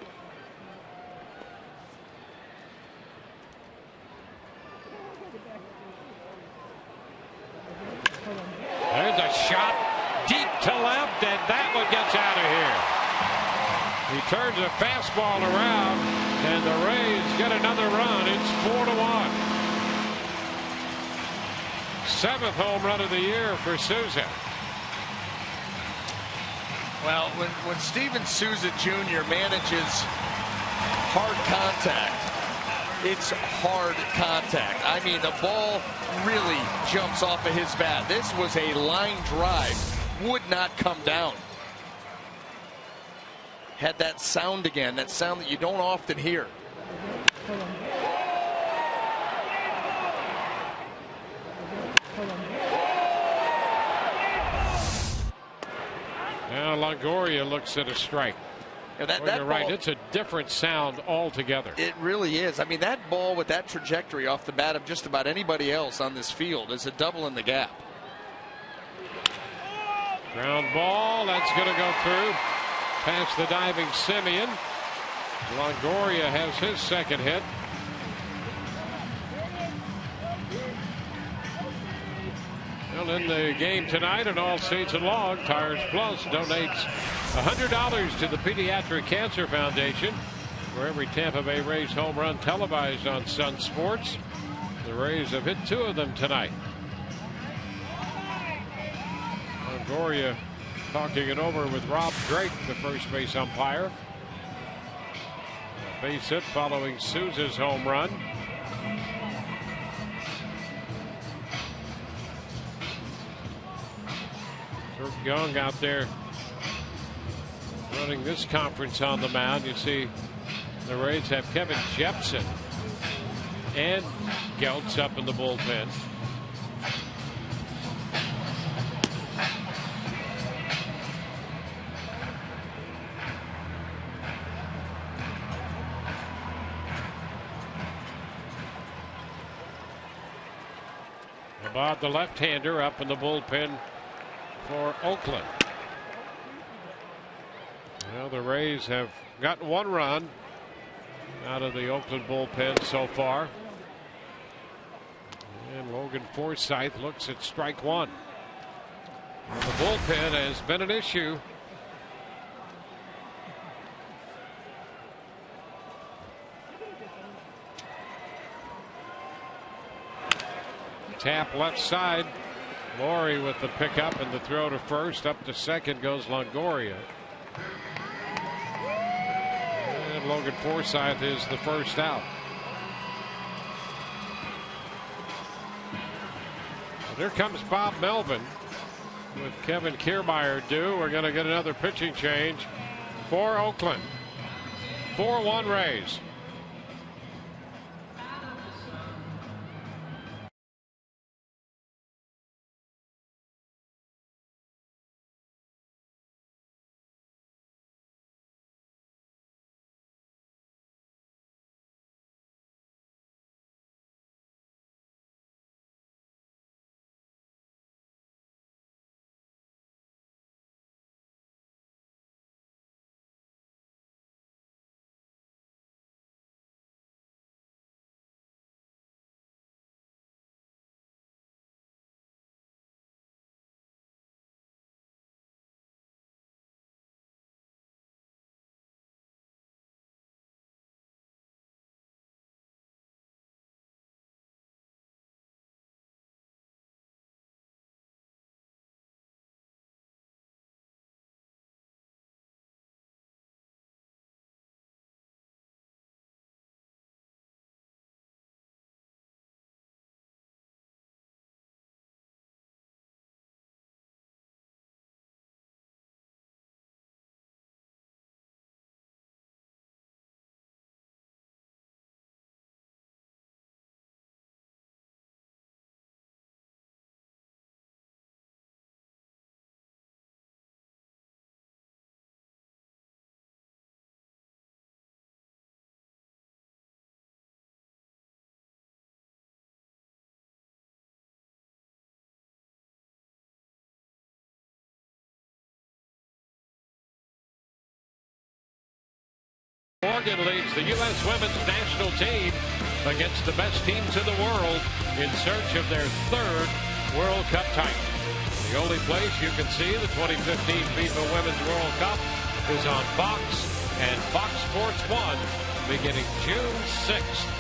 There's a shot deep to left, and that one gets out of here. He turns a fastball around, and the Rays get another run. It's 4-1. 7th home run of the year for Souza. Well, when Steven Souza Jr. manages hard contact, it's hard contact. I mean, the ball really jumps off of his bat. This was a line drive, would not come down. Had that sound again, that sound that you don't often hear. Now Longoria looks at a strike. Yeah, you're right. It's a different sound altogether. It really is. I mean, that ball with that trajectory off the bat of just about anybody else on this field is a double in the gap. Ground ball. That's going to go through past the diving Simeon. Longoria has his 2nd hit. Well, in the game tonight and all season long, Tires Plus donates $100 to the Pediatric Cancer Foundation for every Tampa Bay Rays home run televised on Sun Sports. The Rays have hit 2 of them tonight. Longoria talking it over with Rob Drake, the first base umpire. Base hit following Souza's home run. Kirk Young out there running this conference on the mound. You see the Rays have Kevin Jepson and Geltz up in the bullpen. About the left-hander up in the bullpen for Oakland. Well, the Rays have gotten 1 run out of the Oakland bullpen so far. And Logan Forsythe looks at strike 1. The bullpen has been an issue. Tap left side. Laurie with the pickup and the throw to first. Up to second goes Longoria. And Logan Forsythe is the first out. Well, there comes Bob Melvin with Kevin Kiermaier due. We're going to get another pitching change for Oakland. 4-1 Rays. Oregon leads the U.S. women's national team against the best teams in the world in search of their third World Cup title. The only place you can see the 2015 FIFA Women's World Cup is on Fox and Fox Sports 1 beginning June 6th.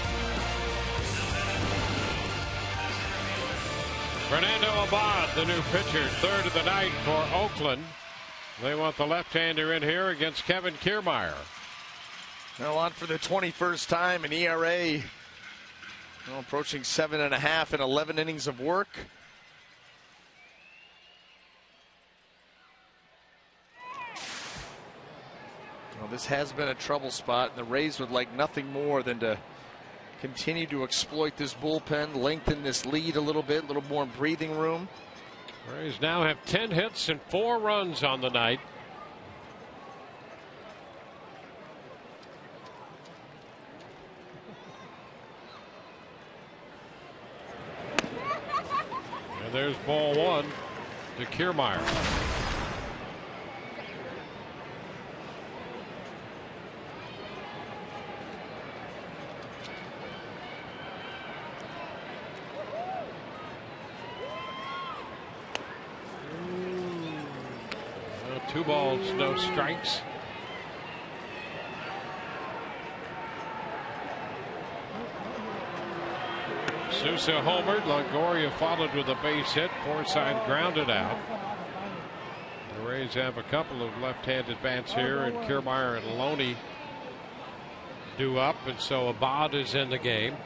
Fernando Abad, the new pitcher, third of the night for Oakland. They want the left-hander in here against Kevin Kiermaier. Now on for the 21st time, an ERA approaching 7.5 in 11 innings of work. Well, this has been a trouble spot, and the Rays would like nothing more than to continue to exploit this bullpen, lengthen this lead a little bit, a little more breathing room. Rays now have 10 hits and 4 runs on the night. And there's ball 1 to Kiermaier. Two balls, no strikes. Sousa homered. Longoria followed with a base hit. Forsythe grounded out. The Rays have a couple of left-handed bats here, and Kiermaier and Loney due up, and so Abad is in the game.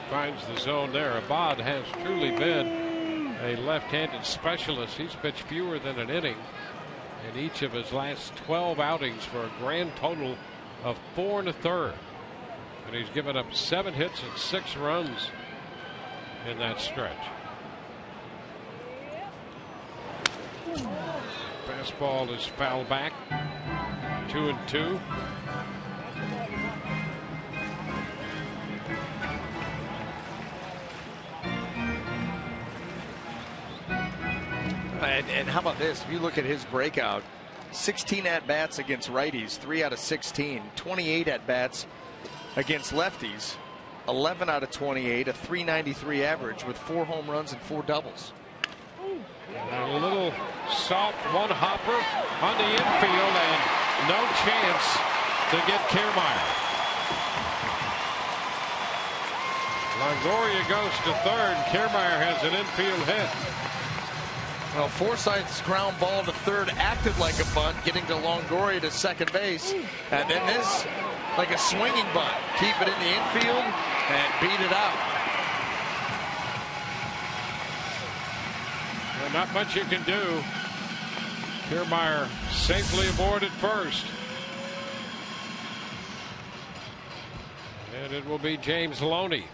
Finds the zone there. Abad has truly been a left-handed specialist. He's pitched fewer than an inning in each of his last 12 outings for a grand total of 4 1/3. And he's given up 7 hits and 6 runs in that stretch. Fastball is fouled back. 2-2. And how about this? If you look at his breakout, 16 at-bats against righties, 3 out of 16. 28 at-bats against lefties, 11 out of 28, a .393 average with 4 home runs and 4 doubles. And a little soft one-hopper on the infield, and no chance to get Kiermaier. Longoria goes to third. Kiermaier has an infield hit. Well, Forsythe's ground ball to third acted like a bunt, getting to Longoria to second base. And then this, like a swinging bunt. Keep it in the infield and beat it out. Well, not much you can do. Kiermaier safely aboard at first. And it will be James Loney.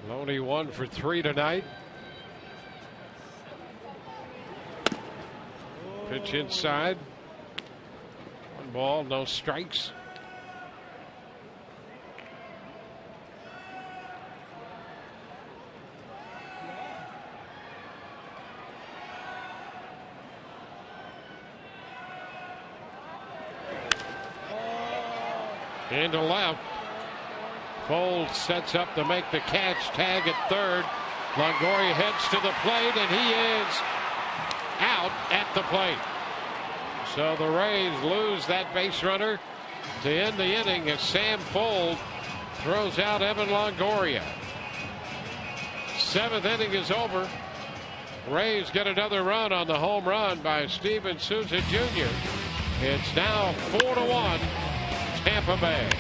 Loney 1 for 3 tonight. Pitch inside. 1 ball, no strikes. Into left. Fold sets up to make the catch. Tag at third. Longoria heads to the plate, and he is out at the plate. So the Rays lose that base runner to end the inning as Sam Fold throws out Evan Longoria. 7th inning is over. Rays get another run on the home run by Steven Souza Jr. It's now 4-1. Tampa Bay.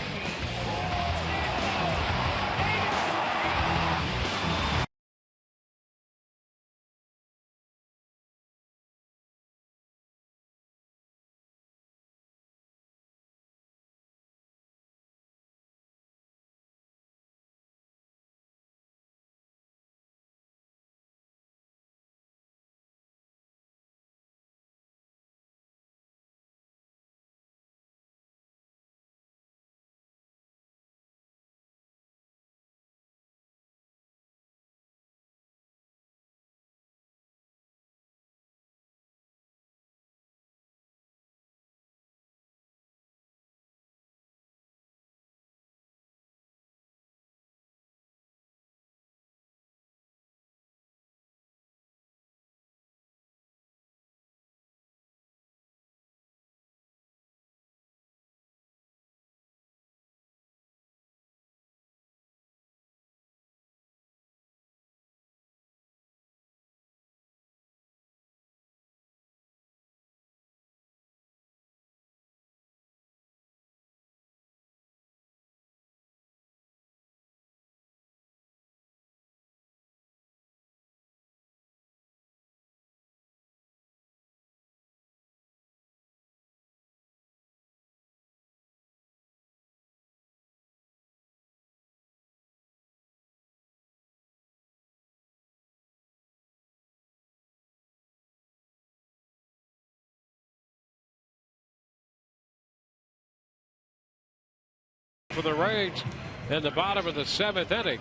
For the Rays in the bottom of the 7th inning,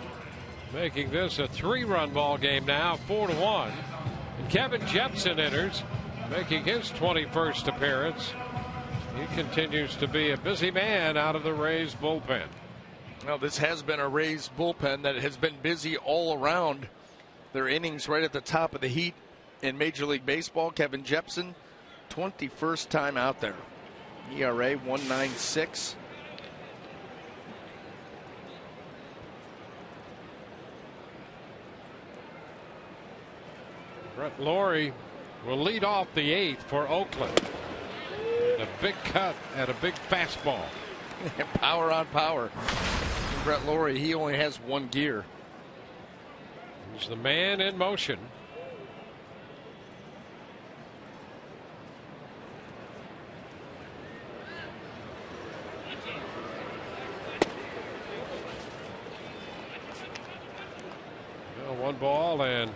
making this a 3-run ball game now, 4-1. And Kevin Jepsen enters, making his 21st appearance. He continues to be a busy man out of the Rays bullpen. Well, this has been a Rays bullpen that has been busy all around their innings, right at the top of the heat in Major League Baseball. Kevin Jepsen, 21st time out there. ERA 1.96. Brett Lawrie will lead off the 8th for Oakland. A big cut at a big fastball. Power on power. Brett Lawrie, he only has one gear. He's the man in motion. Well, 1 ball and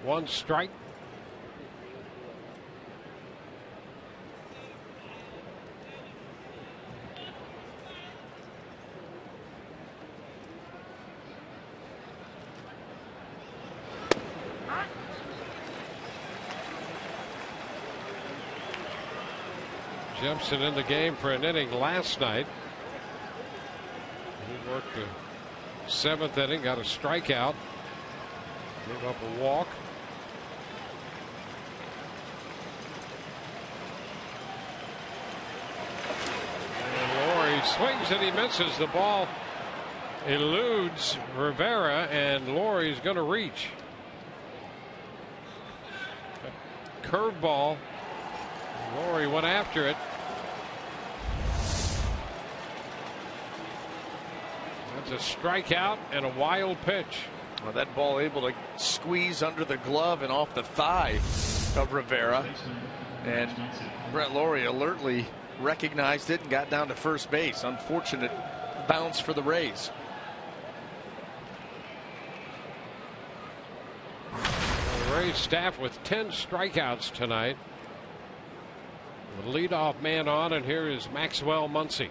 1 strike. Jepsen in the game for an inning last night. He worked the 7th inning, got a strikeout, gave up a walk. And Lawrie swings and he misses. The ball eludes Rivera, and Laurie's going to reach. Curveball. Lawrie went after it. That's a strikeout and a wild pitch. Well, that ball able to squeeze under the glove and off the thigh of Rivera. And Brett Lawrie alertly recognized it and got down to first base. Unfortunate bounce for the Rays. The Rays staff with 10 strikeouts tonight. The leadoff man on, and here is Maxwell Muncy.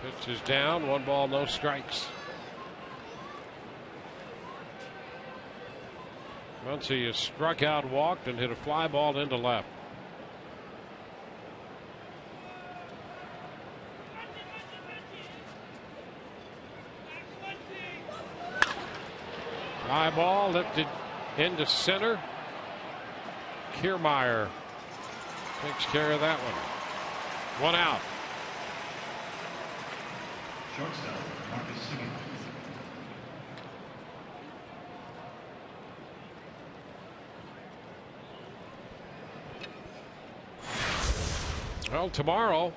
Pitch is down, 1 ball, no strikes. Muncy is struck out, walked, and hit a fly ball into left. Fly ball lifted into center. Kiermaier takes care of that one. 1 out. Well, tomorrow,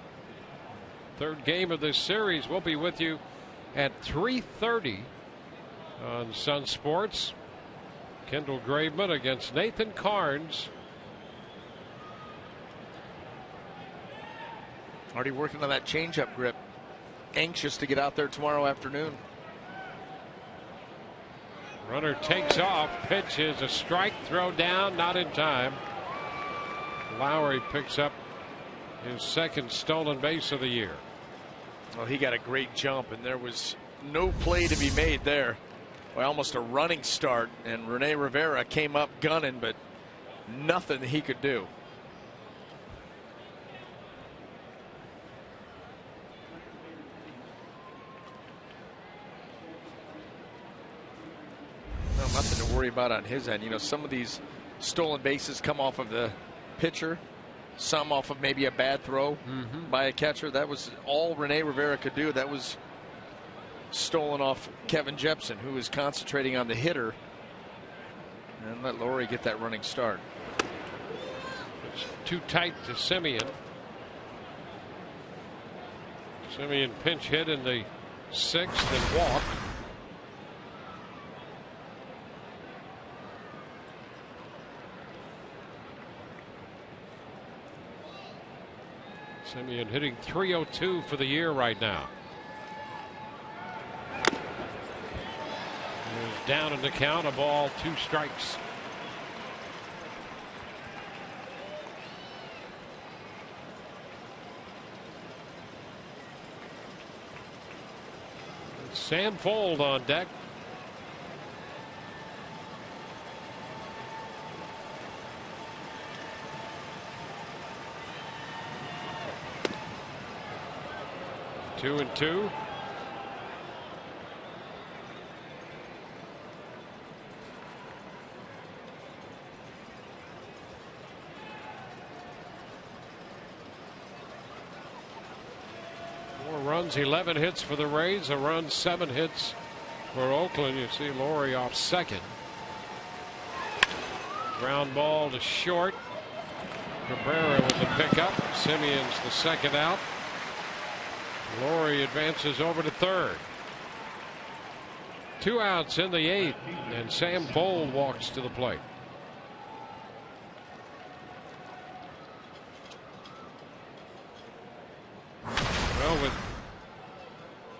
third game of this series, we'll be with you at 3:30 on Sun Sports. Kendall Graveman against Nathan Carnes. Already working on that changeup grip. Anxious to get out there tomorrow afternoon. Runner takes off. Pitch is a strike. Throw down. Not in time. Lowry picks up his second stolen base of the year. Well, he got a great jump, and there was no play to be made there. Well, almost a running start, and Rene Rivera came up gunning, but nothing he could do. Well, nothing to worry about on his end. You know, some of these stolen bases come off of the pitcher, some off of maybe a bad throw by a catcher. That was all Rene Rivera could do. That was stolen off Kevin Jepsen, who was concentrating on the hitter, and let Lowry get that running start. It's too tight to Semien. Semien pinch hit in the sixth and walked. Semien hitting .302 for the year right now. He's down in the count, a ball, 2 strikes. Sam Fold on deck. Two and two. Runs, 11 hits for the Rays, a run, 7 hits for Oakland. You see Lowry off second. Ground ball to short. Cabrera with the pickup. Semien's the second out. Lowry advances over to third. 2 outs in the 8th, and Sam Fold walks to the plate. Well, with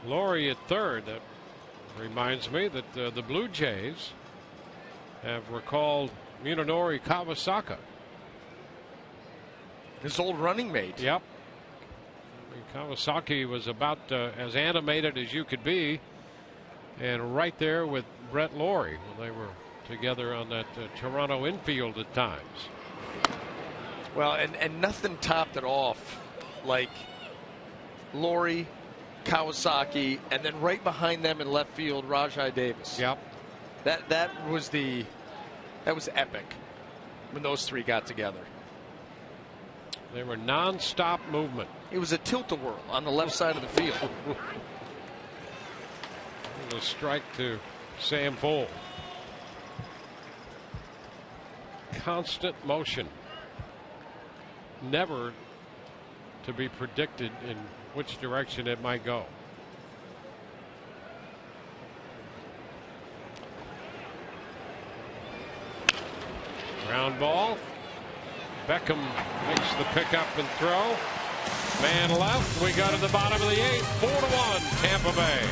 Lowry at third, that reminds me that the Blue Jays have recalled Munenori Kawasaka. His old running mate. Yep. Kawasaki was about as animated as you could be, and right there with Brett Lowry when they were together on that Toronto infield at times. Well, and nothing topped it off like Lowry, Kawasaki, and then right behind them in left field, Rajai Davis. Yep. That was epic when those three got together. They were non-stop movement. It was a tilt-a-whirl on the left side of the field. A strike to Sam Fold. Constant motion. Never to be predicted in which direction it might go. Ground ball. Beckham makes the pickup and throw. Man left. We go to the bottom of the 8th. 4-1 Tampa Bay.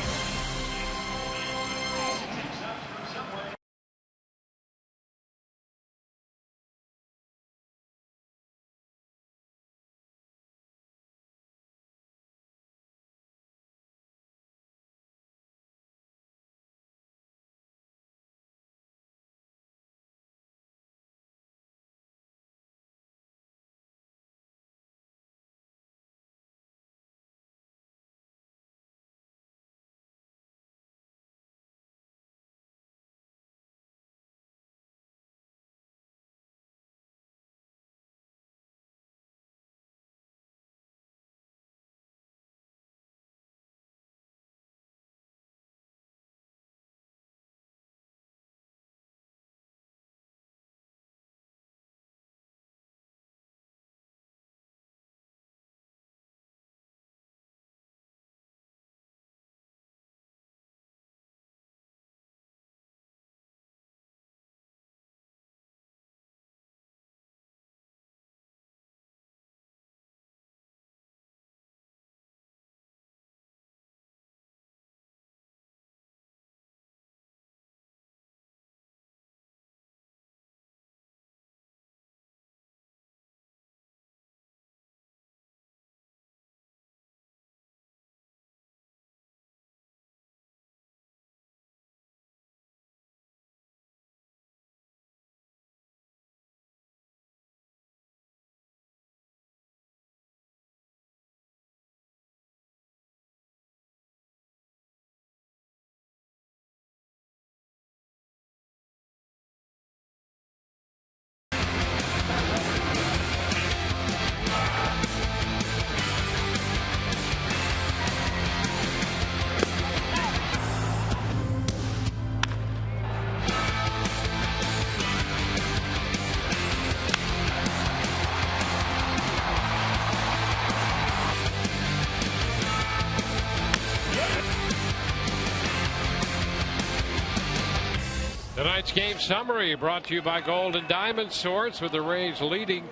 Tonight's game summary brought to you by Gold and Diamond Source, with the Rays leading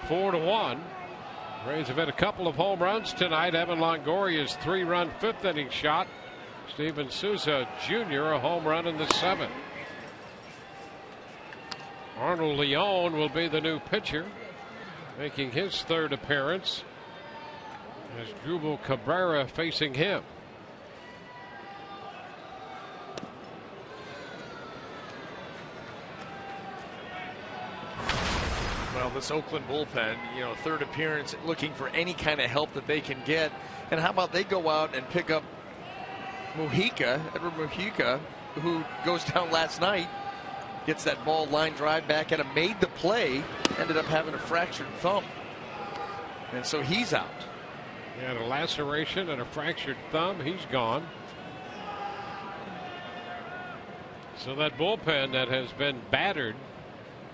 4-1. Rays have hit a couple of home runs tonight. Evan Longoria's 3-run 5th inning shot. Steven Souza Jr. a home run in the 7th. Arnold Leon will be the new pitcher, making his 3rd appearance, as Jubal Cabrera facing him. Well, this Oakland bullpen, 3rd appearance, looking for any kind of help that they can get. And how about they go out and pick up Edward Mujica, who goes down last night, gets that ball line drive back at him, made the play, ended up having a fractured thumb. And so he's out. He had a laceration and a fractured thumb. He's gone. So that bullpen that has been battered,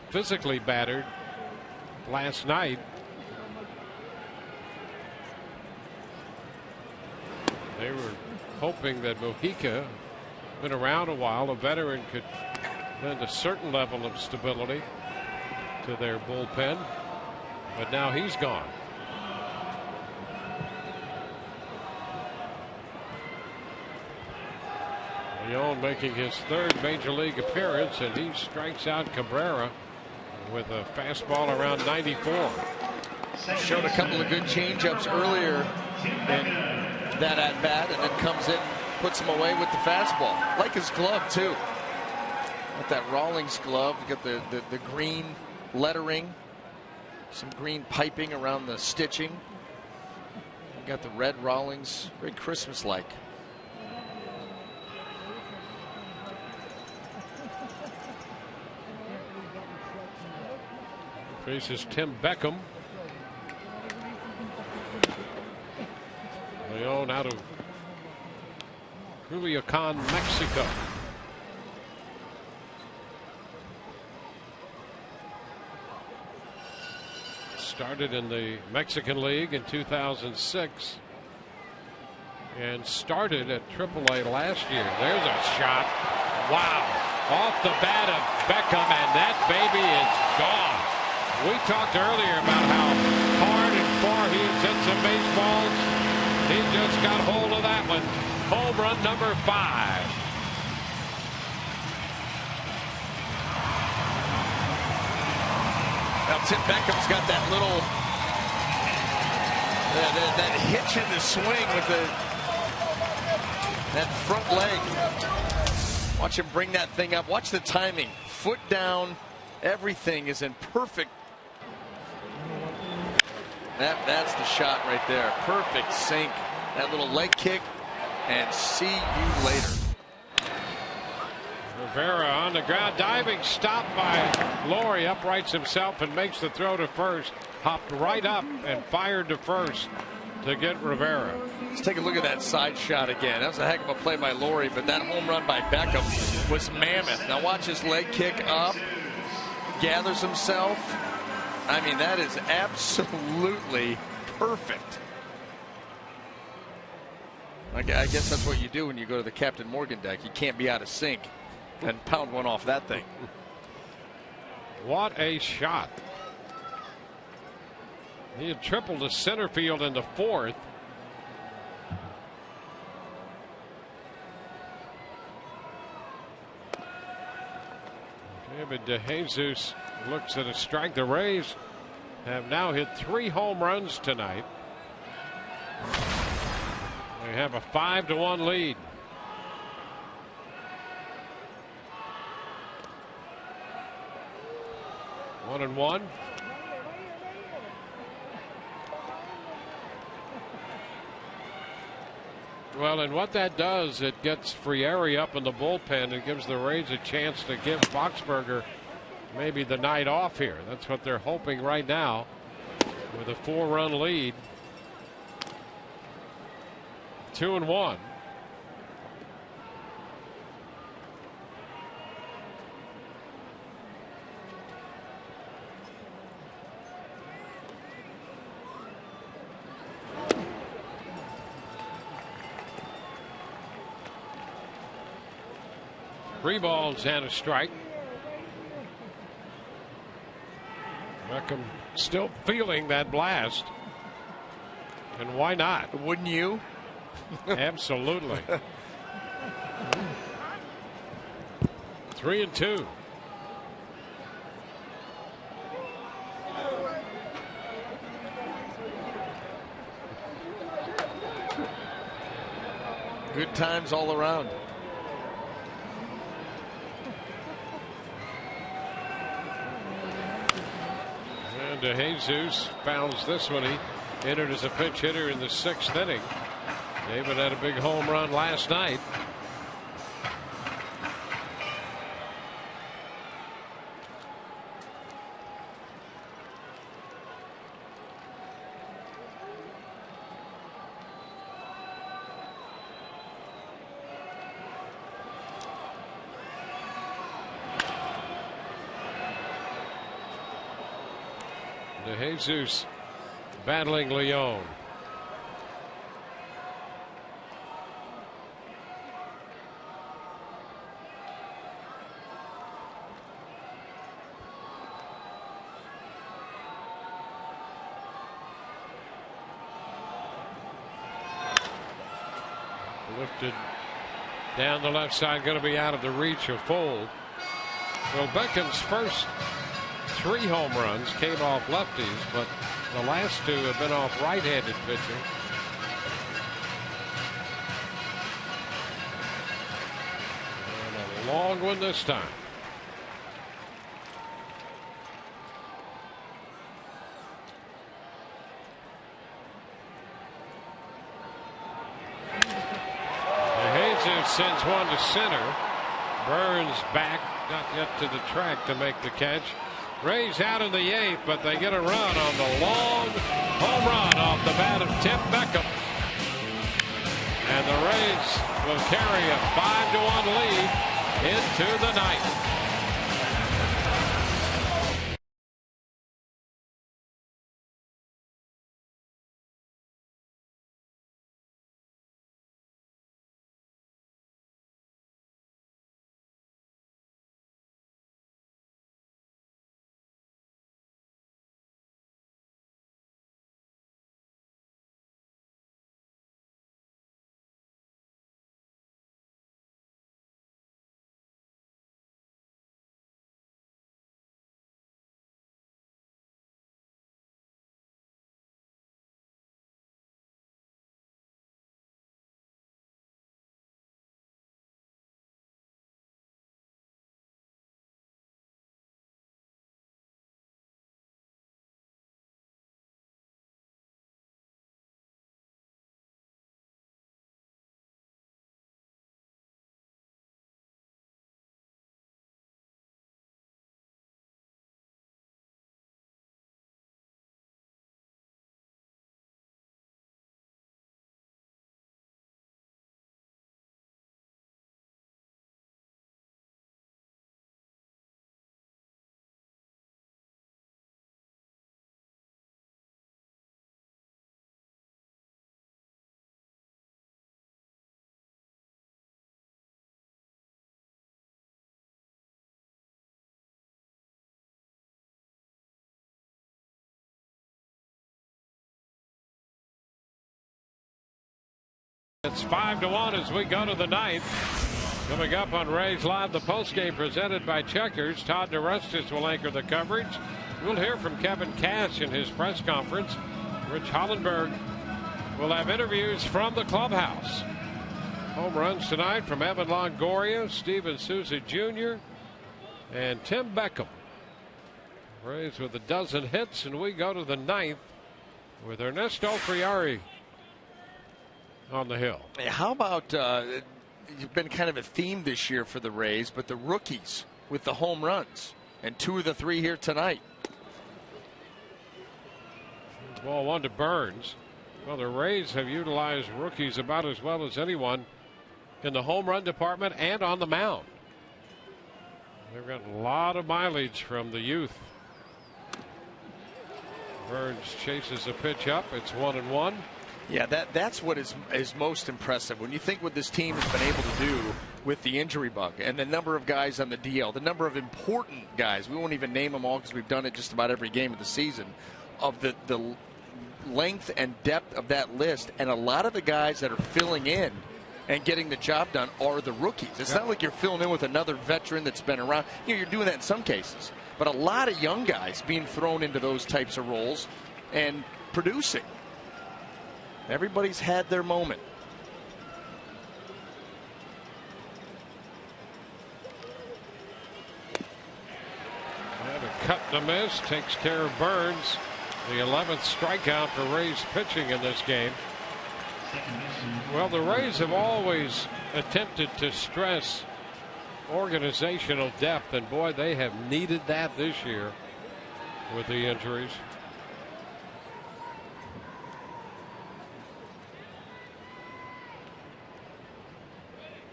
physically battered last night, they were hoping that Mujica, been around a while, a veteran, could lend a certain level of stability to their bullpen, but now he's gone. Leon making his 3rd major league appearance, and he strikes out Cabrera with a fastball around 94. Showed a couple of good changeups earlier in that at bat, and then comes in, puts him away with the fastball. Like his glove too. Got that Rawlings glove. You got the green lettering, some green piping around the stitching. You got the red Rawlings, very Christmas-like. Faces Tim Beckham. Leon out of Culiacan, Mexico. Started in the Mexican League in 2006 and started at AAA last year. There's a shot. Wow. Off the bat of Beckham, and that baby is gone. We talked earlier about how hard and far he has hit some baseballs. He just got hold of that one. Home run number 5. Now Tim Beckham's got that little that hitch in the swing with that front leg. Watch him bring that thing up. Watch the timing. Foot down. Everything is in perfect. That's the shot right there. Perfect sink. That little leg kick, and see you later. Rivera on the ground, diving, stopped by Laurie, uprights himself and makes the throw to first. Hopped right up and fired to first to get Rivera. Let's take a look at that side shot again. That was a heck of a play by Laurie, but that home run by Beckham was mammoth. Now watch his leg kick up, gathers himself. I mean, that is absolutely perfect. I guess that's what you do when you go to the Captain Morgan deck. You can't be out of sync and pound one off that thing. What a shot. He had tripled to center field in the 4th. David DeJesus looks at a strike. The Rays have now hit 3 home runs tonight. They have a 5-1 lead. One and one. Well, and what that does, it gets Frieri up in the bullpen and gives the Rays a chance to give Boxberger maybe the night off here. That's what they're hoping right now with a 4-run lead. 2-1. 3 balls and a strike. Beckham still feeling that blast. And why not? Wouldn't you? Absolutely. 3-2. Good times all around. And DeJesus fouls this one. He entered as a pinch hitter in the 6th inning. David had a big home run last night. DeJesus battling Leon. Lifted down the left side, going to be out of the reach of Fold. Well, Beckham's first 3 home runs came off lefties, but the last 2 have been off right-handed pitching. And a long one this time. DeJesus sends one to center. Burns back, not yet to the track to make the catch. Rays out in the 8th, but they get a run on the long home run off the bat of Tim Beckham. And the Rays will carry a 5-1 lead into the 9th. It's 5-1 as we go to the 9th. Coming up on Rays Live, the postgame presented by Checkers. Todd DeRustis will anchor the coverage. We'll hear from Kevin Cash in his press conference. Rich Hollenberg will have interviews from the clubhouse. Home runs tonight from Evan Longoria, Steven Souza Jr., and Tim Beckham. Rays with a dozen hits, and we go to the 9th with Ernesto Friari on the hill. How about you've been kind of a theme this year for the Rays, but the rookies with the home runs, and 2 of the 3 here tonight. Ball 1 to Burns. Well, the Rays have utilized rookies about as well as anyone in the home run department and on the mound. They've gotten a lot of mileage from the youth. Burns chases a pitch up. It's 1-1. Yeah, that's what is most impressive. When you think what this team has been able to do with the injury bug and the number of guys on the DL, the number of important guys, we won't even name them all because we've done it just about every game of the season, of the length and depth of that list, and a lot of the guys that are filling in and getting the job done are the rookies. It's not like you're filling in with another veteran that's been around. You're doing that in some cases. But a lot of young guys being thrown into those types of roles and producing. Everybody's had their moment. And a cut and a miss takes care of Burns. The 11th strikeout for Rays pitching in this game. Well, the Rays have always attempted to stress organizational depth, and boy, they have needed that this year with the injuries.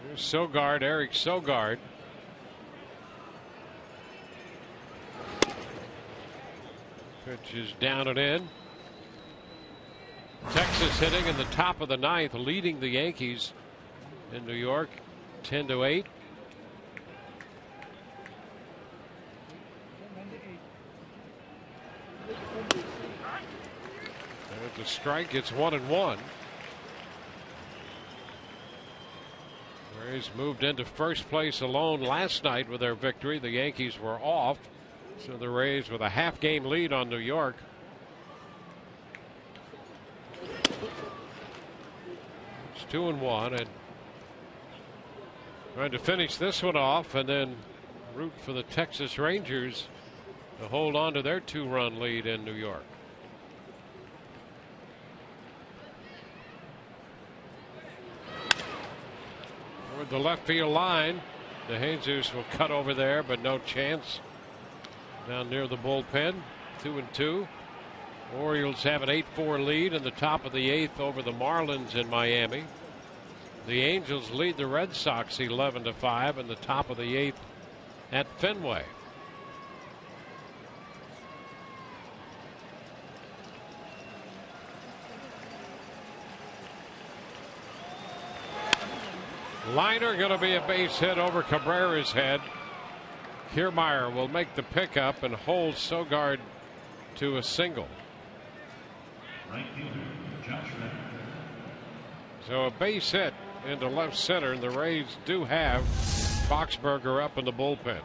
Here's Sogard, Eric Sogard. Pitch is down and in. Texas hitting in the top of the ninth, leading the Yankees in New York 10-8. There's a strike. It's 1-1. Rays moved into first place alone last night with their victory. The Yankees were off, so the Rays with a half-game lead on New York. It's 2-1, and trying to finish this one off and then root for the Texas Rangers to hold on to their 2-run lead in New York. Toward the left field line, the Jesus will cut over there, but no chance. Down near the bullpen, 2-2. Orioles have an 8-4 lead in the top of the 8th over the Marlins in Miami. The Angels lead the Red Sox 11-5 in the top of the 8th at Fenway. Liner going to be a base hit over Cabrera's head. Kiermaier will make the pickup and hold Sogard to a single. So a base hit into left center, and the Rays do have Boxberger up in the bullpen.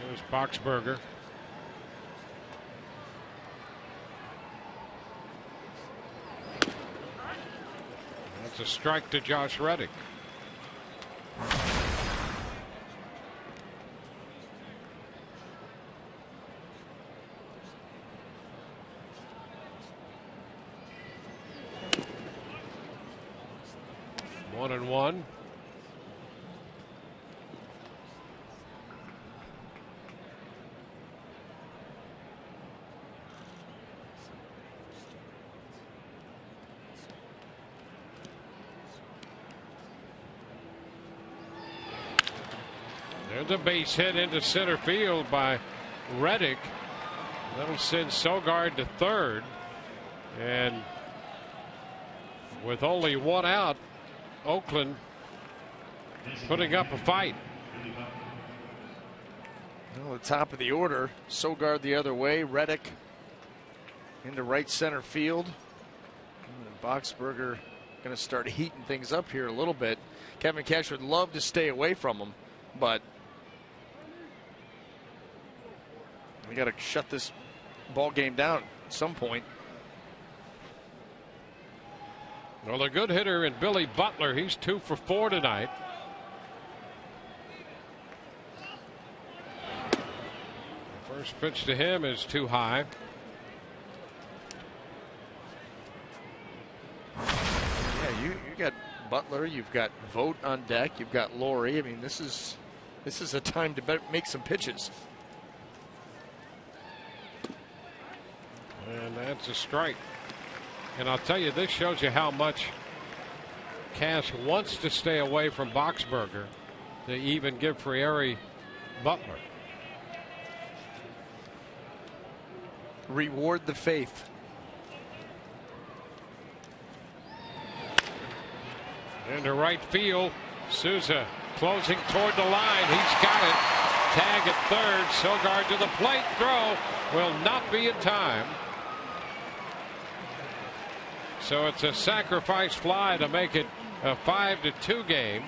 There's Boxberger. That's a strike to Josh Reddick. One and one. There's a base hit into center field by Reddick. That'll send Sogard to third. And with only one out, Oakland putting up a fight. Well, the top of the order, Sogard the other way, Reddick into right center field. And Boxberger going to start heating things up here a little bit. Kevin Cash would love to stay away from him, but we got to shut this ball game down at some point. Well, a good hitter in Billy Butler. He's 2 for 4 tonight. The first pitch to him is too high. Yeah, you got Butler, you've got Vogt on deck, you've got Laurie. I mean, this is a time to make some pitches. And that's a strike. And I'll tell you, this shows you how much Cash wants to stay away from Boxberger to even give Friere Butler. Reward the faith. Into right field. Souza closing toward the line. He's got it. Tag at third. Sogard to the plate. Throw will not be in time. So it's a sacrifice fly to make it a 5-2 game.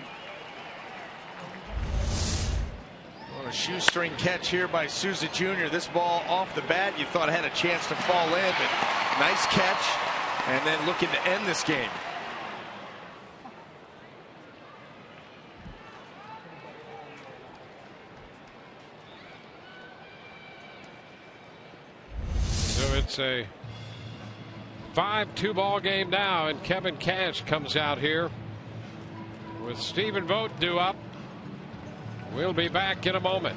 Well, a shoestring catch here by Souza Jr. This ball off the bat, you thought it had a chance to fall in, but nice catch, and then looking to end this game. So it's a 5-2 ball game now, and Kevin Cash comes out here with Stephen Vogt due up. We'll be back in a moment.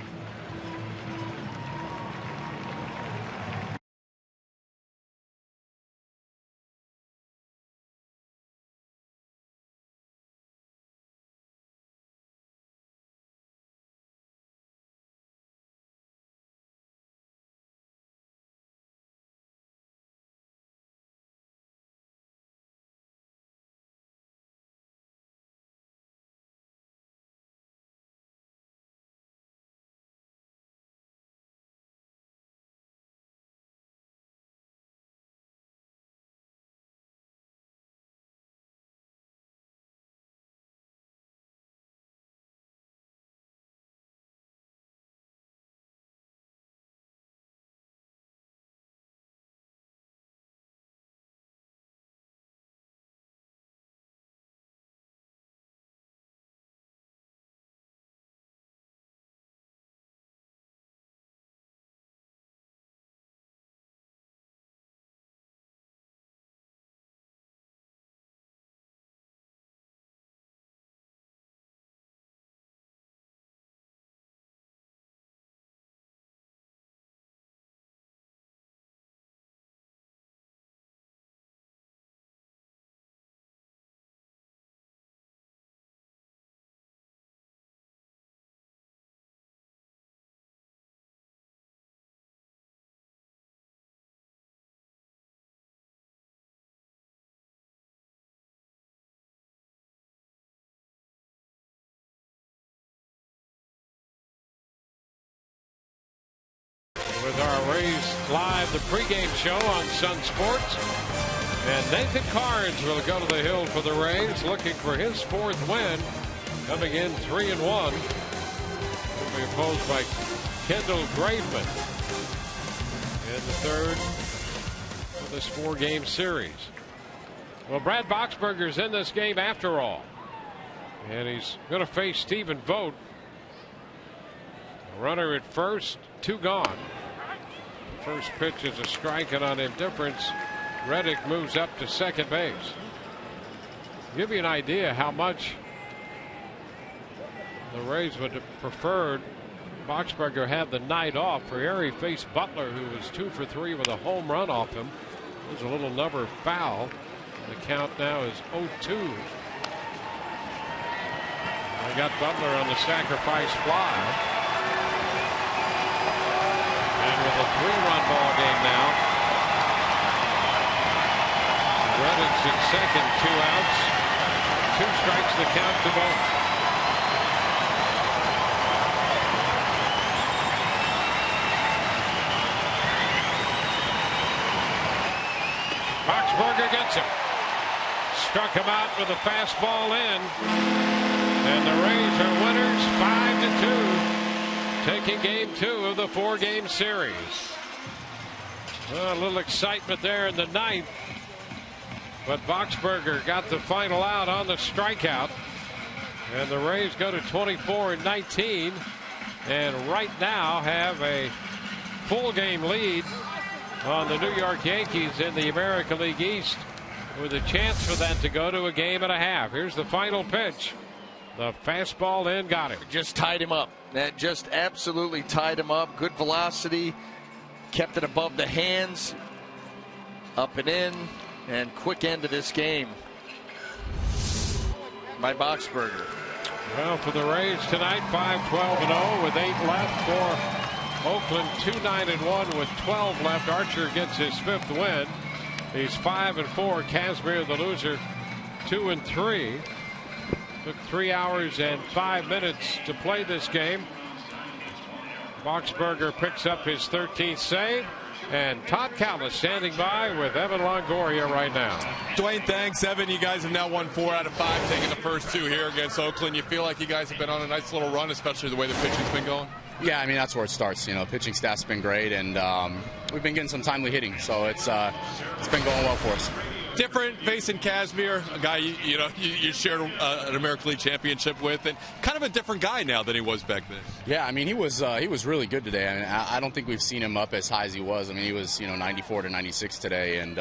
With our Rays Live, the pregame show on Sun Sports. And Nathan Carnes will go to the hill for the Rays, looking for his fourth win. Coming in 3-1. He'll be opposed by Kendall Graveman in the third of this 4-game series. Well, Brad Boxberger's in this game after all. And he's going to face Stephen Vogt. Runner at first, 2 gone. First pitch is a strike, and on indifference, Reddick moves up to second base. Give you an idea how much the Rays would have preferred Boxberger had the night off. Friere faced Butler, who was 2 for 3 with a home run off him. There's a little number foul. The count now is 0-2. They got Butler on the sacrifice fly. And with a 3-run ball game now. Reddick's at second, 2 outs. 2 strikes the count to Vogt. Boxberger gets him. Struck him out with a fastball in. And the Rays are winners 5-2. Taking game 2 of the 4-game series. Well, a little excitement there in the ninth. But Boxberger got the final out on the strikeout. And the Rays go to 24-19. And right now have a full game lead on the New York Yankees in the American League East, with a chance for that to go to a game and a half. Here's the final pitch. The fastball in, got him. Just tied him up. That just absolutely tied him up. Good velocity. Kept it above the hands. Up and in. And quick end to this game. by Boxberger. Well, for the Rays tonight, 5-12-0 with 8 left for Oakland, 2-9-1 with 12 left. Archer gets his 5th win. He's 5-4. Kazmir, the loser, 2-3. Took 3 hours and 5 minutes to play this game. Boxberger picks up his 13th save. And Todd Callis standing by with Evan Longoria right now. Dwayne, thanks. Evan, you guys have now won 4 out of 5, taking the first 2 here against Oakland. You feel like you guys have been on a nice little run, especially the way the pitching's been going? Yeah, I mean, that's where it starts. You know, pitching staff's been great, and we've been getting some timely hitting, so it's been going well for us. Different facing Kazmir, a guy you shared an American League championship with, and kind of a different guy now than he was back then. Yeah, I mean, he was really good today. I mean, I don't think we've seen him up as high as he was. I mean, he was 94 to 96 today, and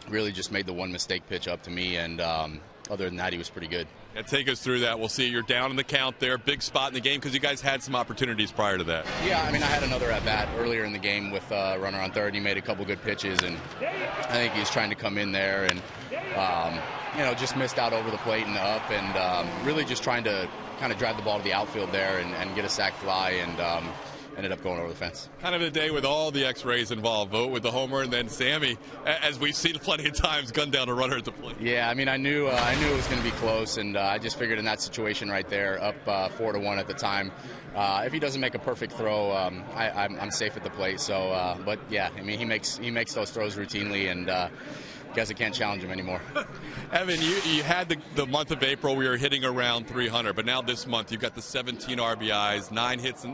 really just made the one mistake pitch up to me, and other than that, he was pretty good. And take us through that. We'll see. You're down in the count there. Big spot in the game because you guys had some opportunities prior to that. Yeah, I mean, I had another at-bat earlier in the game with a runner on third. He made a couple good pitches, and I think he was trying to come in there and, just missed out over the plate and up, and really just trying to kind of drive the ball to the outfield there and get a sac fly, and ended up going over the fence. Kind of a day with all the X-Rays involved, Vogt with the homer, and then Sammy, as we've seen plenty of times, gunned down a runner at the plate. Yeah, I mean, I knew it was going to be close, and I just figured in that situation right there, up 4-1 at the time, if he doesn't make a perfect throw, I'm safe at the plate. So, but yeah, I mean, he makes those throws routinely, and guess I can't challenge him anymore. Evan, you had the month of April where you were hitting around 300, but now this month you've got the 17 RBIs, 9 hits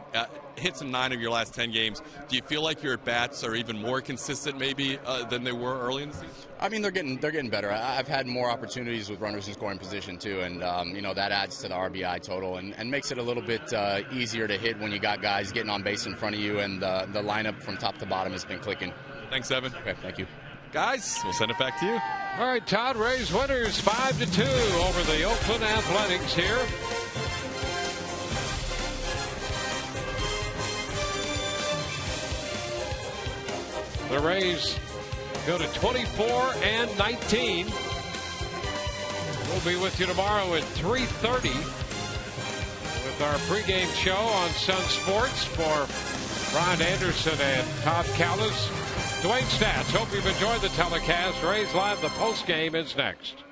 in 9 of your last 10 games. Do you feel like your at-bats are even more consistent maybe than they were early in the season? I mean, they're getting better. I've had more opportunities with runners in scoring position too, and that adds to the RBI total and makes it a little bit easier to hit when you got guys getting on base in front of you, and the lineup from top to bottom has been clicking. Thanks, Evan. Okay, thank you. Guys, we'll send it back to you. All right, Todd, Rays winners 5-2 over the Oakland Athletics here. The Rays go to 24-19. We'll be with you tomorrow at 3:30 with our pregame show on Sun Sports for Ron Anderson and Todd Callis. Dwayne Stats, hope you've enjoyed the telecast. Rays Live, the postgame is next.